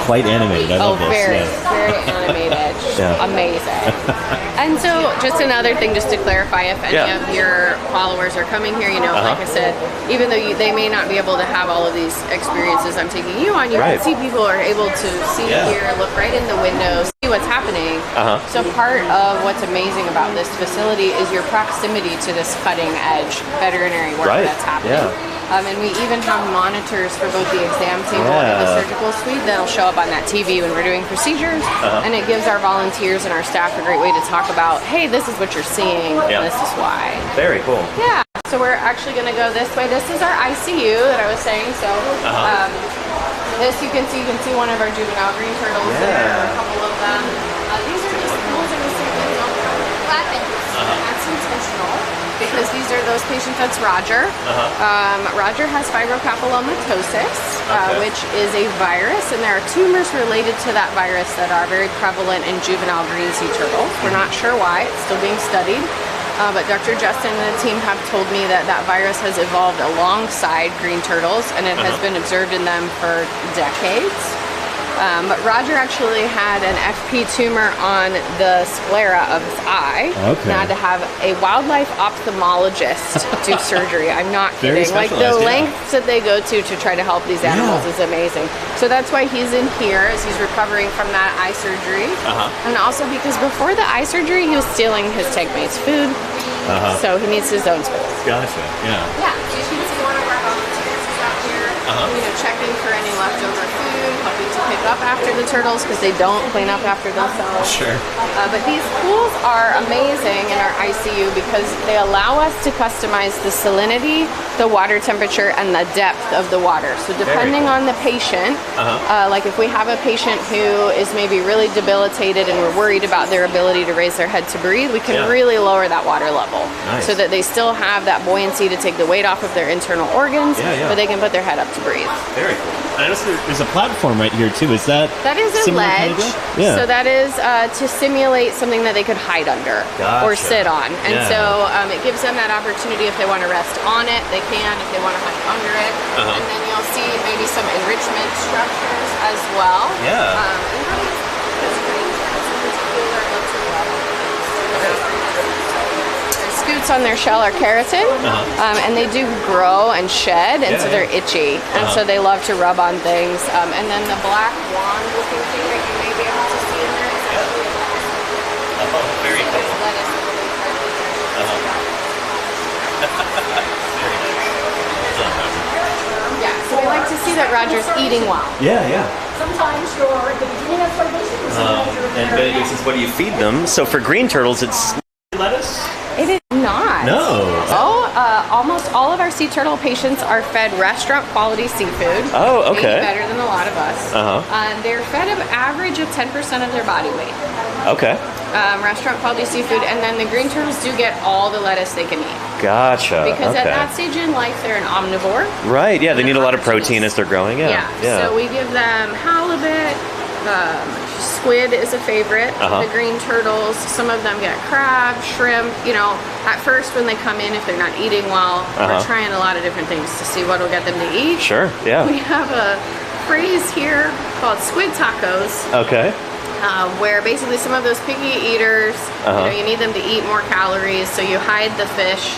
Quite animated. I love this. Very animated. Amazing. And so, just another thing, just to clarify, if any of your followers are coming here, like I said, even though they may not be able to have all of these experiences I'm taking you on, you can see people are able to see here, look right in the windows, see what's happening. So part of what's amazing about this facility is your proximity to this cutting edge veterinary work that's happening. And we even have monitors for both the exam table and the surgical suite that'll show up on that TV when we're doing procedures. And it gives our volunteers and our staff a great way to talk about, hey, this is what you're seeing, and this is why. Very cool. Yeah. So we're actually going to go this way. This is our ICU that I was saying. So this you can see one of our juvenile green turtles there, a couple of them. These are just pools in the sink that don't have weapons. That's intentional. Because these are those patients. That's Roger. Roger has fibrocapillomatosis, which is a virus, and there are tumors related to that virus that are very prevalent in juvenile green sea turtles. We're not sure why. It's still being studied. But Dr. Justin and the team have told me that that virus has evolved alongside green turtles, and it has been observed in them for decades. But Roger actually had an FP tumor on the sclera of his eye. And had to have a wildlife ophthalmologist do surgery. I'm not kidding. Like the lengths that they go to try to help these animals is amazing. So that's why he's in here, as he's recovering from that eye surgery. And also because before the eye surgery, he was stealing his tank mate's food. So he needs his own space. Gotcha. Yeah. Yeah. So you can see one of our volunteers is out here, checking for any leftover food, helping to pick up after the turtles because they don't clean up after themselves. Sure. But these pools are amazing in our ICU because they allow us to customize the salinity the water temperature and the depth of the water. So depending on the patient, like if we have a patient who is maybe really debilitated and we're worried about their ability to raise their head to breathe, we can really lower that water level so that they still have that buoyancy to take the weight off of their internal organs, but they can put their head up to breathe. Very cool. And there's a platform right here too. Is that is a ledge. So that is to simulate something that they could hide under or sit on. And so it gives them that opportunity if they want to rest on it, they can. If they want to hide under it. And then you'll see maybe some enrichment structures as well. And that is because green turtles in particular love to rub on things. Their scutes on their shell are keratin, and they do grow and shed, and so they're itchy. And so they love to rub on things. And then the black wand looking thing that you may be able to see in there is actually a lettuce. Very cool. Lettuce so we like to see that Roger's eating well. Sometimes you're at the beginning of starvation. And Benedict says, what do you feed them? So for green turtles, it's lettuce? It is not. No. Almost all of our sea turtle patients are fed restaurant quality seafood. Oh, okay. Maybe better than a lot of us. They're fed an average of 10% of their body weight. Okay. Restaurant quality seafood, and then the green turtles do get all the lettuce they can eat. Gotcha. Because at that stage in life, they're an omnivore. Right, yeah, they need a lot of protein as they're growing. So we give them halibut, squid is a favorite, the green turtles. Some of them get crab, shrimp. You know, at first when they come in, if they're not eating well, we're trying a lot of different things to see what will get them to eat. Sure, yeah. We have a phrase here called squid tacos. Okay. Where basically some of those picky eaters, you need them to eat more calories, so you hide the fish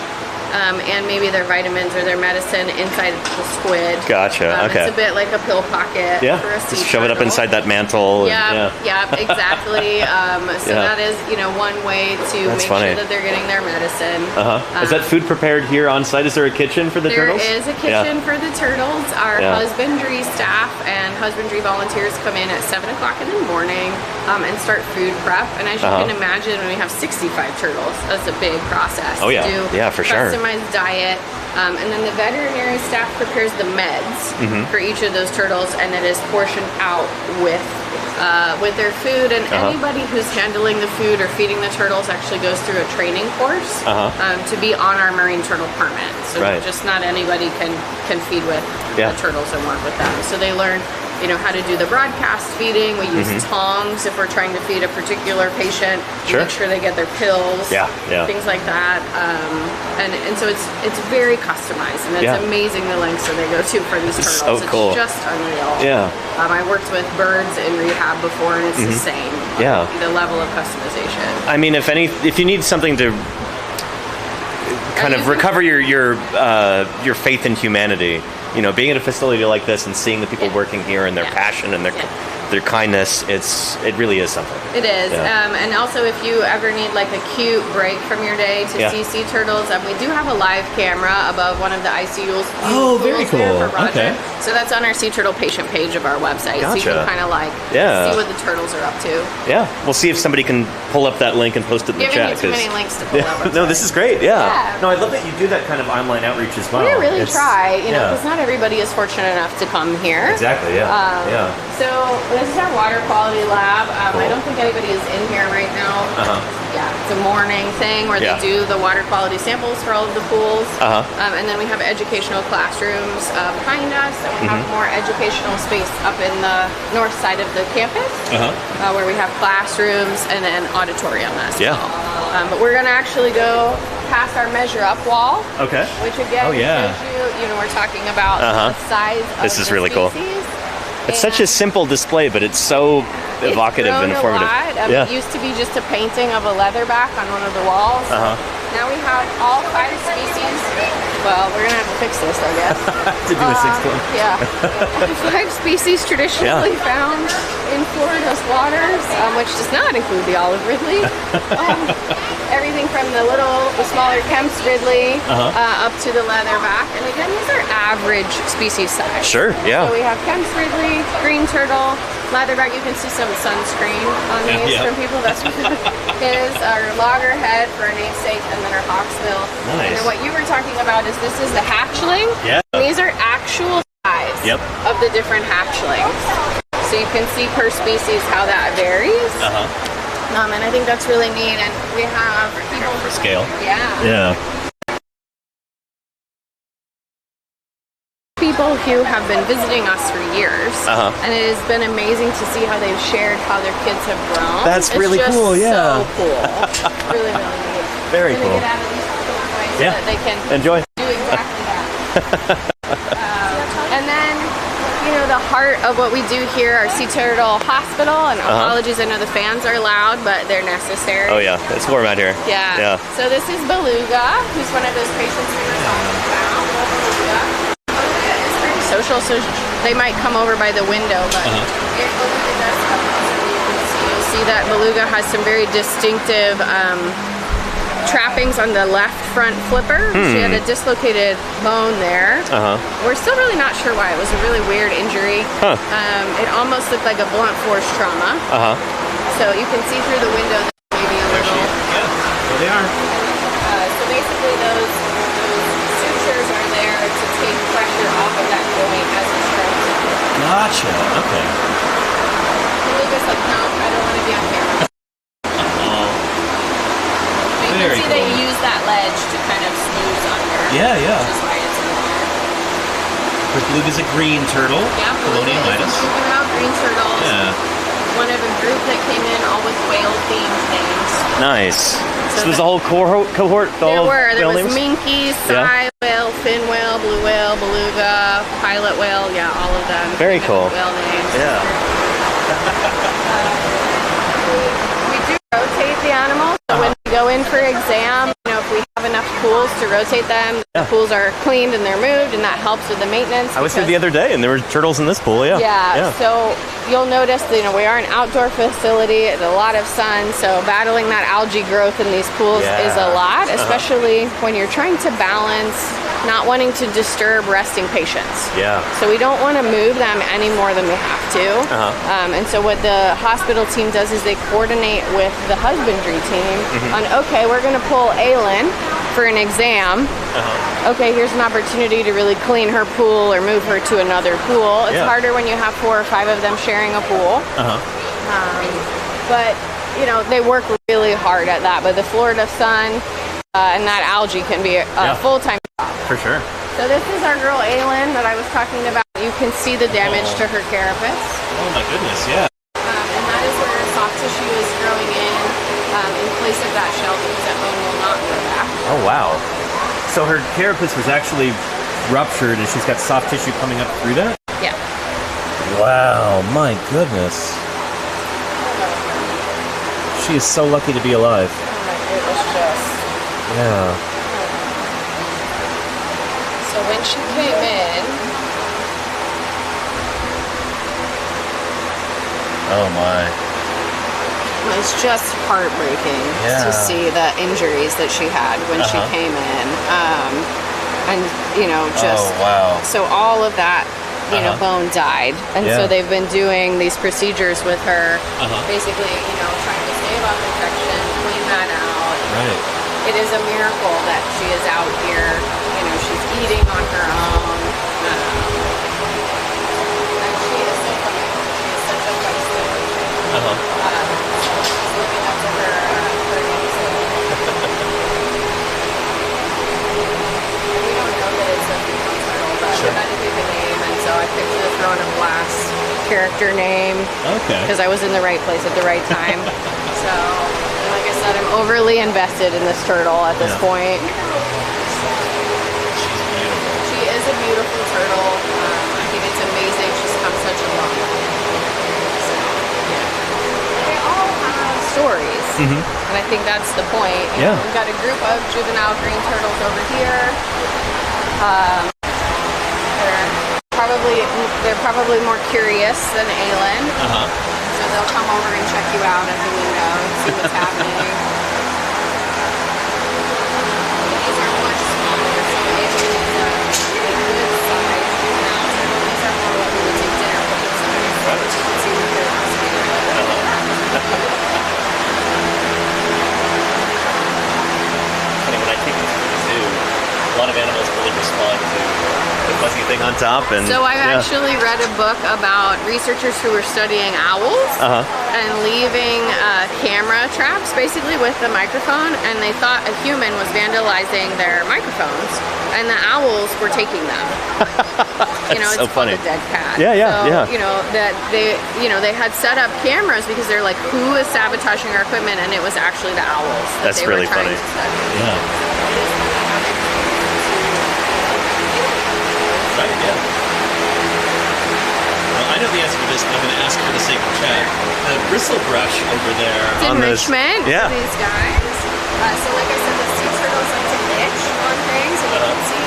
and maybe their vitamins or their medicine inside the squid. Gotcha. Okay. It's a bit like a pill pocket. For a sea just shove it up inside that mantle. Exactly. So that is, one way to make sure that they're getting their medicine. Is that food prepared here on site? Is there a kitchen for the turtles? There is a kitchen for the turtles. Our husbandry staff and husbandry volunteers come in at 7 o'clock in the morning and start food prep. And as you can imagine, when we have 65 turtles, that's a big process. Oh, yeah. To do For sure. Customized diet. And then the veterinary staff prepares the meds for each of those turtles, and it is portioned out with their food. And anybody who's handling the food or feeding the turtles actually goes through a training course to be on our marine turtle permit. So just not anybody can feed with the turtles and work with them. So they learn how to do the broadcast feeding. We use tongs if we're trying to feed a particular patient. Make sure they get their pills. Things like that. And so it's very customized, and it's amazing the lengths that they go to for these turtles. So cool. It's just unreal. I worked with birds in rehab before, and it's the same. The level of customization. I mean, if you need something to kind of recover your faith in humanity, being at a facility like this and seeing the people working here and their passion and their kindness, it really is something. It is. And also if you ever need like a cute break from your day to see sea turtles, we do have a live camera above one of the ICUs. Oh, very cool. For Roger. So that's on our sea turtle patient page of our website. So you can kind of see what the turtles are up to. Yeah. We'll see if somebody can pull up that link and post it in the chat. Too many links to pull up. No, this is great. No, I love that you do that kind of online outreach as well. We really try, because not everybody is fortunate enough to come here. Exactly, So this is our water quality lab. I don't think anybody is in here right now. It's a morning thing where they do the water quality samples for all of the pools. And then we have educational classrooms behind us, and we have more educational space up in the north side of the campus where we have classrooms and an auditorium as well. But we're going to actually go past our measure up wall. Which again shows you, we're talking about the size of this is really species. Cool. It's such a simple display, but it's so evocative and informative. It used to be just a painting of a leatherback on one of the walls. Now we have all 5 species. Well, we're going to have to fix this, I guess. To do a 6th one. 5 species traditionally found in Florida's waters, which does not include the olive ridley. Everything from the smaller Kemp's ridley up to the leatherback. And again, these are average species size. Sure, So we have Kemp's ridley, green turtle, leatherback, you can see some sunscreen on these from people. That's what it is. Our Loggerhead for our namesake, and then our Hawksbill. Nice. And what you were talking about is this is the hatchling. Yeah. These are actual size of the different hatchlings. So you can see per species how that varies. And I think that's really neat. And we have people for scale. Yeah. People who have been visiting us for years, and it has been amazing to see how they've shared how their kids have grown. That's really cool. Yeah. So cool. Really, really neat. Very cool. Get out of these toys so that they can enjoy. Do exactly that. And then, you know, the heart of what we do here, our Sea Turtle Hospital, and apologies, I know the fans are loud, but they're necessary. Oh yeah, it's warm out here. Yeah. So this is Beluga, who's one of those patients we were talking about. Beluga is very social, so they might come over by the window, but if Beluga does come closer, you'll see that Beluga has some very distinctive trappings on the left front flipper. She had a dislocated bone there. We're still really not sure why. It was a really weird injury. It almost looked like a blunt force trauma. So you can see through the window maybe a little. There they are. So basically those sutures are there to take pressure off of that joint as it's stretching. Gotcha. Okay. Beluga's like, no, I don't want to be on camera. You can see they use that ledge to kind of smooth under. Yeah. Which is why it's in there. Beluga's a green turtle. Yeah, Colonialitis. Green turtles. Yeah. One of a group that came in all with whale-themed names. Nice. So there's a whole cohort. There was minke, sei whale, fin whale, blue whale, beluga, pilot whale. Yeah, all of them. Very cool. Whale names. Yeah. We do rotate the animals. So when we go in for exam, you know, if we have enough pools to rotate them, the pools are cleaned and they're moved, and that helps with the maintenance. I was here the other day, and there were turtles in this pool. Yeah. So you'll notice that, you know, we are an outdoor facility, a lot of sun, so battling that algae growth in these pools is a lot, especially when you're trying to balance not wanting to disturb resting patients. Yeah. So we don't want to move them any more than we have to. And so what the hospital team does is they coordinate with the husbandry team on, okay, we're going to pull Aylin for an exam. Okay, here's an opportunity to really clean her pool or move her to another pool. It's harder when you have 4 or 5 of them sharing a pool. But, you know, they work really hard at that. But the Florida sun and that algae can be a full-time job. For sure. So this is our girl Aylin that I was talking about. You can see the damage to her carapace. Oh my goodness, yeah. And that is where soft tissue is growing in place of that shell, because that bone will not grow back. Oh wow. So her carapace was actually ruptured and she's got soft tissue coming up through that? Yeah. Wow, my goodness. She is so lucky to be alive. It was just... Yeah. So when she came in... Oh my. It was just heartbreaking to see the injuries that she had when she came in. And, you know, just... Oh, wow. So all of that, you know, bone died. And so they've been doing these procedures with her, basically, you know, trying to stave off infection, clean that out. Right. It is a miracle that she is out here. You know, she's eating on her own. And she is so funny. She is such a feisty person. She's living up to her namesake. We don't know that it's a female turtle, but we had to pick a name, and so I picked the Throne of Glass character name. Okay. Because I was in the right place at the right time. So, like I said, I'm overly invested in this turtle at this point. She is a beautiful turtle. I think it's amazing she's come such a long way. So, they all have stories. And I think that's the point. You know, we've got a group of juvenile green turtles over here. They're probably more curious than Aylin. So they'll come over and check you out at the window and see what's happening. These are much smaller, so Aylin is a good size juvenile turtle. These are more what we would take dinner plate size. So you can see that they're top. And so I actually read a book about researchers who were studying owls and leaving camera traps basically with the microphone, and they thought a human was vandalizing their microphones, and the owls were taking them. You know, it's so called funny. a dead cat. Yeah, yeah, so, yeah. You know that they had set up cameras because they're like, who is sabotaging our equipment? And it was actually the owls. That's really funny. Yeah. Right, yeah. Well, I know the answer to this, but I'm going to ask for the sake of chat. The bristle brush over there. It's enrichment yeah. for these guys. So like I said, the sea turtles like to itch on things, and you can see,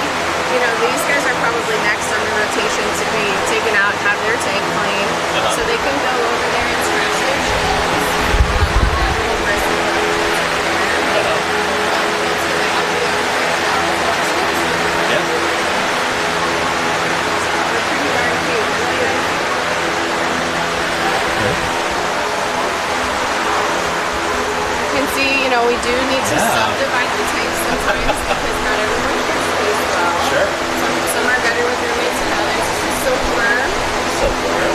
you know, these guys are probably next on the rotation to be taken out, have their tank cleaned, so they can go over there and scratch their shells on that little bristle brush. See, you know, we do need to subdivide the tanks sometimes because not everyone can space well. Sure. Some are better with roommates than others. This is silkworm. Silkworm.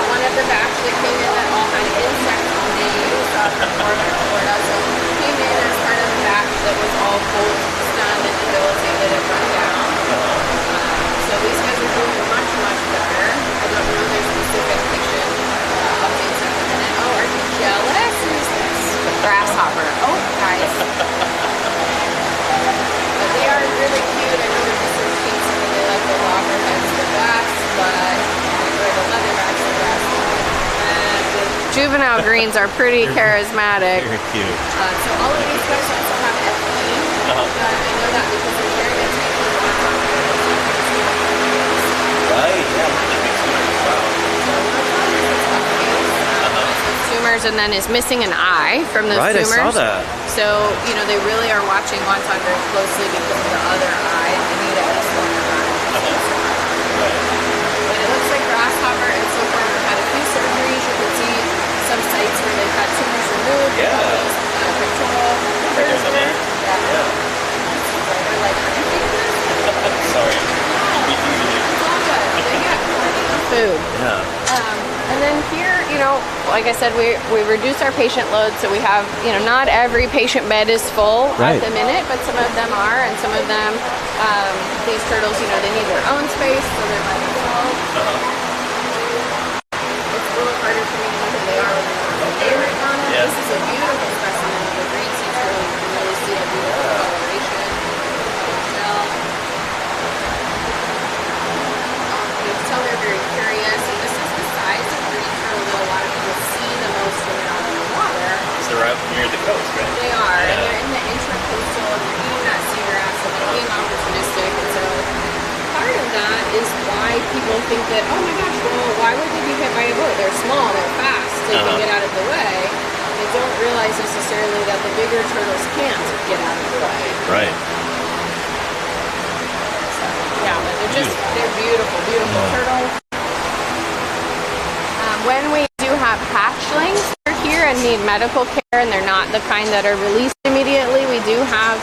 One of the batch that came in that all had insect names from northern Florida. So came in as part of the batch that was all cold, stunned, and debilitated and run down. So these guys are doing much, much better. I don't know their specific patient updates at the minute. Oh, are you jealous? Who's this? Grasshopper. Oh, guys. But they are really cute. I know they're just sort of cute, so they like the loggerheads the best, but the leatherbacks the best. And the juvenile greens are pretty charismatic. Very cute. So all of these guys also have ethylene. I know that because they're very good taking lots of Right, yeah. Wow. Tumors, and then is missing an eye from those tumors. I saw that. So, you know, they really are watching wonton very closely because of the other eye. They need at least one eye. But it looks like grasshopper and silkworm have had a few surgeries. You can see some sites where they've had tumors removed. Pectoral tumors there. Like, sorry. Food. And then here, you know, like I said, we reduce our patient load, so we have, you know, not every patient bed is full at the minute, but some of them are, and some of them, these turtles, you know, they need their own space, so they're by themselves. It's a little harder for me to know who they are with the name right on it. This is a beautiful specimen of the green sea turtle. You can really see a beautiful coloration. You can tell they're very curious, and this is the size of green turtle that a lot of people see the most when they're out on the water. So they're out near the coast, right? They are, and they're in the intracoastal, and they're eating that seagrass, and they're being opportunistic, and so part of that is why people think that, oh my gosh, well, why would they be hit by a boat? They're small, they're fast, they can get out of the way. They don't realize necessarily that the bigger turtles can't get out of the way. Right. Yeah, but they're beautiful, beautiful turtles. When we do have hatchlings that are here and need medical care, and they're not the kind that are released immediately, we do have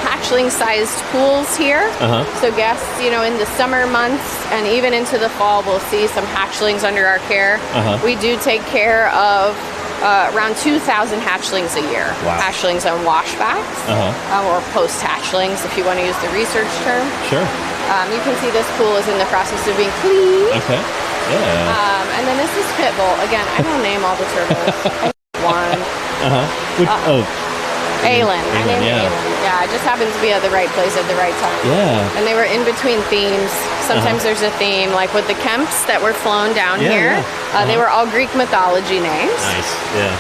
hatchling-sized pools here. So guests, you know, in the summer months and even into the fall, we'll see some hatchlings under our care. We do take care of around 2,000 hatchlings a year. Wow. Hatchlings and washbacks, or post-hatchlings, if you want to use the research term. Sure. You can see this pool is in the process of being cleaned. Okay. Yeah. And then this is Pitbull. Again, I don't name all the turtles. I name one. Aylin. I named Aylin. Yeah, it just happens to be at the right place at the right time. Yeah. And they were in between themes. Sometimes there's a theme, like with the Kemps that were flown down here. They were all Greek mythology names. Nice. Yeah.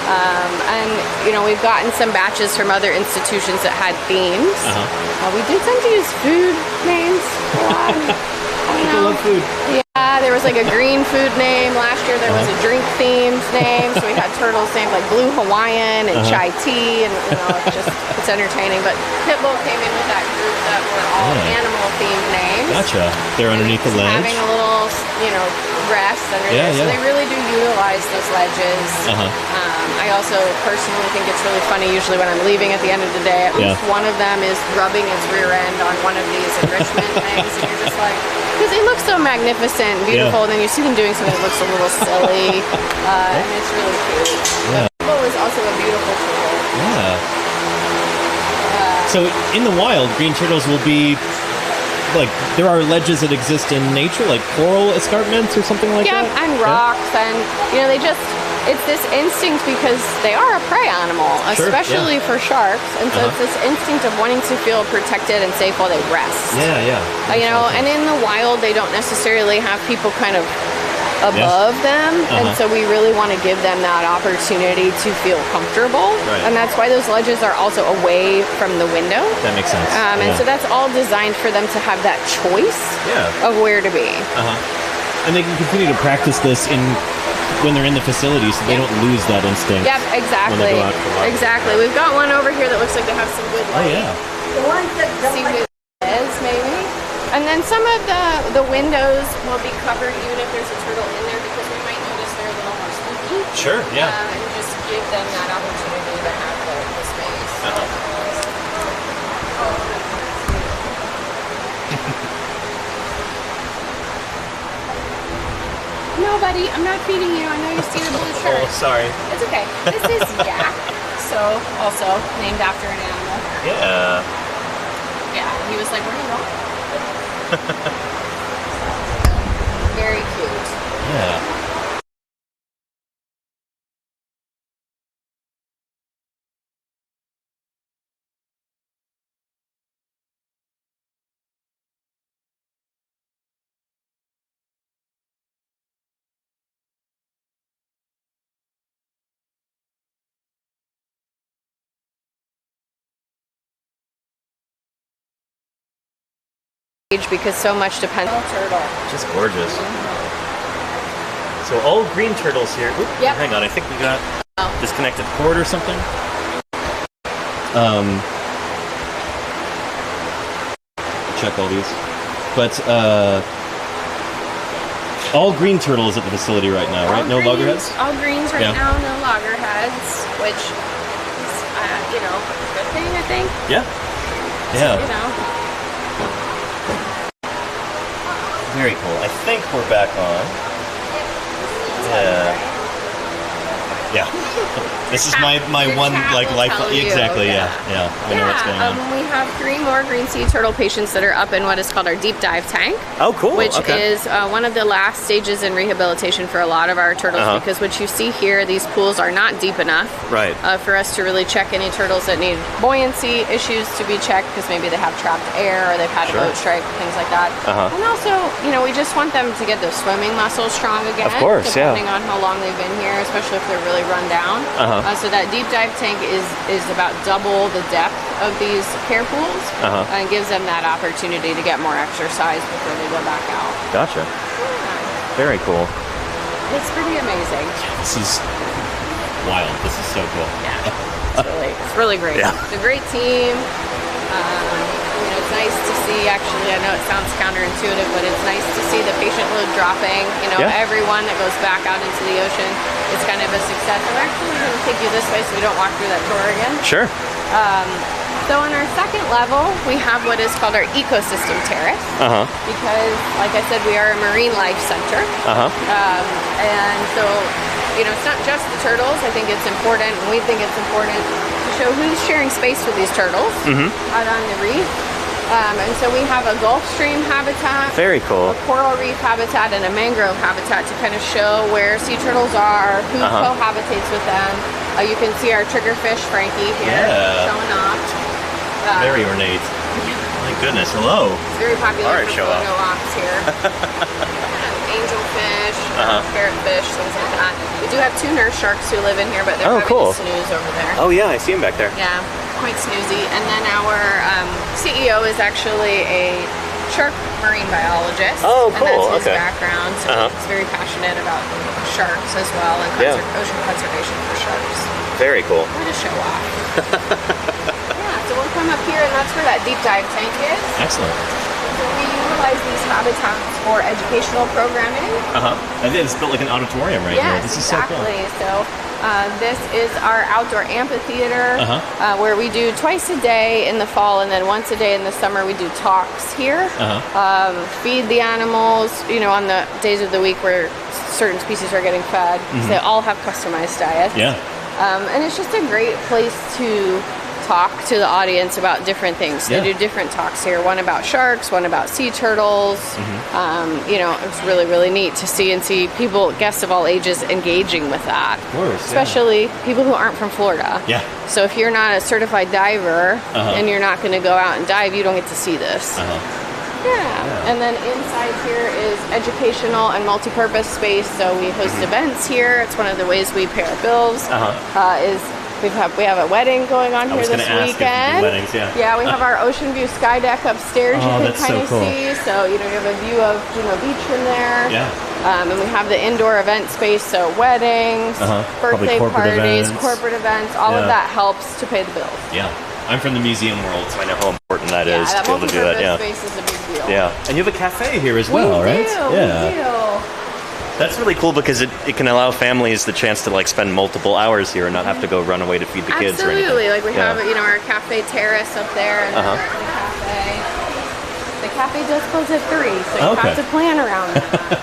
And, you know, we've gotten some batches from other institutions that had themes. We do tend to use food names a lot. People love food. Yeah, there was like a green food name. Last year there was a drink themed name. So we had turtles named like Blue Hawaiian and Chai Tea, and you know, it's entertaining. But Pitbull came in with that group that were all animal themed names. Gotcha. They're underneath the ledge. Having a little, you know, rest under there. So they really do utilize those ledges. I also personally think it's really funny, usually when I'm leaving at the end of the day, at least one of them is rubbing its rear end on one of these enrichment things, and you're just like, because they look so magnificent and beautiful, and then you see them doing something that looks a little silly, and it's really cute. Yeah. The turtle is also a beautiful turtle. Yeah. So in the wild, green turtles will be like, there are ledges that exist in nature, like coral escarpments or something like that? Yeah, and rocks, and they just, it's this instinct because they are a prey animal, especially for sharks, and so it's this instinct of wanting to feel protected and safe while they rest. Yeah. And in the wild, they don't necessarily have people kind of above them, and so we really want to give them that opportunity to feel comfortable, and that's why those ledges are also away from the window. That makes sense. And so that's all designed for them to have that choice of where to be. And they can continue to practice this when they're in the facility, so they don't lose that instinct. Yep, exactly. When they go out for walks. Exactly. We've got one over here that looks like they have some good light. The ones that See who it is, maybe. And then some of the windows will be covered even if there's a turtle in there, because we might notice they're a little more spooky. Sure, yeah. And just give them that opportunity to have the space. No, buddy, I'm not feeding you. I know you see the blue shirt. Oh, sorry. It's okay. This is Yak, so also named after an animal. Yeah. Yeah, he was like, where are you going? Very cute. Yeah. Because so much depends on the turtle. Just gorgeous. So all green turtles here. Oop, hang on, I think we got disconnected cord or something. Check all these. But all green turtles at the facility right now, right? No loggerheads? All greens right now, no loggerheads, which is, a good thing, I think. Yeah. So, Very cool. I think we're back on. Yeah. This is my one life. Exactly. Yeah. I know what's going on. We have 3 more green sea turtle patients that are up in what is called our deep dive tank. Oh, cool. Which is one of the last stages in rehabilitation for a lot of our turtles, because what you see here, these pools are not deep enough for us to really check any turtles that need buoyancy issues to be checked, because maybe they have trapped air or they've had a boat strike, things like that. And also, we just want them to get those swimming muscles strong again. Of course, depending on how long they've been here, especially if they're really run down. So that deep dive tank is about double the depth of these care pools, and gives them that opportunity to get more exercise before they go back out. Gotcha. Very cool. It's pretty amazing. This is wild. This is so cool. Yeah, it's really great. Yeah. It's a great team. It's nice to see, actually, I know it sounds counterintuitive, but it's nice to see the patient load dropping. Everyone that goes back out into the ocean, it's kind of a success. I'm actually going to take you this way so we don't walk through that door again. Sure. So on our second level, we have what is called our ecosystem terrace. Because, like I said, we are a marine life center. And so, it's not just the turtles. I think it's important, and we think it's important to show who's sharing space with these turtles out on the reef. And so we have a Gulf Stream habitat, very cool, a coral reef habitat, and a mangrove habitat to kind of show where sea turtles are, who cohabitates with them. You can see our triggerfish Frankie here showing off. Very ornate. My goodness, hello. It's very popular for photo ops here. Angelfish, parrotfish, things like that. We do have 2 nurse sharks who live in here, but they're having a snooze over there. Oh yeah, I see them back there. Yeah, quite snoozy. And then our CEO is actually a shark marine biologist. Oh, cool. And that's his background. So he's very passionate about sharks as well, and ocean conservation for sharks. Very cool. We're to show off. So we'll come up here, and that's where that deep dive tank is. Excellent. So we utilize these habitats for educational programming. I think it's built like an auditorium right here. This is so cool. So this is our outdoor amphitheater where we do twice a day in the fall, and then once a day in the summer we do talks here. Feed the animals, you know, on the days of the week where certain species are getting fed. They all have customized diets. And it's just a great place to talk to the audience about different things. They do different talks here, one about sharks, one about sea turtles. You know, it's really, really neat to see people, guests of all ages, engaging with that. Of course, especially people who aren't from Florida. So if you're not a certified diver and you're not going to go out and dive, you don't get to see this. And then inside here is educational and multi-purpose space. So we host events here. It's one of the ways we pay our bills. We have a wedding going on here this weekend. Weddings, we have our ocean view sky deck upstairs. You can kind of see. So you know, you have a view of Juno Beach from there. And we have the indoor event space. So weddings, birthday parties, corporate events. All of that helps to pay the bills. I'm from the museum world, so I know how important that is that to be able to do that. Space is a big deal. And you have a cafe here as well, right? We do. That's really cool because it can allow families the chance to like spend multiple hours here and not have to go run away to feed the kids or anything. Absolutely. Like we have, you know, our cafe terrace up there and the cafe. The cafe does close at 3, so you have to plan around that.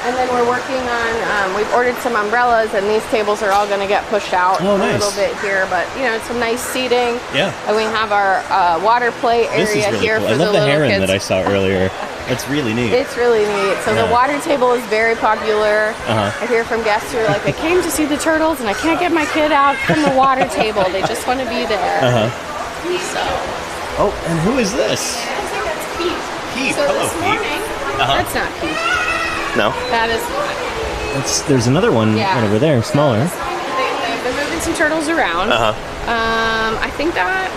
And then we're working on, we've ordered some umbrellas, and these tables are all going to get pushed out a little bit here, but you know, it's some nice seating. And we have our water play area really here cool. for the I love the heron kids. that I saw earlier. It's really neat. It's really neat. So the water table is very popular. I hear from guests who are like, I came to see the turtles and I can't get my kid out from the water table. They just want to be there. So. Oh, and who is this? I think that's Pete. Pete. So Hello, this morning, that's not Pete. No. That is not. There's another one right over there, smaller. They've been moving some turtles around. I think that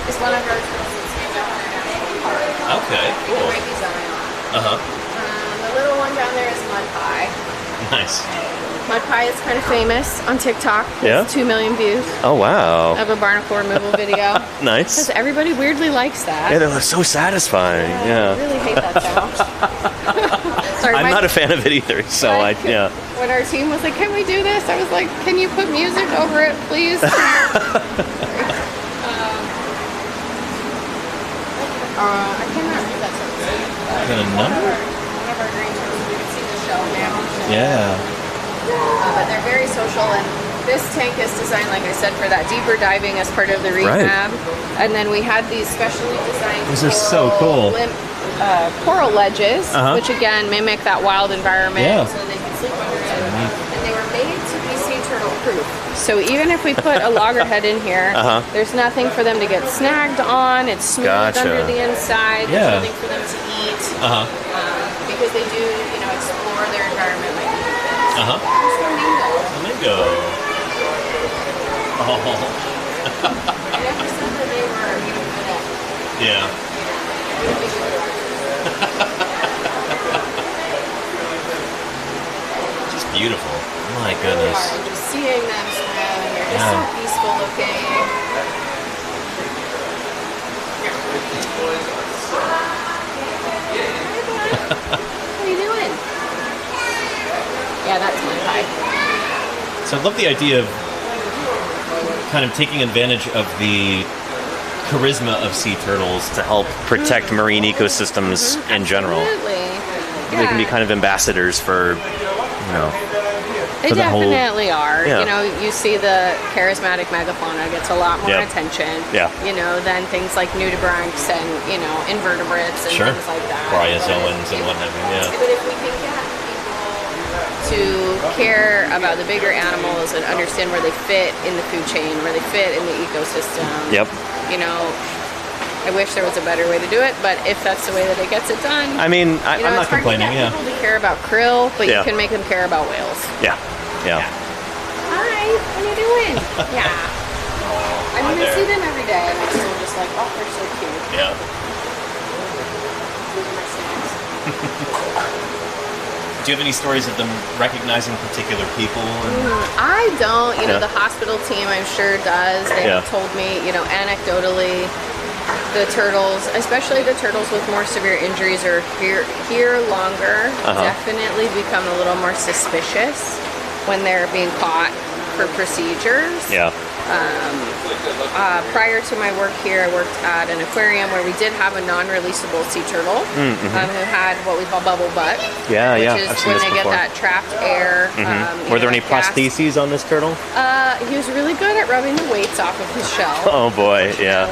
is one of our turtles that's named after a national park. Okay, cool. The little one down there is Mud Pie. Nice. Mud Pie is kind of famous on TikTok. It's 2 million views. Oh, wow. Of a barnacle removal video. Nice. Because everybody weirdly likes that. Yeah, they're so satisfying. I really hate that sound. Sorry, I'm not a fan of it either, so When our team was like, can we do this? I was like, can you put music over it, please? I cannot read that sentence. Is that a number? One of our green turtles, we can see the shell now. Yeah. But they're very social, and this tank is designed, like I said, for that deeper diving as part of the rehab. And then we had these specially designed coral ledges, which again mimic that wild environment, so they can sleep under it. And they were made to be sea turtle proof. So even if we put a loggerhead in here, there's nothing for them to get snagged on. It's smooth under the inside. There's nothing for them to eat because they do, you know, explore their environment like we do. Flamingo. I never said that they were, you know, good at it. Just beautiful. My goodness. And just seeing them swim, and they're just so peaceful looking. What are you doing? Yeah, that's my pie. So I love the idea of kind of taking advantage of the charisma of sea turtles to help protect marine ecosystems in general. Absolutely. They can be kind of ambassadors for, you know, they definitely are. Yeah. You know, you see the charismatic megafauna gets a lot more attention. You know, than things like nudibranchs and, you know, invertebrates and things like that. Bryozoans and whatnot. But if we can get people to care about the bigger animals and understand where they fit in the food chain, where they fit in the ecosystem. You know, I wish there was a better way to do it, but if that's the way that it gets it done. I mean, I'm not complaining. It's hard to get people to care about krill, but you can make them care about whales. Yeah. Hi, what are you doing? I mean, I see them every day, and I'm still just like, oh, they're so cute. These are my snacks. Do you have any stories of them recognizing particular people? I don't. You know, the hospital team, I'm sure, does. They have told me, you know, anecdotally, the turtles, especially the turtles with more severe injuries or here longer, definitely become a little more suspicious when they're being caught for procedures. Yeah. Prior to my work here, I worked at an aquarium where we did have a non-releasable sea turtle who had what we call bubble butt. Yeah, which is when they get that trapped air. Were there any prostheses on this turtle? He was really good at rubbing the weights off of his shell. Oh boy, yeah.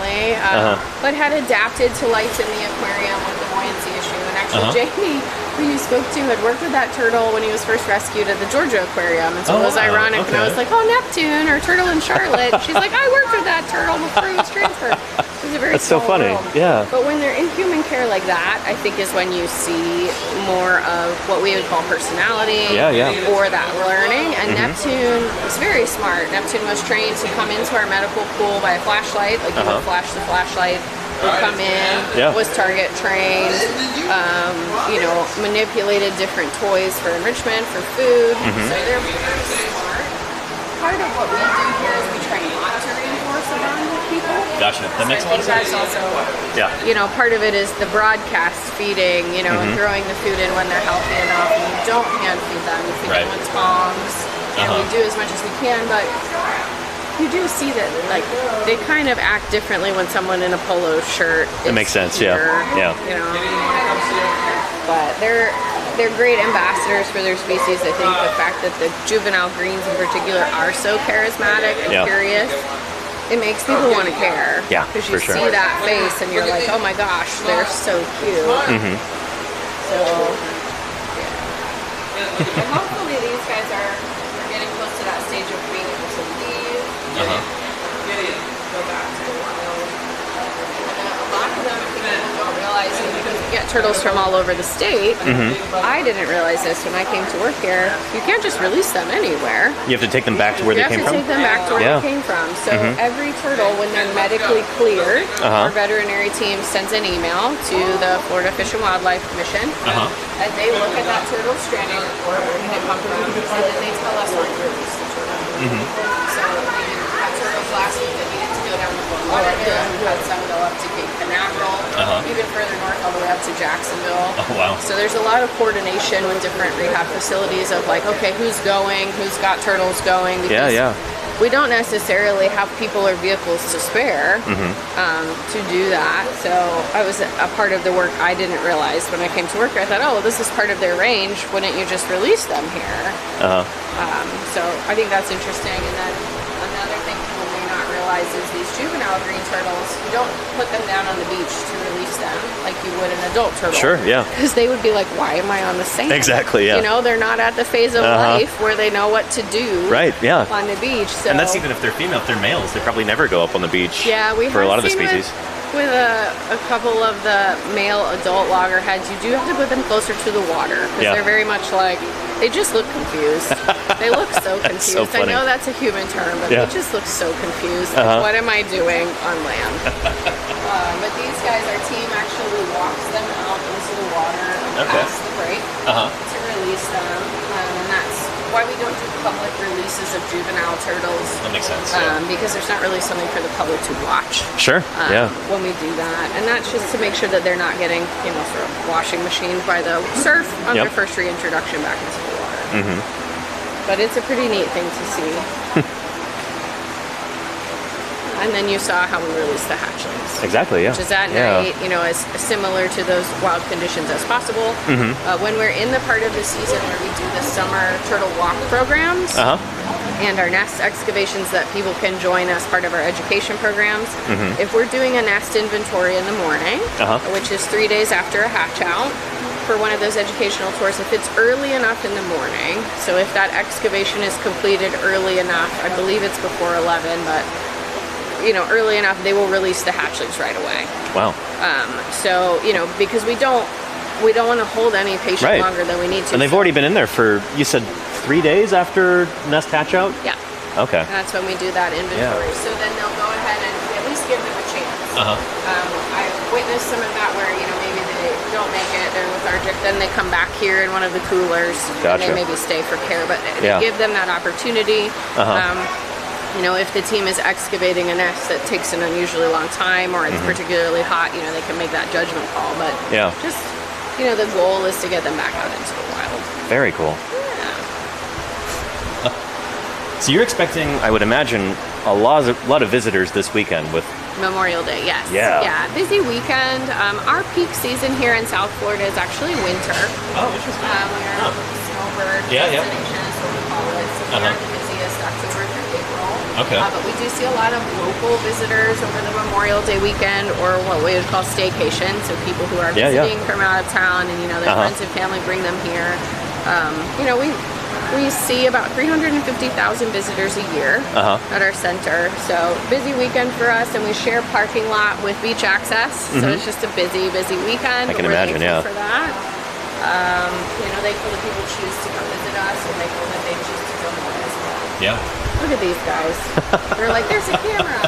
But had adapted to lights in the aquarium with the buoyancy issue. And actually, Jamie, who you spoke to, had worked with that turtle when he was first rescued at the Georgia Aquarium. And so it was ironic when I was like, oh, Neptune or turtle in Charlotte. She's like, I worked with that turtle before he was transferred. It was a very That's so funny. world. Yeah. But when they're in human care like that, I think is when you see more of what we would call personality or that learning. And Neptune is very smart. Neptune was trained to come into our medical pool by a flashlight, like you would flash the flashlight. Would come in, was target trained, manipulated different toys for enrichment, for food. So they're very smart. Part of what we do here is we try not to reinforce a bond with people. Gotcha. That makes a lot of sense. Also, part of it is the broadcast feeding, and throwing the food in when they're healthy enough. And you don't hand feed them. You feed them with tongs. And we do as much as we can, but you do see that, like, they kind of act differently when someone in a polo shirt is It makes sense, here, yeah. But they're great ambassadors for their species. I think the fact that the juvenile greens in particular are so charismatic and curious, it makes people want to care. Yeah, because you see that face and you're like, oh my gosh, they're so cute. So, and hopefully these guys are getting close to that stage of being able to leave. Go back to the wild. A lot of them, people don't realize, you can get turtles from all over the state. I didn't realize this when I came to work here. You can't just release them anywhere. You have to take them back to where they came from? You have to take them back to where they came from. So every turtle, when they're medically cleared, our veterinary team sends an email to the Florida Fish and Wildlife Commission, and they look at that turtle stranding report, where did it come from, and then they tell us when to release the turtle. So we had turtles last week that needed to go down the Fort Lauderdale. We had some go up to Cape Canaveral, even further north, all the way up to Jacksonville. Oh, wow. So there's a lot of coordination with different rehab facilities of like, okay, who's going, who's got turtles going. Because we don't necessarily have people or vehicles to spare to do that. So I was a part of the work I didn't realize when I came to work. I thought, oh, well, this is part of their range. Wouldn't you just release them here? So I think that's interesting. And then another thing people may not realize is these juvenile green turtles, you don't put them down on the beach to release them like you would an adult turtle. Sure, yeah. Because they would be like, why am I on the sand? Exactly, yeah. They're not at the phase of life where they know what to do on the beach. So. And that's even if they're female. If they're males, they probably never go up on the beach for a lot of the species. With a couple of the male adult loggerheads, you do have to put them closer to the water because they're very much like, they just look confused. They look so confused. So funny. I know that's a human term, but they just look so confused. Like, what am I doing on land? But these guys, our team actually walks them out into the water past the break to release them. And that's why we don't do public releases of juvenile turtles. That makes sense. Because there's not really something for the public to watch. Sure. When we do that, and that's just to make sure that they're not getting, sort of washing machined by the surf on their first reintroduction back into the water. But it's a pretty neat thing to see. And then you saw how we released the hatchlings. Exactly, yeah. Which is at night, as similar to those wild conditions as possible. When we're in the part of the season where we do the summer turtle walk programs and our nest excavations that people can join as part of our education programs, if we're doing a nest inventory in the morning, which is 3 days after a hatch out, for one of those educational tours, if it's early enough in the morning, so if that excavation is completed early enough, I believe it's before 11, but early enough, they will release the hatchlings right away. Wow. So, because we don't want to hold any patient longer than we need to. And they've already been in there for, you said 3 days after nest hatch out? Yeah. Okay. And that's when we do that inventory. So then they'll go ahead and at least give them a chance. I witnessed some of that where, maybe they don't make it, they're lethargic, then they come back here in one of the coolers and they maybe stay for care. But they give them that opportunity. You know, if the team is excavating a nest that takes an unusually long time or it's particularly hot, you know, they can make that judgment call. But just, you know, the goal is to get them back out into the wild. Very cool. Yeah. So you're expecting, I would imagine, a lot of visitors this weekend with Memorial Day, yes. Yeah. Yeah, busy weekend. Our peak season here in South Florida is actually winter. Oh, interesting. We're snowbird destination is what we call it. So we are the busiest October through April. Okay. But we do see a lot of local visitors over the Memorial Day weekend, or what we would call staycation. So people who are visiting from out of town, and you know their friends and family bring them here. You know, we see about 350,000 visitors a year at our center. So busy weekend for us, and we share parking lot with beach access. So it's just a busy weekend. I can imagine, for that. You know, thankful that people choose to come visit us, and thankful that they choose to come with us as well. Yeah. Look at these guys. They're like, there's a camera.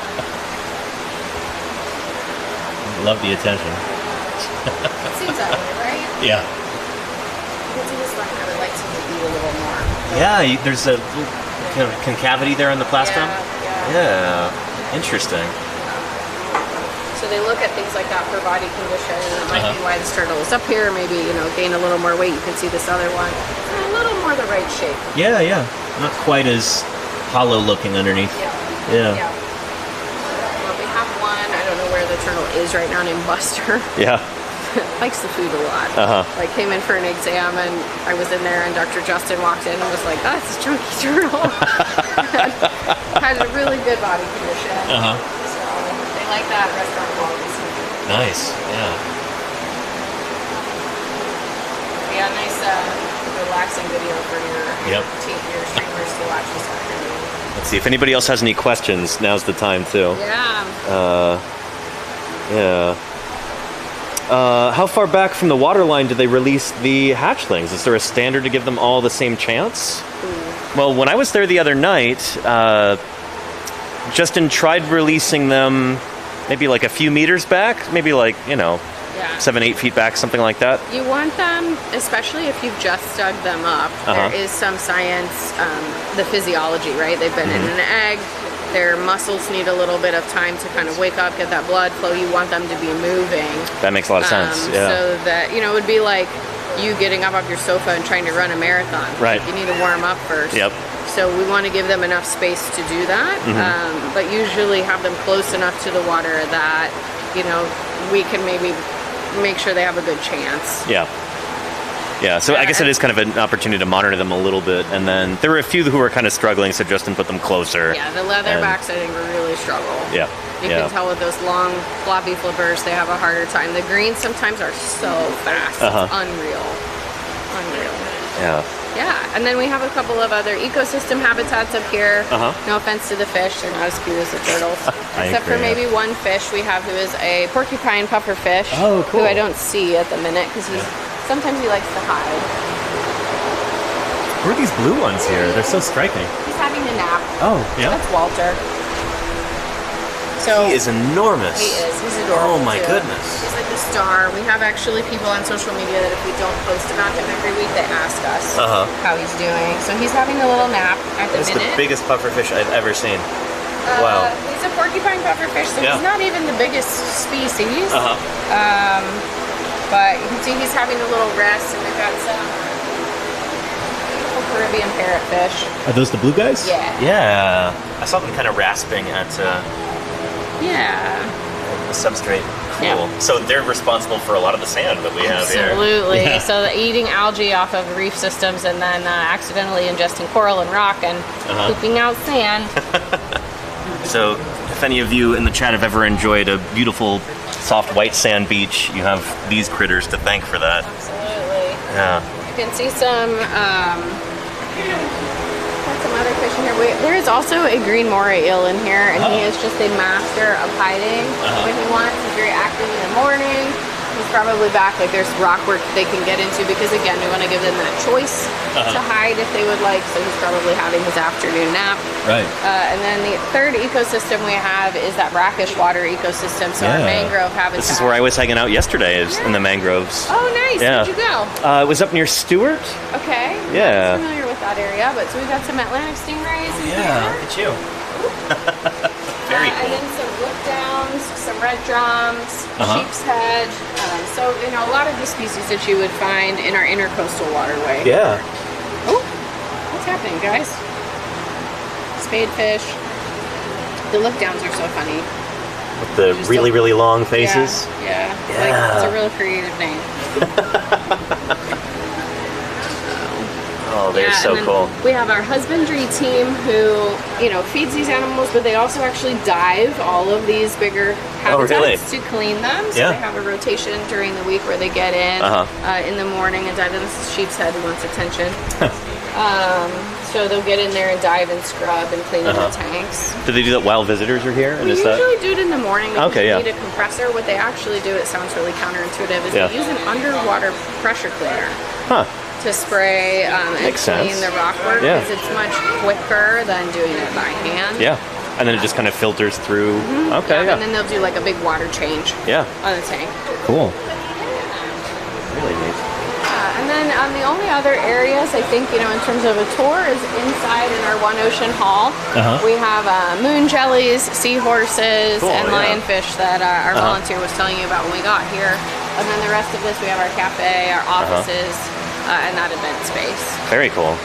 Love the attention. It seems that way, right? Yeah. Because in this one, I would like to eat a little more. Yeah, there's a kind of concavity there in the plastron. Yeah. Interesting. So they look at things like that for body condition, and it might be why this turtle is up here. Maybe, you know, gain a little more weight. You can see this other one. A little more the right shape. Yeah. Not quite as hollow looking underneath. Yeah. Well, we have one, I don't know where the turtle is right now, named Buster. Yeah. Likes the food a lot. Like came in for an exam, and I was in there, and Dr. Justin walked in and was like, "That's a chunky turtle." Had a really good body condition. So they like that restaurant quality. Nice. Yeah. Yeah, nice relaxing video for your streamers to watch this afternoon. Let's see if anybody else has any questions. Now's the time too. Yeah. How far back from the water line do they release the hatchlings? Is there a standard to give them all the same chance? Well, when I was there the other night, Justin tried releasing them maybe like a few meters back, maybe like, 7-8 feet back, something like that. You want them, especially if you've just dug them up, there is some science, the physiology, right? They've been in an egg. Their muscles need a little bit of time to kind of wake up, get that blood flow. You want them to be moving. That makes a lot of sense, So that, it would be like you getting up off your sofa and trying to run a marathon. Right. You need to warm up first. Yep. So we want to give them enough space to do that, but usually have them close enough to the water that, we can maybe make sure they have a good chance. Yeah, so I guess it is kind of an opportunity to monitor them a little bit, and then there were a few who were kind of struggling, so Justin put them closer. Yeah, the leatherbacks I think really struggle. Yeah. You can tell with those long floppy flippers they have a harder time. The greens sometimes are so fast. It's unreal. Yeah, and then we have a couple of other ecosystem habitats up here. No offense to the fish, they're not as cute as the turtles. Except for maybe one fish we have who is a porcupine pufferfish. Oh, cool. Who I don't see at the minute because sometimes he likes to hide. Who are these blue ones here? They're so striking. He's having a nap. Oh, yeah? That's Walter. So he is enormous. He is. He's adorable. Oh my goodness. He's like a star. We have actually people on social media that if we don't post about him every week, they ask us how he's doing. So he's having a little nap at the minute. It's the biggest pufferfish I've ever seen. Wow. He's a porcupine pufferfish, so he's not even the biggest species. But you can see he's having a little rest, and we've got some beautiful Caribbean parrotfish. Are those the blue guys? Yeah. Yeah. I saw them kind of rasping at the substrate. Cool. Yeah. So they're responsible for a lot of the sand that we have here. Absolutely. Yeah. So eating algae off of reef systems and then accidentally ingesting coral and rock and pooping out sand. So if any of you in the chat have ever enjoyed a beautiful soft white sand beach, you have these critters to thank for that. Absolutely. Yeah. You can see some other fish in here. There is also a green moray eel in here, and he is just a master of hiding when he wants. He's very active in the morning. He's probably back, like there's rock work they can get into because again, we want to give them that choice to hide if they would like, so he's probably having his afternoon nap. Right. And then the third ecosystem we have is that brackish water ecosystem, so our mangrove habitat. This is where I was hanging out yesterday, is in the mangroves. Oh, nice. Yeah. Where'd you go? It was up near Stewart. Okay. Yeah. I'm familiar with that area, but so we've got some Atlantic stingrays in here. Look at you. Very cool. And then some look downs, some red drums, sheep's head. So, you know, a lot of the species that you would find in our intercoastal waterway. Yeah. Oh, what's happening, guys? Spadefish. The look downs are so funny. With the really, really long faces. Yeah. Like, it's a real creative name. Oh, they're so cool. We have our husbandry team who, you know, feeds these animals, but they also actually dive all of these bigger habitats to clean them. So they have a rotation during the week where they get in the morning and dive in. This is sheep's head who wants attention. So they'll get in there and dive and scrub and clean the tanks. Do they do that while visitors are here? And we usually do it in the morning because you need a compressor. What they actually do, it sounds really counterintuitive, is they use an underwater pressure cleaner. To spray and clean the rockwork because it's much quicker than doing it by hand. Yeah, and then it just kind of filters through. Okay, and then they'll do like a big water change. On the tank. Cool. Really neat. And then the only other areas I think, you know, in terms of a tour is inside in our One Ocean Hall. We have moon jellies, seahorses, and lionfish that our volunteer was telling you about when we got here. And then the rest of this, we have our cafe, our offices. And that event space. Very cool.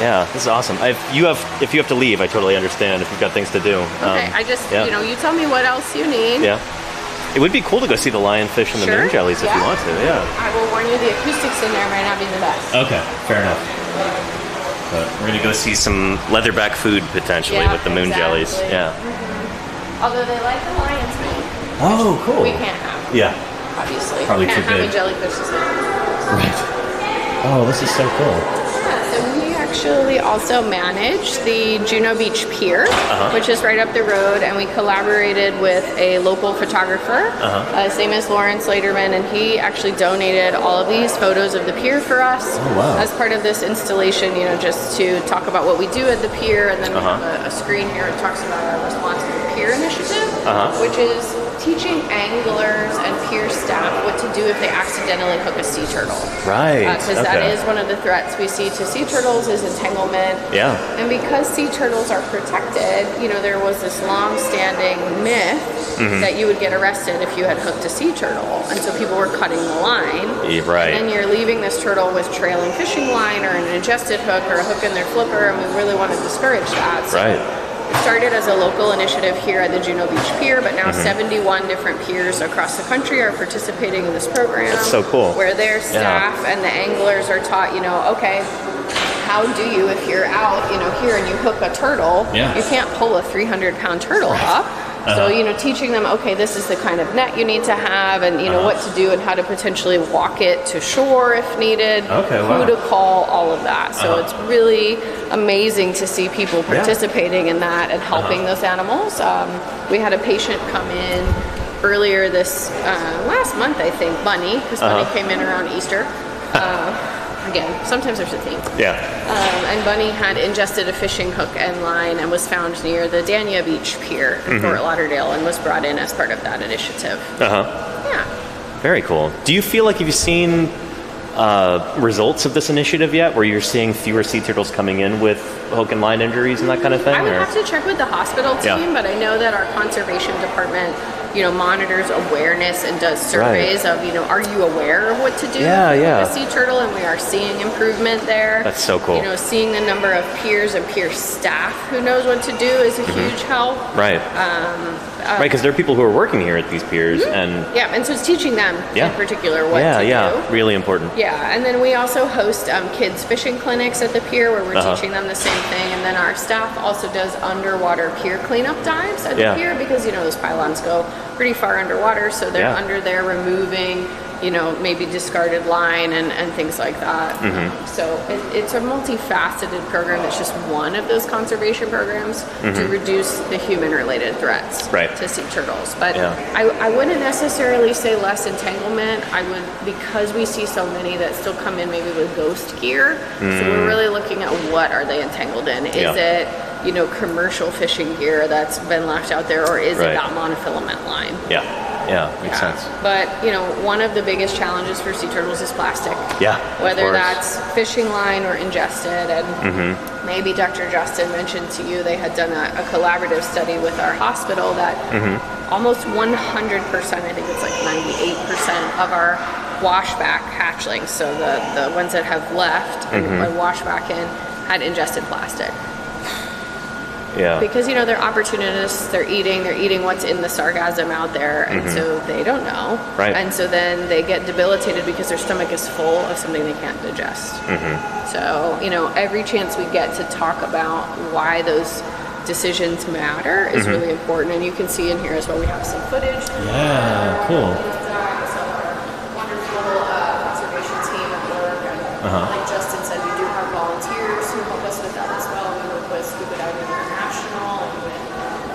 Yeah, this is awesome. If you have to leave, I totally understand if you've got things to do. Okay, I just, you know, you tell me what else you need. Yeah. It would be cool to go see the lionfish and the moon jellies if you want to, I will warn you, the acoustics in there might not be the best. Okay, fair enough. But we're going to go see some leatherback food potentially with the moon jellies. Yeah. Although they like the lion's meat. Oh, cool. We can't have. Yeah. Obviously. Probably we can't too have big. a jellyfish system. Right. Oh, this is so cool. Yeah, so we actually also manage the Juno Beach Pier, which is right up the road, and we collaborated with a local photographer. His name is Lawrence Laderman, and he actually donated all of these photos of the pier for us as part of this installation, you know, just to talk about what we do at the pier, and then we have a screen here that talks about our Responsible Pier initiative, which is teaching anglers and pier staff what to do if they accidentally hook a sea turtle. Right. Because that is one of the threats we see to sea turtles is entanglement. Yeah. And because sea turtles are protected, you know, there was this long-standing myth that you would get arrested if you had hooked a sea turtle. And so people were cutting the line. Right. And then you're leaving this turtle with trailing fishing line or an adjusted hook or a hook in their flipper, and we really want to discourage that. So it started as a local initiative here at the Juno Beach Pier, but now 71 different piers across the country are participating in this program. That's so cool. Where their staff and the anglers are taught, you know, okay, how do you, if you're out, you know, here and you hook a turtle, you can't pull a 300-pound turtle up. So, you know, teaching them, okay, this is the kind of net you need to have and, you know, what to do and how to potentially walk it to shore if needed, who to call, all of that. So it's really amazing to see people participating in that and helping those animals. We had a patient come in earlier this last month, I think, Bunny, because Bunny came in around Easter. Again, sometimes there's a theme. And Bunny had ingested a fishing hook and line and was found near the Dania Beach Pier in Fort Lauderdale and was brought in as part of that initiative. Yeah. Very cool. Do you feel like you've seen results of this initiative yet, where you're seeing fewer sea turtles coming in with hook and line injuries and that kind of thing? I would have to check with the hospital team, but I know that our conservation department, you know, monitors awareness and does surveys of, you know, are you aware of what to do with a sea turtle? And we are seeing improvement there. That's so cool. You know, seeing the number of peers and peer staff who knows what to do is a huge help. Right. Right, because there are people who are working here at these piers, and and so it's teaching them in particular what to do. Really important. Yeah, and then we also host kids fishing clinics at the pier where we're teaching them the same thing, and then our staff also does underwater pier cleanup dives at the pier because, you know, those pylons go pretty far underwater, so they're under there removing, you know, maybe discarded line and things like that. So it's a multifaceted program. It's just one of those conservation programs to reduce the human-related threats to sea turtles. But I wouldn't necessarily say less entanglement. I would, because we see so many that still come in maybe with ghost gear. So we're really looking at what are they entangled in. Is it, you know, commercial fishing gear that's been left out there, or is it that monofilament line? Yeah, makes sense. But, one of the biggest challenges for sea turtles is plastic. Yeah, whether that's fishing line or ingested. And maybe Dr. Justin mentioned to you they had done a collaborative study with our hospital that almost 100%, I think it's like 98% of our washback hatchlings, so the ones that have left and wash back in, had ingested plastic. Yeah. Because, they're opportunists, they're eating what's in the sargassum out there, and so they don't know. Right. And so then they get debilitated because their stomach is full of something they can't digest. So, every chance we get to talk about why those decisions matter is really important. And you can see in here as well, we have some footage. Yeah, cool. So our wonderful conservation team at work. And like Justin said, we do have volunteers who help us with that as well. We work with Scuba Diving International and with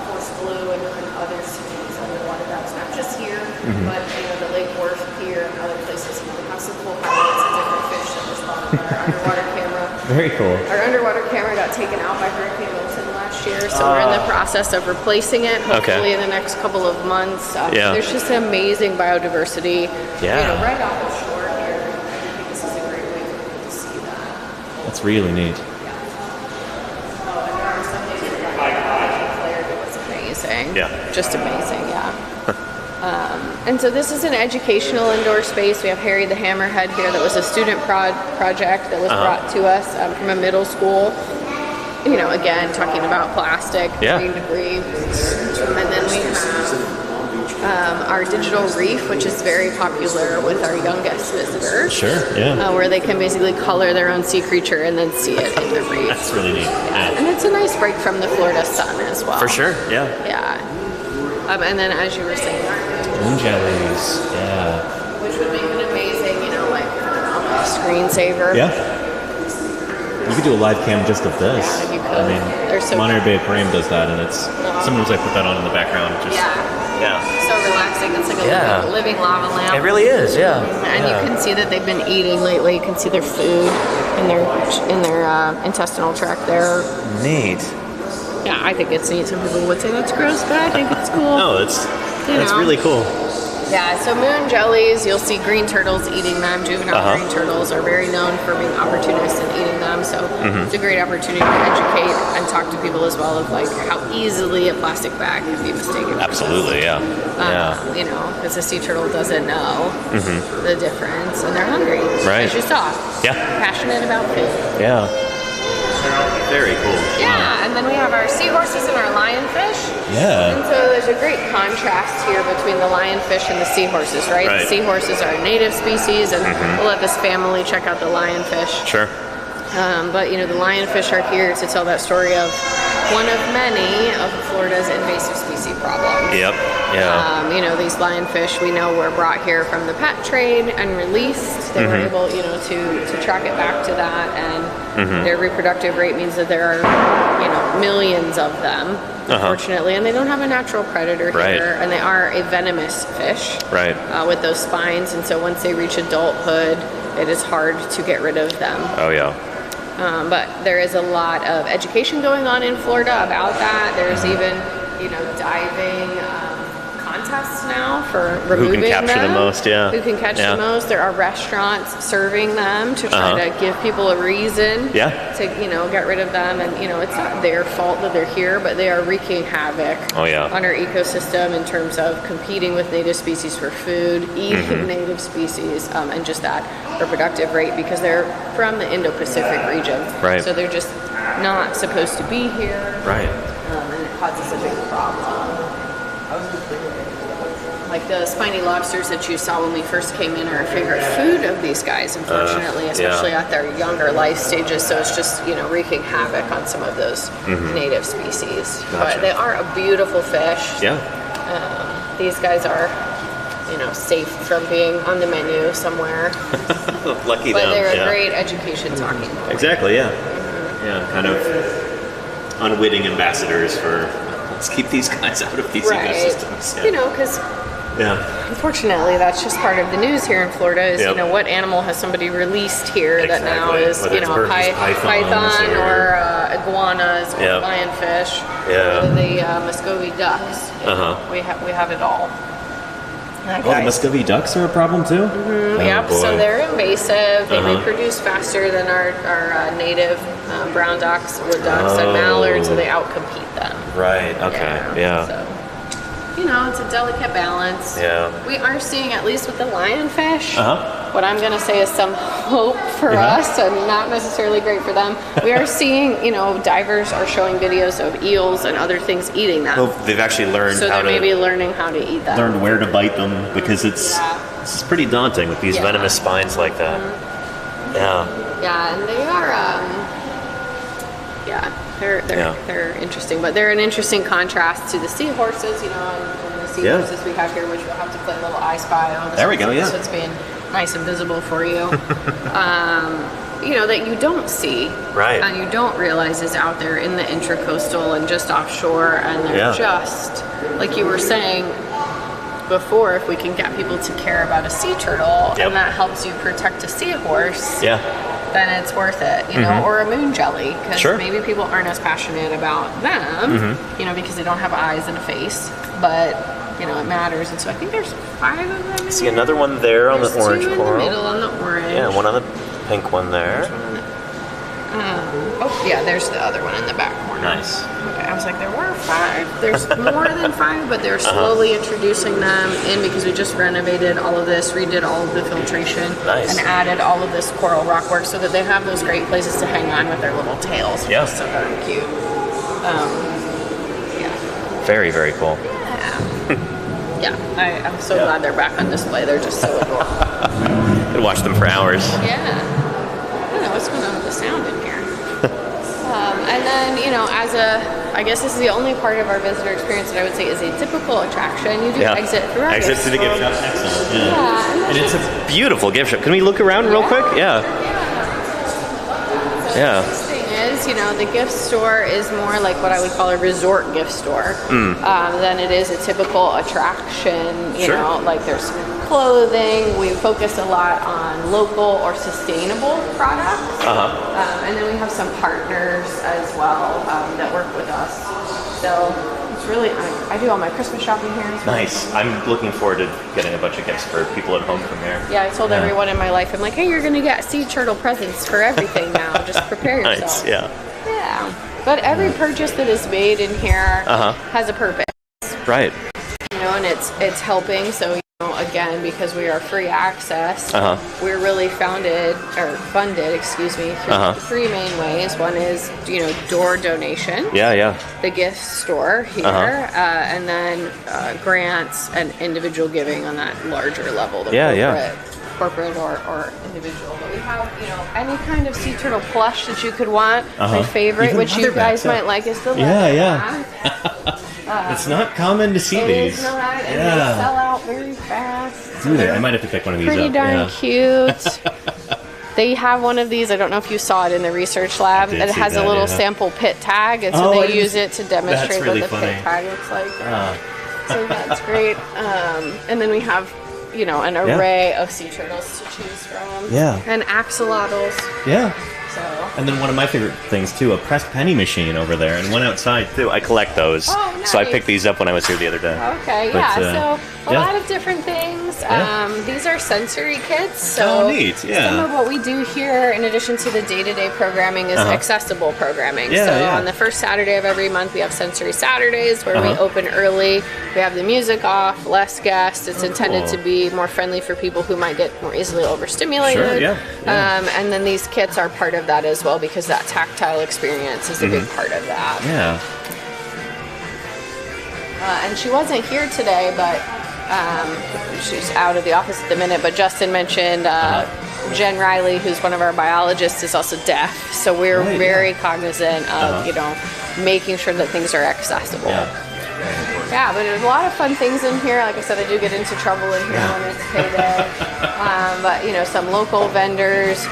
Force Blue and other cities underwater dives, not just here, but the Lake Worth here and other places. We have some cool highlights of different fish that was spotted with our underwater camera. Very cool. Our underwater camera got taken out by Hurricane Milton last year, so we're in the process of replacing it, hopefully in the next couple of months. There's just amazing biodiversity right off the shore here. I think this is a great way for people to see that. That's really neat. Oh, and there are some days that declared it was amazing. Yeah. Just amazing, and so this is an educational indoor space. We have Harry the Hammerhead here that was a student project that was brought to us from a middle school. Again, talking about plastic, green debris. And then we have our digital reef, which is very popular with our youngest visitors. Sure, yeah. Where they can basically color their own sea creature and then see it in the reef. That's really neat. Yeah. And it's a nice break from the Florida sun as well. For sure, yeah. Yeah. And then, as you were saying, moon jellies, which would make an amazing, screensaver. Yeah. You could do a live cam just of this. Yeah, you could. I mean, Monterey Bay Aquarium does that, and it's sometimes I put that on in the background. Just So relaxing. It's like a living lava lamp. It really is, yeah. And you can see that they've been eating lately. You can see their food in their intestinal tract there. Neat. Yeah, I think it's neat. Some people would say that's gross, but I think it's cool. No, that's really cool. Yeah, so moon jellies, you'll see green turtles eating them. Juvenile green turtles are very known for being opportunists and eating them, so it's a great opportunity to educate and talk to people as well of how easily a plastic bag can be mistaken. Absolutely, yeah. Because a sea turtle doesn't know the difference, and they're hungry, as you saw. Yeah. Passionate about food. Yeah. Very cool. Yeah, and then we have our seahorses and our lionfish. Yeah. And so there's a great contrast here between the lionfish and the seahorses, right? The seahorses are a native species, and we'll let this family check out the lionfish. Sure. But, the lionfish are here to tell that story of one of many of Florida's invasive species problems. Yep, yeah. These lionfish we know were brought here from the pet trade and released. They were able, to track it back to that, and their reproductive rate means that there are, millions of them, unfortunately, and they don't have a natural predator here, and they are a venomous fish with those spines, and so once they reach adulthood, it is hard to get rid of them. Oh, yeah. But there is a lot of education going on in Florida about that. There's even, diving contests now for removing them. Who can capture the most, Who can catch the most. There are restaurants serving them to try to give people a reason to, get rid of them. And, it's not their fault that they're here, but they are wreaking havoc on our ecosystem in terms of competing with native species for food, eating native species, and just that reproductive rate because they're from the Indo-Pacific region. Right. So they're just not supposed to be here. Right. And it causes a big problem. Like the spiny lobsters that you saw when we first came in are a favorite food of these guys, unfortunately, especially at their younger life stages. So it's just, wreaking havoc on some of those native species. Gotcha. But they are a beautiful fish. Yeah. These guys are, safe from being on the menu somewhere. Lucky but them. But they're a great education talking point. Exactly, yeah. Yeah, kind of unwitting ambassadors for let's keep these guys out of these ecosystems. Yeah. Because unfortunately, that's just part of the news here in Florida is, what animal has somebody released here that now is, python or iguanas or lionfish or the Muscovy ducks. We have it all. Oh, the Muscovy ducks are a problem too? Mm-hmm. Oh, yep, boy. so they're invasive. They reproduce faster than our native brown ducks, wood ducks, and mallards, so they outcompete them. Right, okay, yeah. So, it's a delicate balance. Yeah. We are seeing, at least with the lionfish, what I'm going to say is some hope for us, and not necessarily great for them. We are seeing, divers are showing videos of eels and other things eating them. Well, they've actually learned so how to... they're maybe learning how to eat them. Learned where to bite them, because it's pretty daunting with these venomous spines like that. Yeah. Yeah, and they are, they're interesting, but they're an interesting contrast to the seahorses, and the seahorses we have here, which we'll have to put a little I Spy on. There we go, So it's being nice and visible for you. That you don't see. Right. And you don't realize is out there in the intracoastal and just offshore, and they're just, like you were saying before, if we can get people to care about a sea turtle, and that helps you protect a seahorse, then it's worth it, or a moon jelly, because maybe people aren't as passionate about them, because they don't have eyes and a face, but it matters. And so I think there's 5 of them. See another one there on the orange two coral. in the middle on the orange. Yeah, one on the pink one there. There's the other one in the back corner. Nice. Okay, I was like, there were 5. There's more than 5, but they're slowly introducing them in, because we just renovated all of this, redid all of the filtration, and added all of this coral rockwork so that they have those great places to hang on with their little tails. Yeah. So very cute. Very, very cool. I'm so glad they're back on display. They're just so adorable. Could watch them for hours. Yeah. I don't know what's going on with the sound in here. And then, I guess this is the only part of our visitor experience that I would say is a typical attraction. You do exit through our exit to the gift shop. Excellent. And it's a beautiful gift shop. Can we look around real quick? Yeah. The gift store is more like what I would call a resort gift store than it is a typical attraction. You know, like there's clothing. We focus a lot on local or sustainable products. And then we have some partners as well that work with us. So it's really, I do all my Christmas shopping here. Nice. I'm looking forward to getting a bunch of gifts for people at home from here. Yeah, I told everyone in my life, I'm like, hey, you're going to get sea turtle presents for everything now. Just prepare yourself. Nice, yeah. But every purchase that is made in here has a purpose. Right. And it's helping. So, again, because we are free access, we're really funded through 3 main ways. One is, door donation. The gift store here, and then grants and individual giving on that larger level. Corporate or individual. But we have, any kind of sea turtle plush that you could want. My favorite, even which you guys might like, is the leatherback. It's not common to see these. It's not, and they sell out very fast. Do they? I might have to pick one of these up. Pretty darn cute. They have one of these. I don't know if you saw it in the research lab. It has a little sample pit tag, and so they use it to demonstrate what the pit tag looks like. So that's great. And then we have, an array of sea turtles to choose from. And axolotls. So. And then one of my favorite things too, a pressed penny machine over there, and one outside too. I collect those. Oh, nice. So I picked these up when I was here the other day. Okay, so a lot of different things. These are sensory kits. So neat. Some of what we do here, in addition to the day-to-day programming, is accessible programming. On the first Saturday of every month, we have Sensory Saturdays, where we open early. We have the music off, less guests. It's intended to be more friendly for people who might get more easily overstimulated. And then these kits are part of that as well, because that tactile experience is a big part of that. And she wasn't here today, but she's out of the office at the minute. But Justin mentioned Jen Riley, who's one of our biologists, is also deaf. So we're very cognizant of, making sure that things are accessible. But there's a lot of fun things in here. Like I said, I do get into trouble in here when it's payday. But, some local vendors,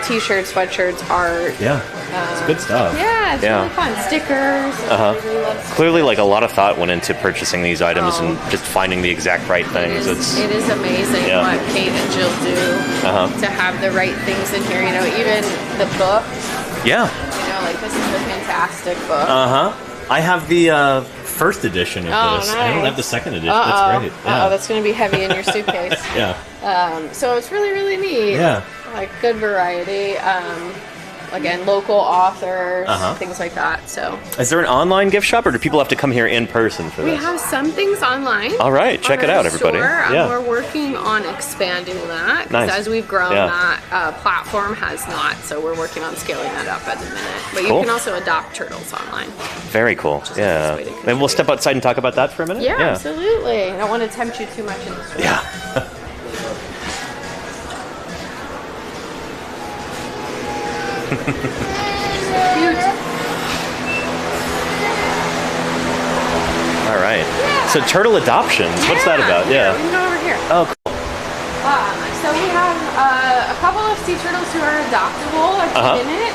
T-shirts, sweatshirts, art. It's good stuff. It's really fun. Stickers. Clearly, a lot of thought went into purchasing these items and just finding the exact right things. It is amazing what Kate and Jill do to have the right things in here. Even the book. This is a fantastic book. I have the first edition of this. Nice. I don't have the second edition. That's great. Yeah. That's going to be heavy in your suitcase. Yeah. So it's really, really neat. Yeah. Like, good variety. Again, local authors, things like that. So, is there an online gift shop, or do people have to come here in person for this? We have some things online. All right, check it out, everybody. Yeah. We're working on expanding that. Because as we've grown, that platform has not. So we're working on scaling that up at the minute. But you can also adopt turtles online. Very cool. Yeah. Maybe we'll step outside and talk about that for a minute? Yeah, absolutely. I don't want to tempt you too much in this room. Yeah. Cute. All right. So turtle adoptions. What's that about? Yeah. We can go over here. Oh, cool. So we have a couple of sea turtles who are adoptable in it.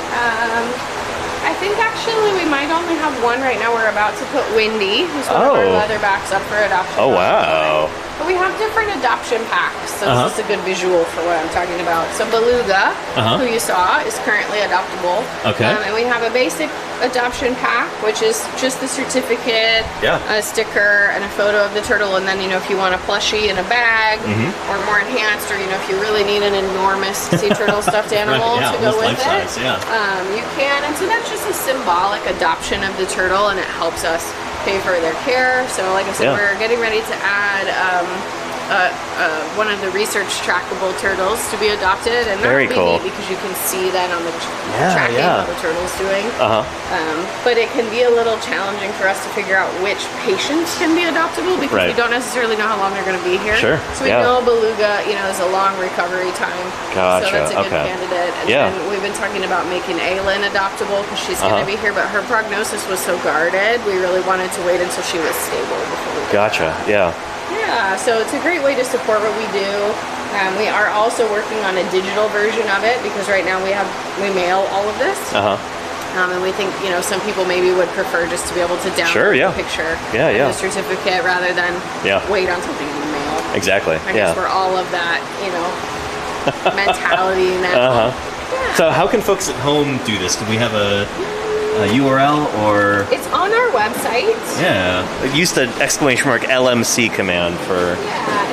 I think actually we might only have one right now. We're about to put Windy, who's one of our leatherbacks, up for adoption. Oh, wow. But we have different adoption packs, so this is a good visual for what I'm talking about. So Beluga, who you saw, is currently adoptable. Okay. And we have a basic adoption pack, which is just the certificate, a sticker, and a photo of the turtle. And then, if you want a plushie in a bag, or more enhanced, or, if you really need an enormous sea turtle stuffed animal to go with it, you can. And so that's just a symbolic adoption of the turtle, and it helps us pay for their care. So like I said, we're getting ready to add one of the research trackable turtles to be adopted, and that'll be neat because you can see that on the tracking how the turtle's doing. But it can be a little challenging for us to figure out which patients can be adoptable because we don't necessarily know how long they're going to be here. So we know Beluga, is a long recovery time. So that's a good candidate. And then we've been talking about making Aylin adoptable because she's going to be here, but her prognosis was so guarded, we really wanted to wait until she was stable before we did that. Yeah, so it's a great way to support what we do. We are also working on a digital version of it because right now we mail all of this. And we think, some people maybe would prefer just to be able to download the picture and the certificate rather than wait on something to be mailed. Exactly. I guess we're all of that, mentality now. So how can folks at home do this? Do we have a URL or? It's on our website. Yeah. Use the !LMC command for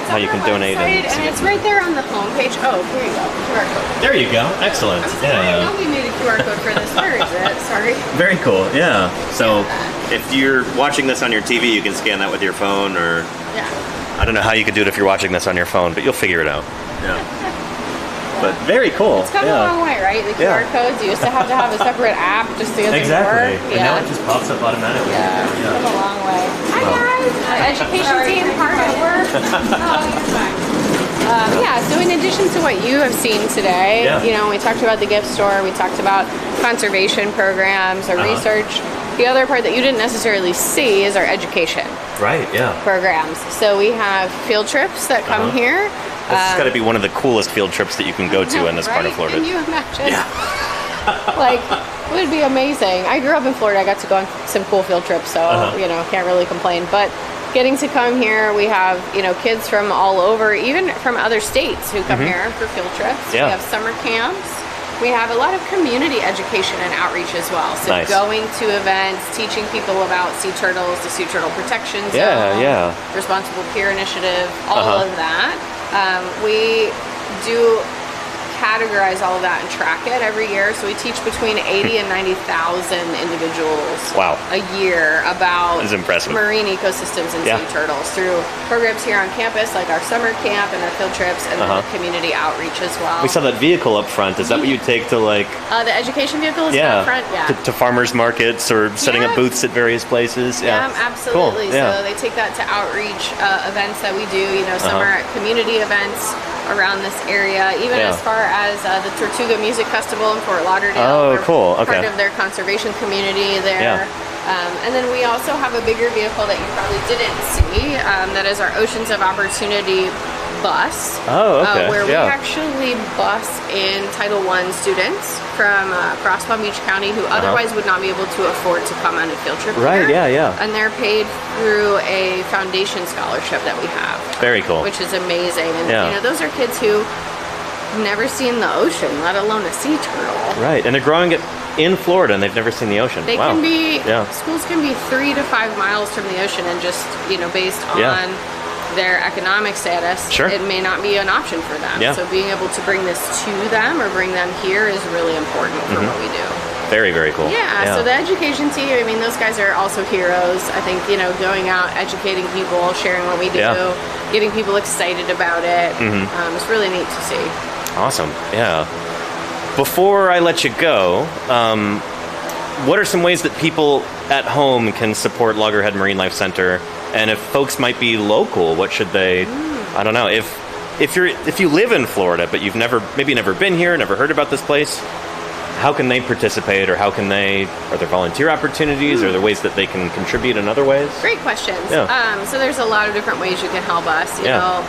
how you can donate. And it's right there on the homepage. Oh, here you go. QR code. There you go. Excellent. I know we made a QR code for this. Where is it? Sorry. Very cool. Yeah. So if you're watching this on your TV, you can scan that with your phone, or I don't know how you could do it if you're watching this on your phone, but you'll figure it out. But very cool. It's come a long way, right? The QR codes, you used to have a separate app just to get them to work. And now it just pops up automatically. It's come a long way. Hi guys! Education team, hard at work. So in addition to what you have seen today, we talked about the gift store, we talked about conservation programs, or research. The other part that you didn't necessarily see is our education programs. So we have field trips that come here. This has got to be one of the coolest field trips that you can go to in this part of Florida. Can you imagine? It would be amazing. I grew up in Florida. I got to go on some cool field trips, so, can't really complain. But getting to come here, we have, kids from all over, even from other states who come here for field trips. We have summer camps. We have a lot of community education and outreach as well. So going to events, teaching people about sea turtles, the Sea Turtle Protection Zone, Responsible Pier Initiative, all of that. We do categorize all of that and track it every year. So we teach between 80 and 90,000 individuals a year about marine ecosystems and sea turtles through programs here on campus, like our summer camp and our field trips, and then the community outreach as well. We saw that vehicle up front. Is that what you take to the education vehicle is up front? To farmers markets or setting up booths at various places? Absolutely. Cool. So they take that to outreach events that we do, summer community events around this area, even as far as the Tortuga Music Festival in Fort Lauderdale. Oh, cool. Okay. Part of their conservation community there. And then we also have a bigger vehicle that you probably didn't see that is our Oceans of Opportunity bus. Where we actually bus in Title I students from across Palm Beach County who otherwise would not be able to afford to come on a field trip here. And they're paid through a foundation scholarship that we have. Very cool. Which is amazing. And those are kids who never seen the ocean, let alone a sea turtle. Right, and they're growing it in Florida, and they've never seen the ocean. They can be, schools can be 3 to 5 miles from the ocean, and just, based on their economic status, it may not be an option for them. Yeah. So being able to bring this to them or bring them here is really important for what we do. Very, very cool. Yeah, so the education team, I mean, those guys are also heroes. I think, going out, educating people, sharing what we do, getting people excited about it. It's really neat to see. Awesome, yeah. Before I let you go, what are some ways that people at home can support Loggerhead Marine Life Center? And if folks might be local, what should they? I don't know. If you live in Florida but you've never been here, never heard about this place, how can they participate, or are there volunteer opportunities? Are there ways that they can contribute in other ways? Great questions. Yeah. So there's a lot of different ways you can help us. You know,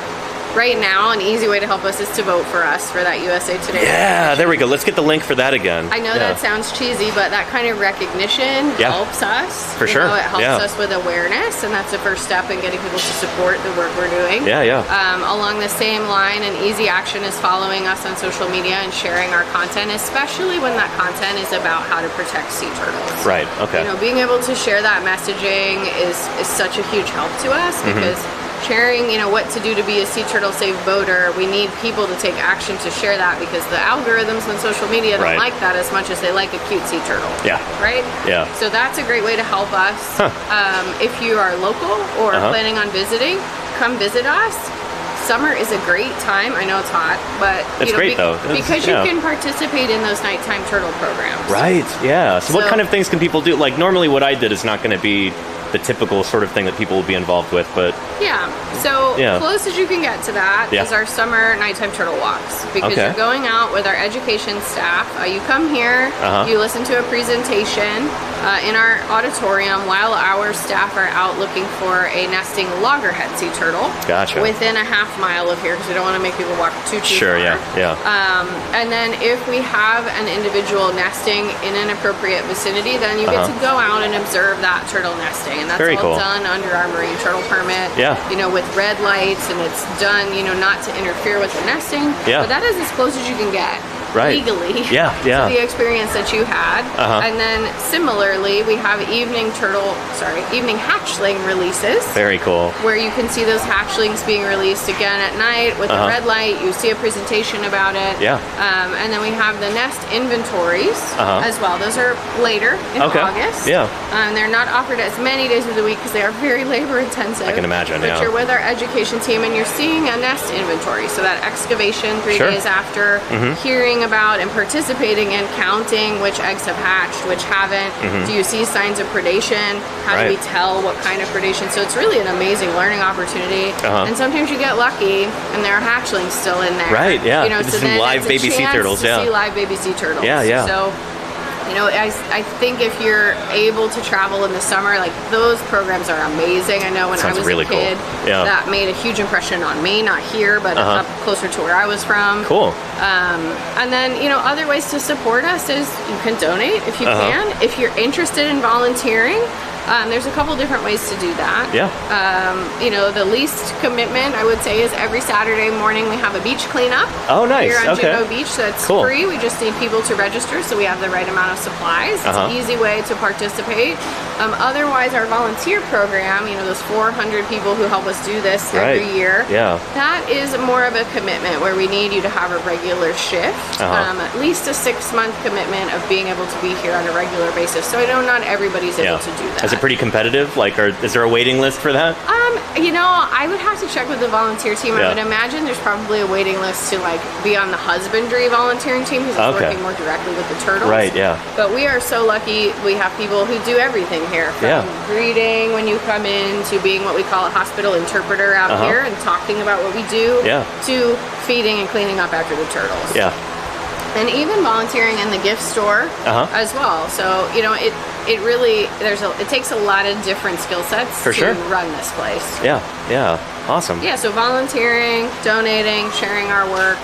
right now, an easy way to help us is to vote for us for that USA Today. Yeah, there we go. Let's get the link for that again. I know that sounds cheesy, but that kind of recognition helps us. For sure. It helps us with awareness, and that's the first step in getting people to support the work we're doing. Along the same line, an easy action is following us on social media and sharing our content, especially when that content is about how to protect sea turtles. Right, okay. Being able to share that messaging is such a huge help to us, because sharing, what to do to be a sea turtle safe boater, we need people to take action to share that, because the algorithms on social media don't like that as much as they like a cute sea turtle. Yeah. Right? Yeah. So that's a great way to help us. If you are local or planning on visiting, come visit us. Summer is a great time. I know it's hot, but it's great though, because you can participate in those nighttime turtle programs. Right. Yeah. So what kind of things can people do? Like, normally what I did is not going to be the typical sort of thing that people will be involved with, but close as you can get to that is our summer nighttime turtle walks, because you're going out with our education staff. You come here, you listen to a presentation in our auditorium while our staff are out looking for a nesting loggerhead sea turtle. Gotcha. Within a half mile of here, because we don't want to make people walk too far. And then if we have an individual nesting in an appropriate vicinity, then you get to go out and observe that turtle nesting. And that's all done under our marine turtle permit, with red lights, and it's done, not to interfere with the nesting, but that is as close as you can get. Legally to the experience that you had. And then similarly, we have evening hatchling releases. Very cool. Where you can see those hatchlings being released again at night with the red light. You see a presentation about it. And then we have the nest inventories as well. Those are later in August. And they're not offered as many days of the week because they are very labor intensive. I can imagine, But you're with our education team and you're seeing a nest inventory. So that excavation 3 days after, hearing about and participating in counting which eggs have hatched, which haven't. Do you see signs of predation? How do we tell what kind of predation? So it's really an amazing learning opportunity. And sometimes you get lucky and there are hatchlings still in there. Right, yeah. So some then live baby sea turtles. See live baby sea turtles. So I think if you're able to travel in the summer, like, those programs are amazing. I know when I was a kid, that made a huge impression on me, not here, but up closer to where I was from. Cool. And then, other ways to support us is you can donate if you can. If you're interested in volunteering, there's a couple different ways to do that. The least commitment, I would say, is every Saturday morning we have a beach cleanup. Oh, nice. Here on Juno Beach. So that's free. We just need people to register so we have the right amount of supplies. It's an easy way to participate. Otherwise, our volunteer program, those 400 people who help us do this every year, that is more of a commitment where we need you to have a regular shift, at least a 6-month commitment of being able to be here on a regular basis. So I know not everybody's able to do that. Is it pretty competitive? Is there a waiting list for that? I would have to check with the volunteer team. I would imagine there's probably a waiting list to be on the husbandry volunteering team, because it's working more directly with the turtles. Right, But we are so lucky we have people who do everything here, from greeting when you come in, to being what we call a hospital interpreter out here and talking about what we do, to feeding and cleaning up after the turtles. And even volunteering in the gift store as well. So, it really, it takes a lot of different skill sets to run this place. Awesome. So volunteering, donating, sharing our work,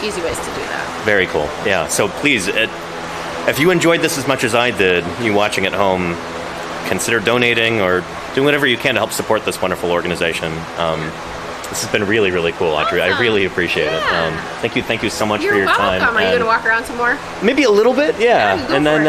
easy ways to do that. Very cool. So please, if you enjoyed this as much as I did, you watching at home, consider donating or doing whatever you can to help support this wonderful organization. This has been really, really cool, Audrey. I really appreciate it. Thank you so much for your time. You're welcome. Are you going to walk around some more? Maybe a little bit, yeah. And then,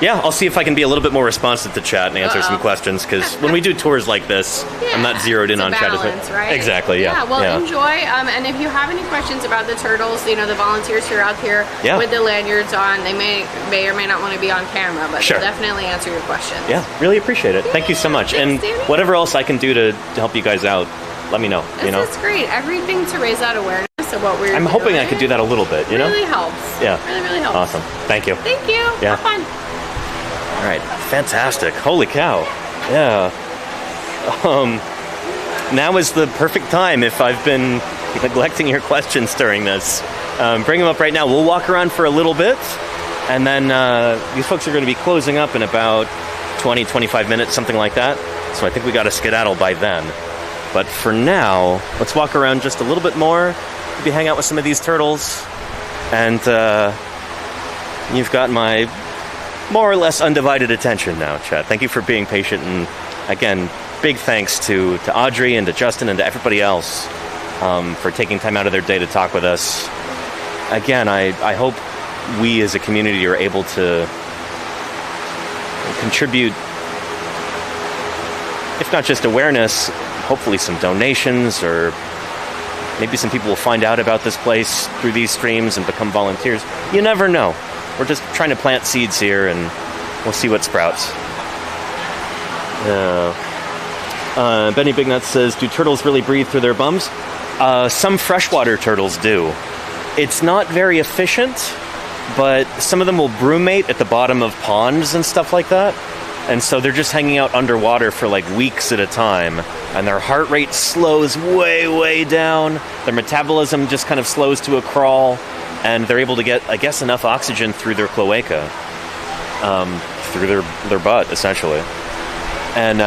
I'll see if I can be a little bit more responsive to chat and answer some questions, because when we do tours like this, I'm not zeroed in on balance, chat. Right? Exactly, yeah. Enjoy. And if you have any questions about the turtles, the volunteers who are out here with the lanyards on, they may or may not want to be on camera, but they'll definitely answer your questions. Yeah, really appreciate it. Thank you so much. Thanks, and Danny. whatever else I can do to help you guys out, let me know. This is great. Everything to raise that awareness of what we're I'm hoping I could do that a little bit, Really helps. Yeah. Really helps. Awesome. Thank you. Thank you. Yeah. Have fun. All right. Fantastic. Holy cow. Yeah. Now is the perfect time if I've been neglecting your questions during this. Bring them up right now. We'll walk around for a little bit, and then these folks are going to be closing up in about 20, 25 minutes, something like that. So I think we got to skedaddle by then. But for now, let's walk around just a little bit more, maybe hang out with some of these turtles, and you've got my more or less undivided attention now, Chad. Thank you for being patient, and again, big thanks to Audrey and to Justin and to everybody else for taking time out of their day to talk with us. Again, I hope we as a community are able to contribute, if not just awareness, hopefully some donations, or maybe some people will find out about this place through these streams and become volunteers. You never know. We're just trying to plant seeds here, and we'll see what sprouts. Benny Bignut says, do turtles really breathe through their bums? Some freshwater turtles do. It's not very efficient, but some of them will brumate at the bottom of ponds and stuff like that. And so they're just hanging out underwater for like weeks at a time, and their heart rate slows way, way down. Their metabolism just kind of slows to a crawl, and they're able to get, I guess, enough oxygen through their cloaca, through their butt, essentially. And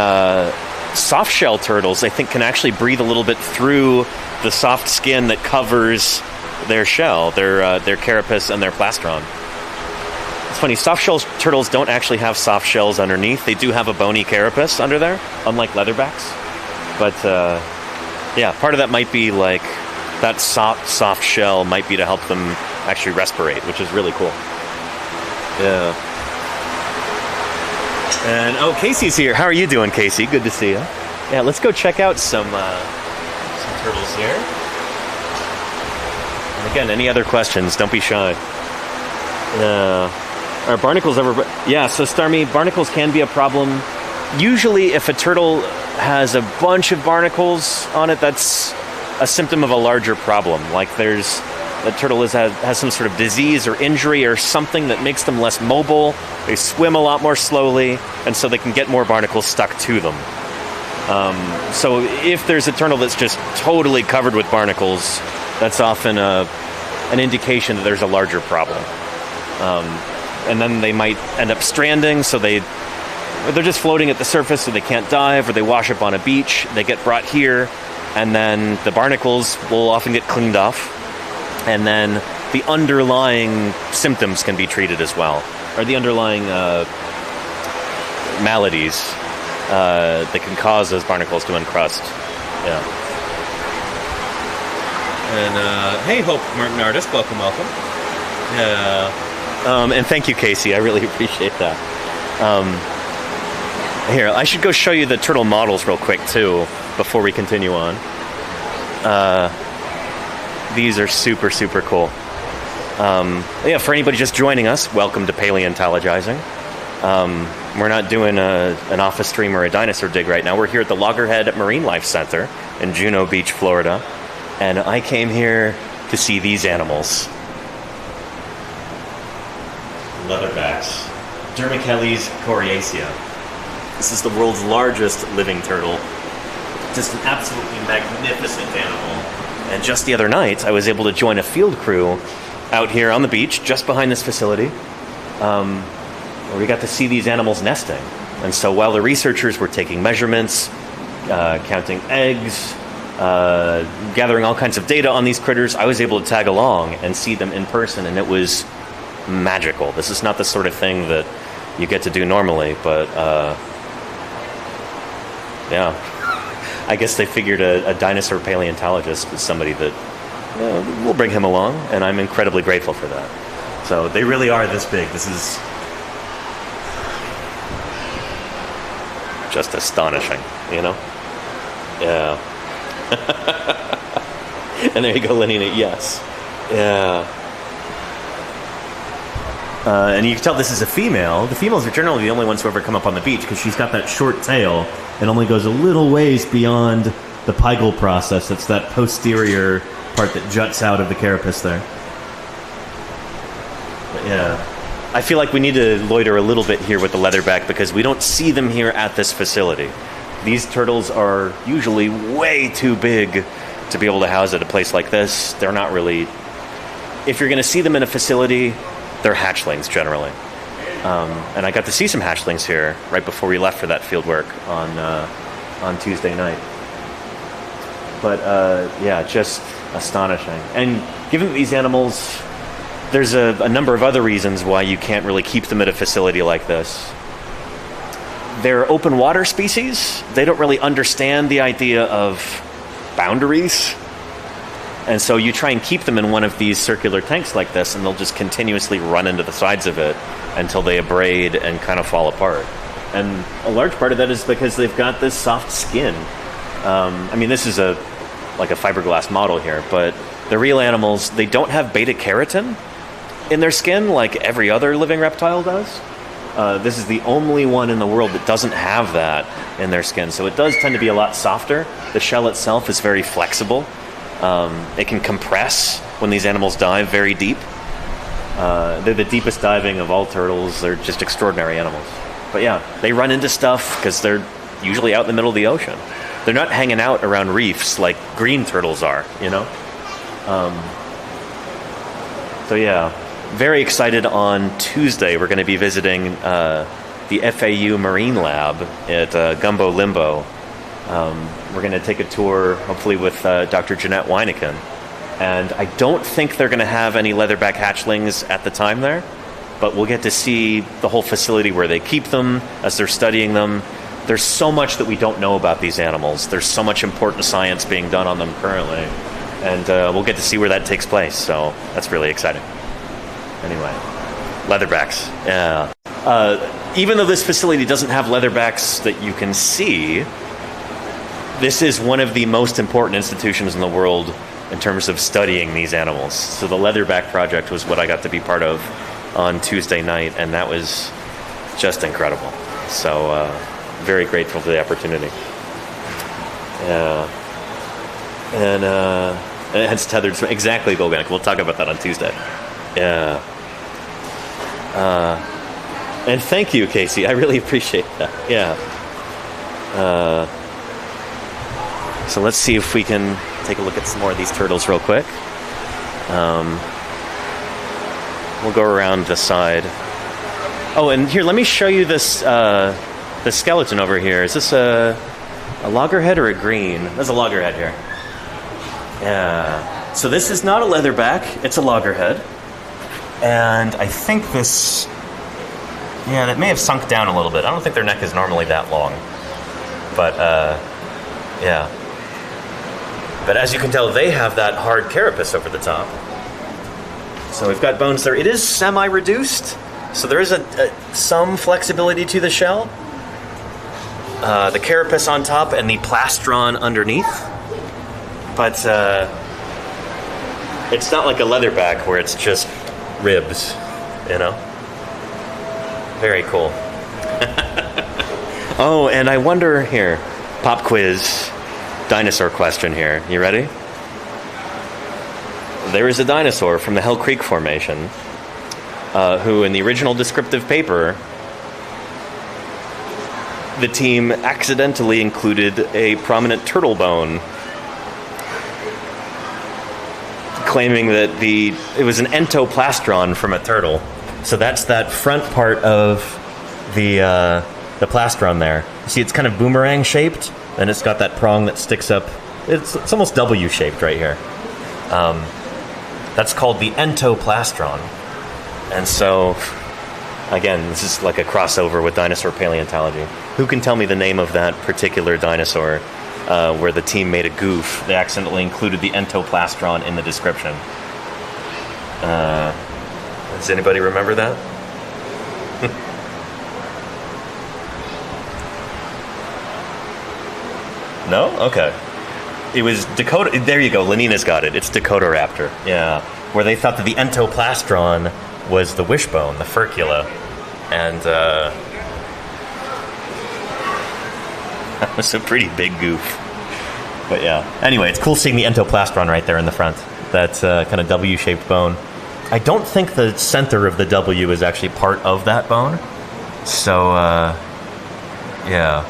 soft-shell turtles, I think, can actually breathe a little bit through the soft skin that covers their shell, their carapace and their plastron. It's funny, soft-shell turtles don't actually have soft shells underneath. They do have a bony carapace under there, unlike leatherbacks. But, part of that might be, like, that soft shell might be to help them actually respirate, which is really cool. Yeah. And, Casey's here. How are you doing, Casey? Good to see you. Yeah, let's go check out some turtles here. And again, any other questions, don't be shy. Are barnacles ever... Yeah, so Starmy, barnacles can be a problem. Usually if a turtle has a bunch of barnacles on it, that's a symptom of a larger problem. Like the turtle has some sort of disease or injury or something that makes them less mobile. They swim a lot more slowly, and so they can get more barnacles stuck to them. So if there's a turtle that's just totally covered with barnacles, that's often an indication that there's a larger problem. And then they might end up stranding, so they're just floating at the surface, so they can't dive, or they wash up on a beach. They get brought here, and then the barnacles will often get cleaned off, and then the underlying symptoms can be treated as well, or the underlying maladies that can cause those barnacles to uncrust. Yeah. And hey, Hope Martin Artist, welcome. Yeah. And thank you, Casey. I really appreciate that. Here, I should go show you the turtle models real quick, too, before we continue on. These are super, super cool. For anybody just joining us, welcome to Paleontologizing. We're not doing an office stream or a dinosaur dig right now. We're here at the Loggerhead Marinelife Center in Juno Beach, Florida. And I came here to see these animals. Leatherbacks. Dermichelys coriacea. This is the world's largest living turtle. Just an absolutely magnificent animal. And just the other night, I was able to join a field crew out here on the beach, just behind this facility, where we got to see these animals nesting. And so while the researchers were taking measurements, counting eggs, gathering all kinds of data on these critters, I was able to tag along and see them in person, and it was magical. This is not the sort of thing that you get to do normally, but I guess they figured a dinosaur paleontologist was somebody that we'll bring him along, and I'm incredibly grateful for that. So they really are this big. This is just astonishing, you know? Yeah. And there you go, Lenina. Yes. Yeah. And you can tell this is a female. The females are generally the only ones who ever come up on the beach because she's got that short tail and only goes a little ways beyond the pygal process. It's that posterior part that juts out of the carapace there. But yeah. I feel like we need to loiter a little bit here with the leatherback because we don't see them here at this facility. These turtles are usually way too big to be able to house at a place like this. They're not really... If you're going to see them in a facility, they're hatchlings generally. And I got to see some hatchlings here right before we left for that field work on Tuesday night. But yeah, just astonishing. And given these animals, there's a number of other reasons why you can't really keep them at a facility like this. They're open water species. They don't really understand the idea of boundaries. And so you try and keep them in one of these circular tanks like this, and they'll just continuously run into the sides of it until they abrade and kind of fall apart. And a large part of that is because they've got this soft skin. I mean, this is like a fiberglass model here, but the real animals, they don't have beta-carotene in their skin like every other living reptile does. This is the only one in the world that doesn't have that in their skin. So it does tend to be a lot softer. The shell itself is very flexible. It can compress when these animals dive very deep. They're the deepest diving of all turtles. They're just extraordinary animals. But yeah, they run into stuff because they're usually out in the middle of the ocean. They're not hanging out around reefs like green turtles are, you know? So yeah, very excited. On Tuesday, we're going to be visiting the FAU Marine Lab at Gumbo Limbo. We're going to take a tour, hopefully with Dr. Jeanette Weineken. And I don't think they're going to have any leatherback hatchlings at the time there, but we'll get to see the whole facility where they keep them as they're studying them. There's so much that we don't know about these animals. There's so much important science being done on them currently. And we'll get to see where that takes place, so that's really exciting. Anyway, leatherbacks, yeah. Even though this facility doesn't have leatherbacks that you can see, this is one of the most important institutions in the world in terms of studying these animals. So the Leatherback Project was what I got to be part of on Tuesday night, and that was just incredible. So very grateful for the opportunity. Yeah. And it's tethered. Exactly, Golganic. We'll talk about that on Tuesday. Yeah. And thank you, Casey. I really appreciate that. Yeah. So let's see if we can take a look at some more of these turtles real quick. We'll go around the side. Oh, and here, let me show you this, the skeleton over here. Is this a loggerhead or a green? There's a loggerhead here. Yeah. So this is not a leatherback. It's a loggerhead. And I think this... Yeah, that may have sunk down a little bit. I don't think their neck is normally that long. But, yeah. But as you can tell, they have that hard carapace over the top. So we've got bones there. It is semi-reduced, so there is some flexibility to the shell. The carapace on top and the plastron underneath. But it's not like a leatherback where it's just ribs, you know? Very cool. Oh, and I wonder here, pop quiz. Dinosaur question here. You ready? There is a dinosaur from the Hell Creek Formation who, in the original descriptive paper, the team accidentally included a prominent turtle bone, claiming that it was an entoplastron from a turtle. So that's that front part of the plastron there. See, it's kind of boomerang shaped. And it's got that prong that sticks up. It's almost W-shaped right here. That's called the entoplastron. And so, again, this is like a crossover with dinosaur paleontology. Who can tell me the name of that particular dinosaur where the team made a goof. They accidentally included the entoplastron in the description. Does anybody remember that? No? Okay. It was Dakota. There you go. Lenina's got it. It's Dakotaraptor. Yeah. Where they thought that the entoplastron was the wishbone, the furcula. And that was a pretty big goof. But yeah. Anyway, it's cool seeing the entoplastron right there in the front. That kind of W-shaped bone. I don't think the center of the W is actually part of that bone. So, yeah.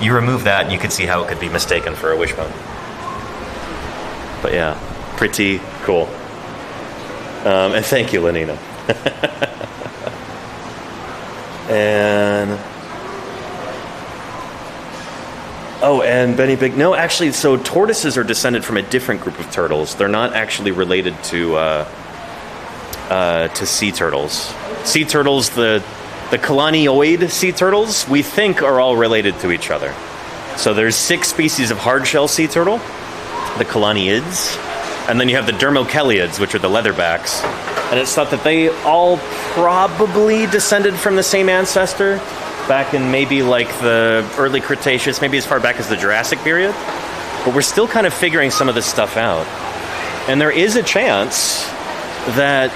You remove that and you can see how it could be mistaken for a wishbone. But yeah, pretty cool. And thank you, Lenina. And... Oh, and Benny Big... No, actually, so tortoises are descended from a different group of turtles. They're not actually related to sea turtles. Sea turtles, the Chelonioid sea turtles, we think are all related to each other. So there's 6 species of hardshell sea turtle, the Cheloniids, and then you have the Dermocheliids, which are the leatherbacks. And it's thought that they all probably descended from the same ancestor back in maybe like the early Cretaceous, maybe as far back as the Jurassic period. But we're still kind of figuring some of this stuff out. And there is a chance that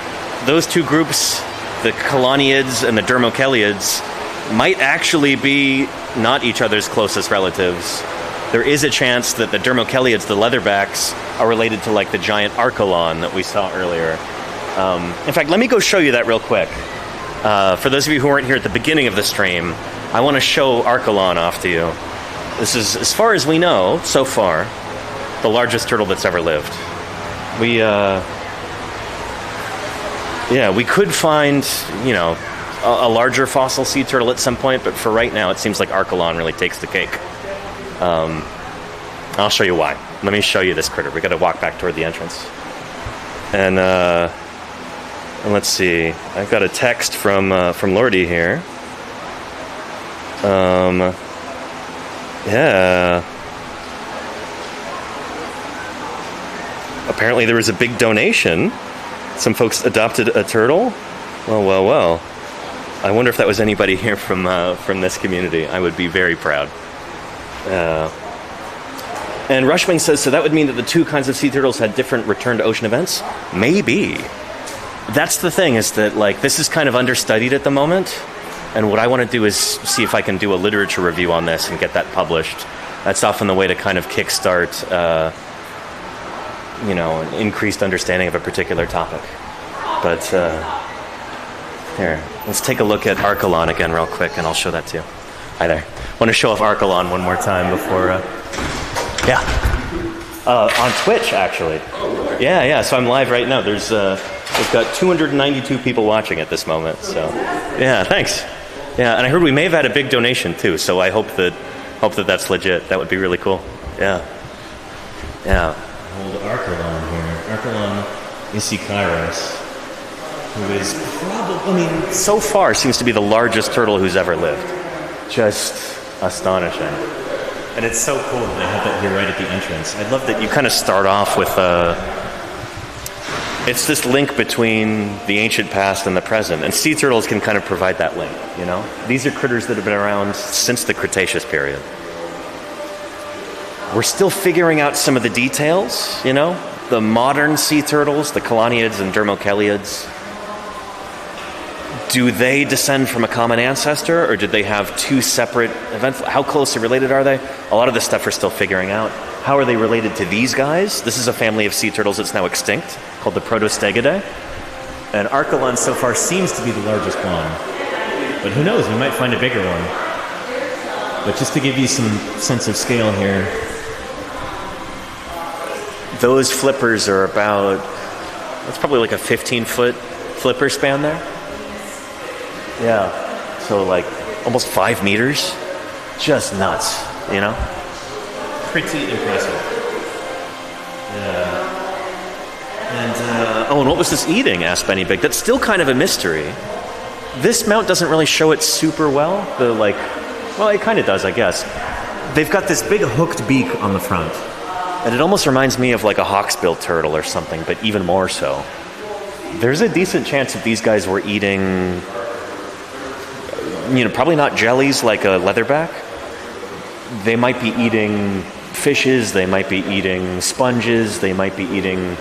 those two groups, the Cheloniids and the Dermocheliids, might actually be not each other's closest relatives. There is a chance that the Dermocheliids, the leatherbacks, are related to like the giant Archelon that we saw earlier. In fact, let me go show you that real quick. For those of you who weren't here at the beginning of the stream, I want to show Archelon off to you. This is, as far as we know, so far, the largest turtle that's ever lived. We could find, you know, a larger fossil sea turtle at some point, but for right now, it seems like Archelon really takes the cake. I'll show you why. Let me show you this critter. We got to walk back toward the entrance. And let's see. I've got a text from Lordy here. Yeah. Apparently there was a big donation. Some folks adopted a turtle. Well. I wonder if that was anybody here from this community. I would be very proud. And Rushwing says, so that would mean that the two kinds of sea turtles had different return to ocean events? Maybe. That's the thing, is that like this is kind of understudied at the moment. And what I want to do is see if I can do a literature review on this and get that published. That's often the way to kind of kickstart, an increased understanding of a particular topic. But here, let's take a look at Archelon again real quick, and I'll show that to you. Hi there. I want to show off Archelon one more time before... on Twitch, actually. Yeah, so I'm live right now. We've got 292 people watching at this moment, so... Yeah, thanks. Yeah, and I heard we may have had a big donation, too, so I hope that that's legit. That would be really cool. Yeah. Old Archelon here. Archelon Issykairos, who is probably, so far seems to be the largest turtle who's ever lived. Just astonishing. And it's so cool that they have that here right at the entrance. I love that you kind of start off with it's this link between the ancient past and the present, and sea turtles can kind of provide that link, you know? These are critters that have been around since the Cretaceous period. We're still figuring out some of the details, you know? The modern sea turtles, the Cheloniids and Dermocheliids, do they descend from a common ancestor, or did they have two separate events? How closely related are they? A lot of this stuff we're still figuring out. How are they related to these guys? This is a family of sea turtles that's now extinct, called the Protostegidae. And Archelon so far seems to be the largest one. But who knows, we might find a bigger one. But just to give you some sense of scale here. Those flippers are about, that's probably like a 15-foot flipper span there. Yeah, so like almost 5 meters. Just nuts, you know? Pretty impressive. Yeah. And what was this eating? Asked Benny Big. That's still kind of a mystery. This mount doesn't really show it super well. It kind of does, I guess. they've got this big hooked beak on the front. And it almost reminds me of like a hawksbill turtle or something, but even more so. There's a decent chance that these guys were eating, probably not jellies like a leatherback. They might be eating fishes, they might be eating sponges, they might be eating,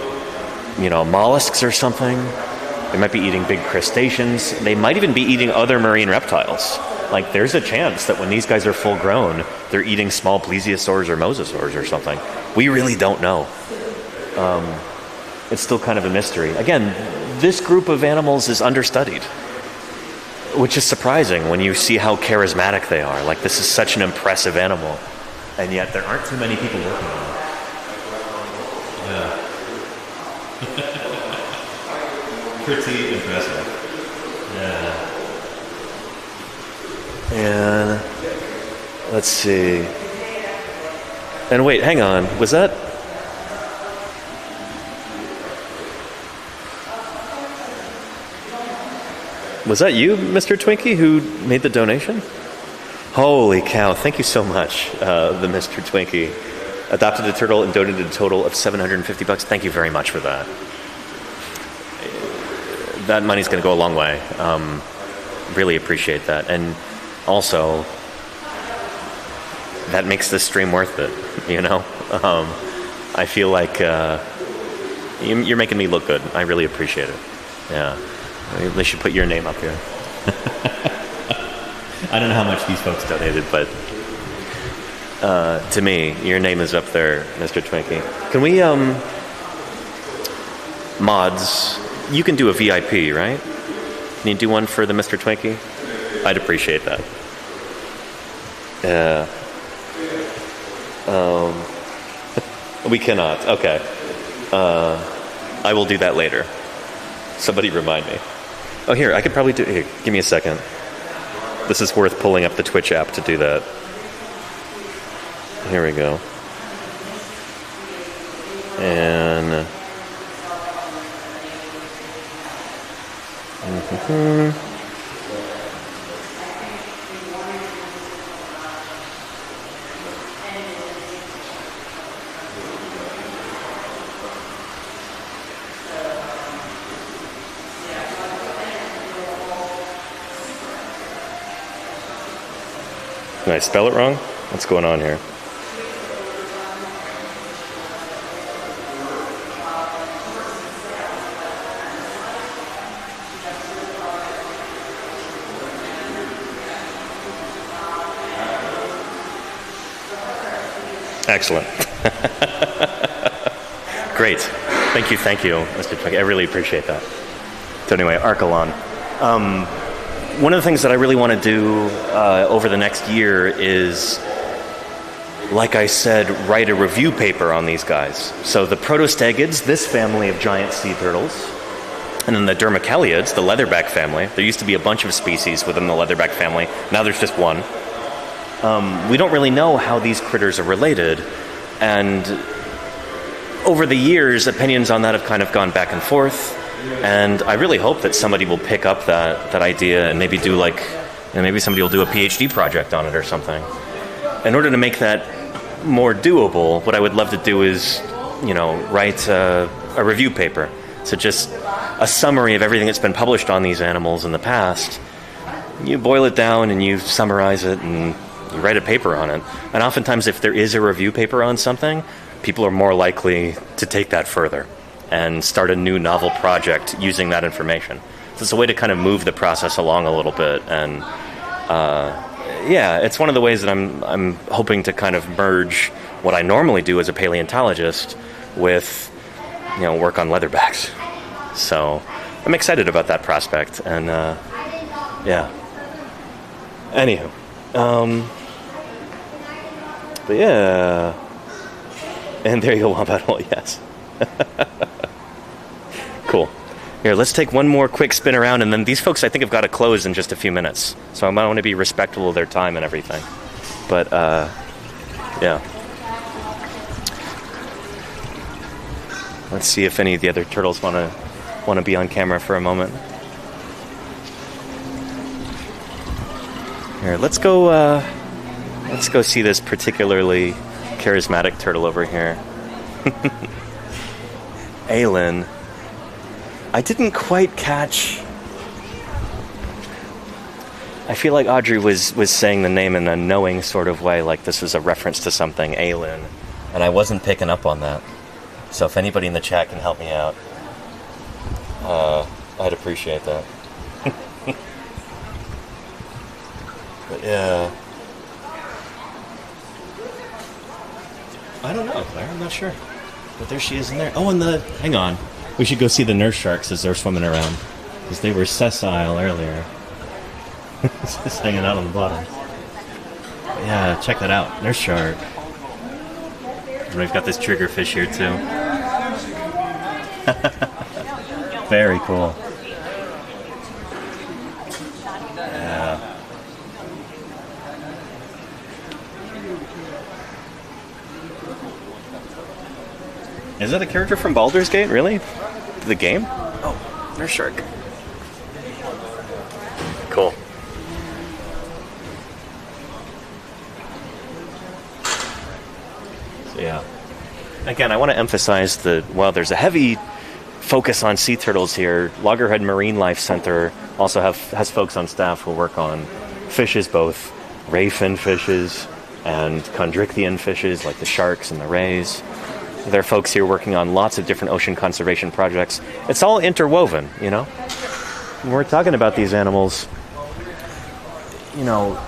mollusks or something. They might be eating big crustaceans. They might even be eating other marine reptiles. Like, there's a chance that when these guys are full grown, they're eating small plesiosaurs or mosasaurs or something. We really don't know. It's still kind of a mystery. Again, this group of animals is understudied, which is surprising when you see how charismatic they are. Like, this is such an impressive animal, and yet there aren't too many people working on it. Yeah. Pretty impressive. Yeah. And let's see. And wait, hang on. Was that? Was that you, Mr. Twinkie, who made the donation? Holy cow! Thank you so much, the Mr. Twinkie. Adopted a turtle and donated a total of $750. Thank you very much for that. That money's going to go a long way. Really appreciate that. And also, that makes this stream worth it, I feel like you're making me look good. I really appreciate it. Yeah. They should put your name up here. I don't know how much these folks donated, but to me, your name is up there, Mr. Twinkie. Can we, mods, you can do a VIP, right? Can you do one for the Mr. Twinkie? I'd appreciate that. We cannot. Okay. I will do that later. Somebody remind me. Oh, here, I could probably do... Here, give me a second. This is worth pulling up the Twitch app to do that. Here we go. And... Did I spell it wrong? What's going on here? Excellent. Great. Thank you, Mr. Twinkie. I really appreciate that. So anyway, Archelon. One of the things that I really want to do over the next year is, like I said, write a review paper on these guys. So the protostegids, this family of giant sea turtles, and then the dermacaliids, the leatherback family. There used to be a bunch of species within the leatherback family. Now there's just one. We don't really know how these critters are related, and over the years, opinions on that have kind of gone back and forth. And I really hope that somebody will pick up that idea and maybe do maybe somebody will do a PhD project on it or something. In order to make that more doable, what I would love to do is, write a review paper. So just a summary of everything that's been published on these animals in the past. You boil it down and you summarize it and you write a paper on it. And oftentimes if there is a review paper on something, people are more likely to take that further and start a new novel project using that information. So it's a way to kind of move the process along a little bit. And it's one of the ways that I'm hoping to kind of merge what I normally do as a paleontologist with, work on leatherbacks. So I'm excited about that prospect. And Anywho. But yeah. And there you go, Wombat Hole, yes. Cool. Here, let's take one more quick spin around, and then these folks, I think, have got to close in just a few minutes. So I might want to be respectful of their time and everything. But, yeah. Let's see if any of the other turtles want to be on camera for a moment. Here, let's go Let's go see this particularly charismatic turtle over here. Aylin. I didn't quite catch... I feel like Audrey was saying the name in a knowing sort of way, like this was a reference to something, Aylin. And I wasn't picking up on that. So if anybody in the chat can help me out, I'd appreciate that. But yeah... I don't know, Claire. I'm not sure. But there she is in there. Oh, and hang on. We should go see the nurse sharks as they're swimming around. Because they were sessile earlier. Just hanging out on the bottom. But yeah, check that out. Nurse shark. And we've got this triggerfish here, too. Very cool. Yeah. Is that a character from Baldur's Gate? Really? The game? Oh, nurse shark. Cool. So yeah. Again, I want to emphasize that while there's a heavy focus on sea turtles here, Loggerhead Marinelife Center also has folks on staff who work on fishes, both ray fin fishes and chondrichthyan fishes like the sharks and the rays. There are folks here working on lots of different ocean conservation projects. It's all interwoven, you know? When we're talking about these animals, you know,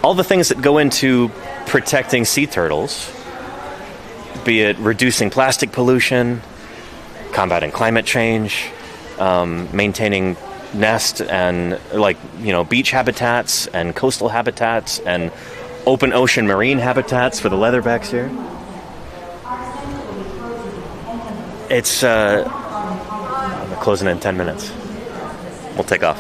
all the things that go into protecting sea turtles, be it reducing plastic pollution, combating climate change, maintaining nest and, like, you know, beach habitats and coastal habitats and open ocean marine habitats for the leatherbacks here. It's, I'm closing in 10 minutes. We'll take off.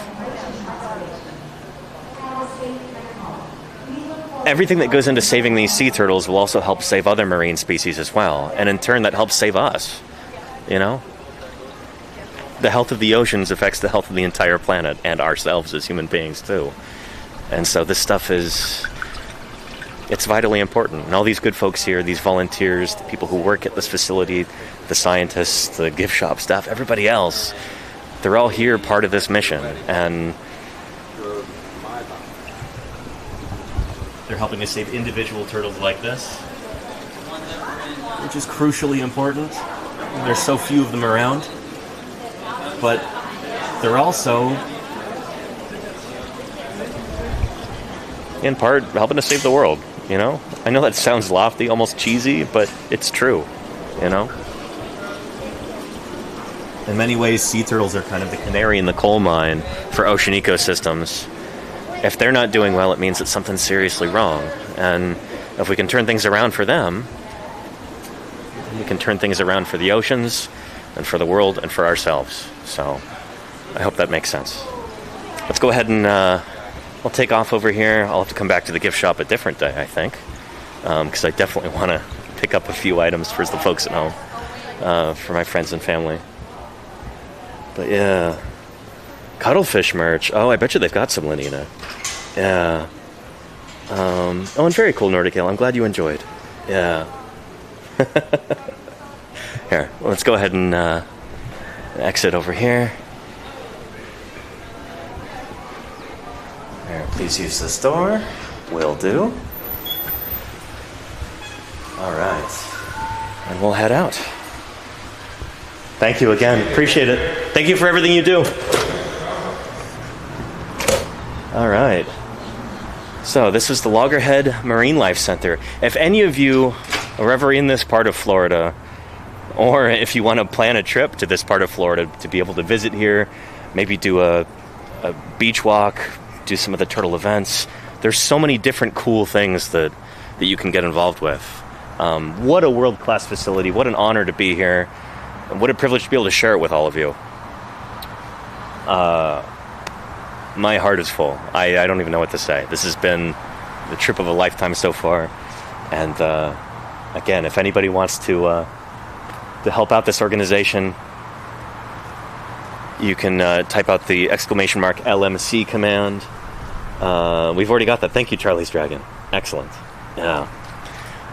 Everything that goes into saving these sea turtles will also help save other marine species as well. And in turn, that helps save us. You know? The health of the oceans affects the health of the entire planet and ourselves as human beings, too. And so this stuff is... it's vitally important. And all these good folks here, these volunteers, the people who work at this facility, the scientists, the gift shop staff, everybody else, they're all here part of this mission. And they're helping us save individual turtles like this, which is crucially important. There's so few of them around. But they're also, in part, helping us save the world. You know? I know that sounds lofty, almost cheesy, but it's true. You know? In many ways, sea turtles are kind of the canary in the coal mine for ocean ecosystems. If they're not doing well, it means that something's seriously wrong. And if we can turn things around for them, we can turn things around for the oceans and for the world and for ourselves. So I hope that makes sense. Let's go ahead and I'll take off over here. I'll have to come back to the gift shop a different day, I think, because I definitely want to pick up a few items for the folks at home, for my friends and family. But yeah, cuttlefish merch. Oh, I bet you they've got some, Lenina. Yeah. Oh, and very cool, Nordic Ale. I'm glad you enjoyed. Yeah. Here, let's go ahead and exit over here. There, please use this door. Will do. All right. And we'll head out. Thank you again. Appreciate it. Thank you for everything you do. All right. So this is the Loggerhead Marinelife Center. If any of you are ever in this part of Florida, or if you want to plan a trip to this part of Florida to be able to visit here, maybe do a beach walk, do some of the turtle events, there's so many different cool things that you can get involved with. What a world-class facility. What an honor to be here. And what a privilege to be able to share it with all of you. My heart is full. I don't even know what to say. This has been the trip of a lifetime so far. And again, if anybody wants to help out this organization, you can type out the !LMC command. We've already got that. Thank you, Charlie's Dragon. Excellent. Yeah.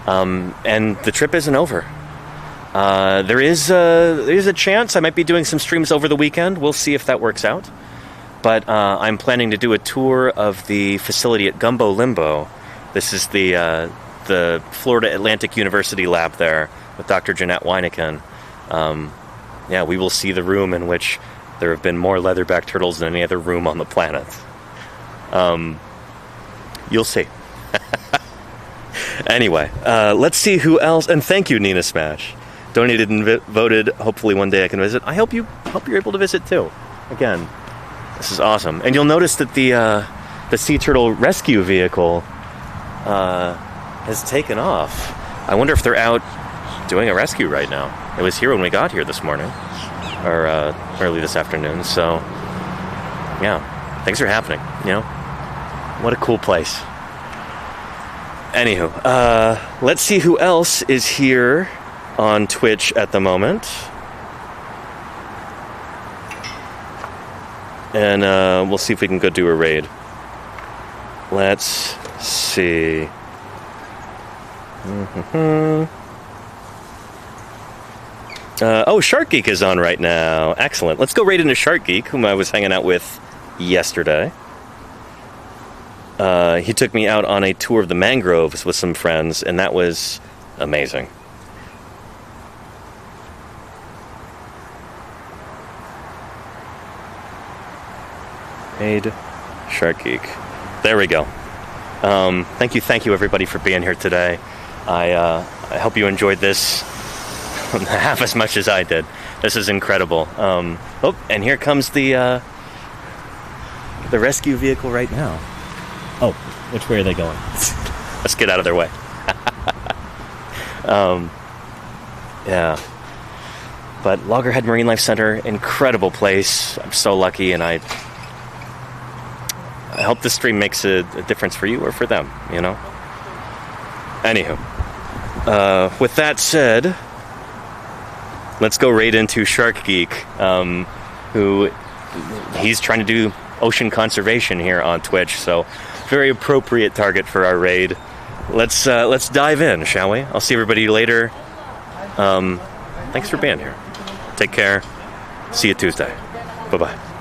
And the trip isn't over. There is a chance I might be doing some streams over the weekend. We'll see if that works out. But I'm planning to do a tour of the facility at Gumbo Limbo. This is the Florida Atlantic University lab there with Dr. Jeanette Weineken. Yeah, we will see the room in which there have been more leatherback turtles than any other room on the planet. You'll see. Anyway, let's see who else. And thank you, Nina Smash. Donated and voted. Hopefully one day I can visit. I hope you're able to visit too. Again, this is awesome. And you'll notice that the sea turtle rescue vehicle has taken off. I wonder if they're out doing a rescue right now. It was here when we got here this morning, or early this afternoon. So, yeah, things are happening. You know, what a cool place. Anywho, let's see who else is here on Twitch at the moment. And we'll see if we can go do a raid. Let's see. Shark Geek is on right now. Excellent. Let's go raid into Shark Geek, whom I was hanging out with yesterday. He took me out on a tour of the mangroves with some friends, and that was amazing. Raid Shark Geek. There we go. Thank you everybody for being here today. I hope you enjoyed this half as much as I did. This is incredible. And here comes the rescue vehicle right now. Oh, which way are they going? Let's get out of their way. Yeah. But Loggerhead Marine Life Center, incredible place. I'm so lucky, and I hope this stream makes a difference for you or for them, you know? Anywho. With that said, let's go right into Shark Geek, who he's trying to do ocean conservation here on Twitch, so very appropriate target for our raid. Let's dive in, shall we? I'll see everybody later. Thanks for being here. Take care. See you Tuesday. Bye-bye.